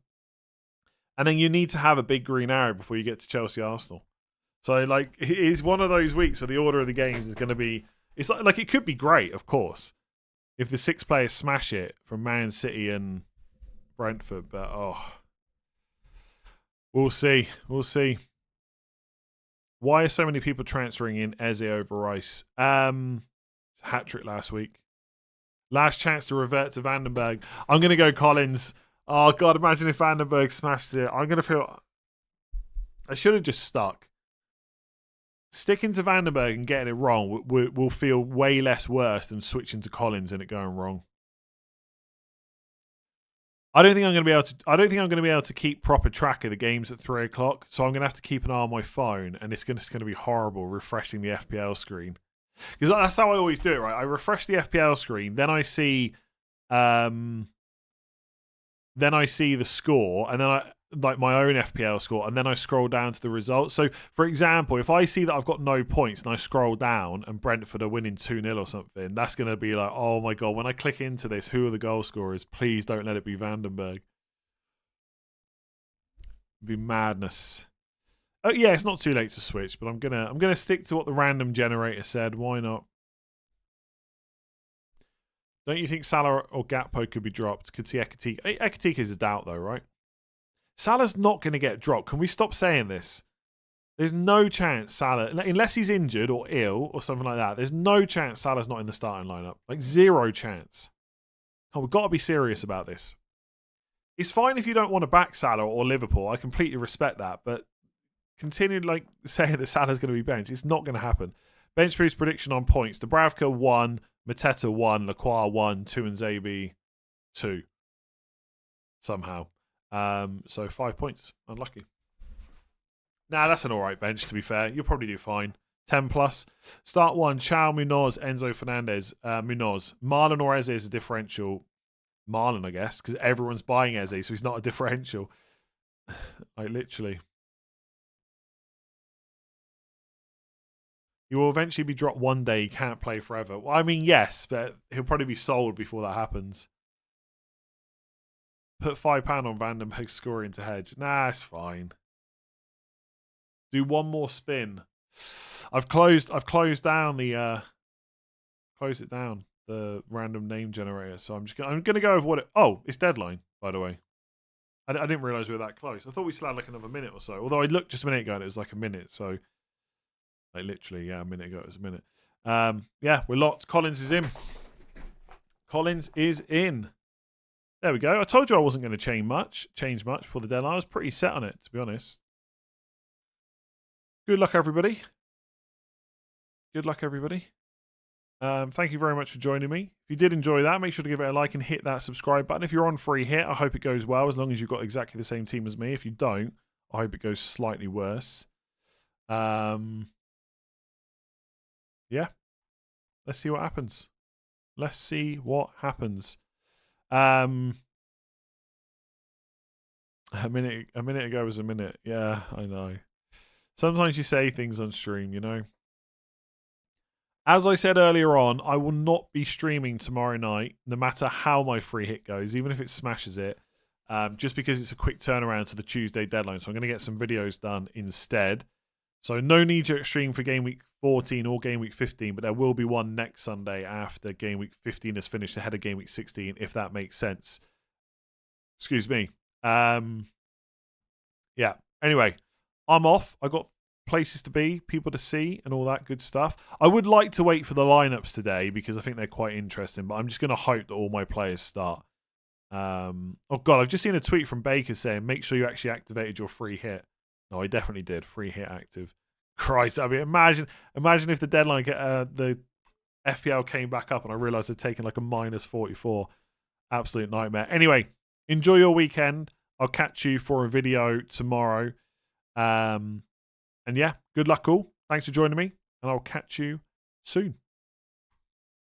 And then you need to have a big green arrow before you get to Chelsea Arsenal. So, like, it is one of those weeks where the order of the games is going to be... It's like it could be great, of course, if the 6 players smash it from Man City and Brentford. But, we'll see. We'll see. Why are so many people transferring in Eze over Rice? Hat-trick last week. Last chance to revert to Vandenberg. I'm going to go Collins. Oh, God, imagine if Vandenberg smashed it. I'm going to feel... I should have just stuck. Sticking to Vandenberg and getting it wrong will feel way less worse than switching to Collins and it going wrong. I don't think I'm going to be able to keep proper track of the games at 3 o'clock. So I'm going to have to keep an eye on my phone, and it's going to be horrible refreshing the FPL screen. Because that's how I always do it, right? I refresh the FPL screen, then I see the score, and then like my own FPL score, and then I scroll down to the results. So, for example, if I see that I've got no points and I scroll down and Brentford are winning 2-0 or something, that's going to be like, oh my God, when I click into this, who are the goal scorers? Please don't let it be Vandenberg. It'd be madness. Oh yeah, it's not too late to switch, but I'm gonna stick to what the random generator said. Why not? Don't you think Salah or Gakpo could be dropped? Could see Ekitike. Ekitike is a doubt though, right? Salah's not going to get dropped. Can we stop saying this? There's no chance Salah, unless he's injured or ill or something like that, there's no chance Salah's not in the starting lineup. Like, 0 chance. Oh, we've got to be serious about this. It's fine if you don't want to back Salah or Liverpool. I completely respect that. But continue like saying that Salah's going to be benched. It's not going to happen. Bench boost prediction on points. Dubravka 1, Mateta 1, Lacroix 1, 2 and Zabi 2. Somehow. So 5 points. Unlucky. Nah, that's an alright bench, to be fair. You'll probably do fine. 10 plus. Start 1. Chao, Munoz, Enzo Fernandez. Munoz. Marlon or Eze is a differential. Marlon, I guess, because everyone's buying Eze, so he's not a differential. Like, literally. He will eventually be dropped one day. He can't play forever. Well, I mean, yes, but he'll probably be sold before that happens. Put £5 on Vandenberg scoring to hedge. Nah, it's fine. Do one more spin. I've closed down the closed it down, the random name generator. So I'm gonna go with what it. Oh, it's deadline, by the way. I didn't realise we were that close. I thought we still had like another minute or so. Although I looked just a minute ago and it was like a minute. So like literally, yeah, a minute ago it was a minute. Yeah, we're locked. Collins is in. Collins is in. There we go. I told you I wasn't going to change much before the deadline. I was pretty set on it, to be honest. Good luck, everybody. Good luck, everybody. Thank you very much for joining me. If you did enjoy that, make sure to give it a like and hit that subscribe button. If you're on free hit, I hope it goes well, as long as you've got exactly the same team as me. If you don't, I hope it goes slightly worse. Yeah. Let's see what happens. Let's see what happens. A minute ago was a minute. Yeah, I know. Sometimes you say things on stream, you know. As I said earlier on, I will not be streaming tomorrow night, no matter how my free hit goes, even if it smashes it, just because it's a quick turnaround to the Tuesday deadline. So I'm going to get some videos done instead. So no knee-jerk stream for game week 14 or game week 15, but there will be one next Sunday after game week 15 is finished ahead of game week 16, if that makes sense. Excuse me. Yeah. Anyway, I'm off. I got places to be, people to see, and all that good stuff. I would like to wait for the lineups today because I think they're quite interesting, but I'm just going to hope that all my players start. Oh God, I've just seen a tweet from Baker saying, make sure you actually activated your free hit. No, I definitely did. Free hit active. Christ, I mean, imagine if the deadline, the FPL came back up and I realised I'd taken like a minus 44. Absolute nightmare. Anyway, enjoy your weekend. I'll catch you for a video tomorrow. And yeah, good luck all. Thanks for joining me, and I'll catch you soon.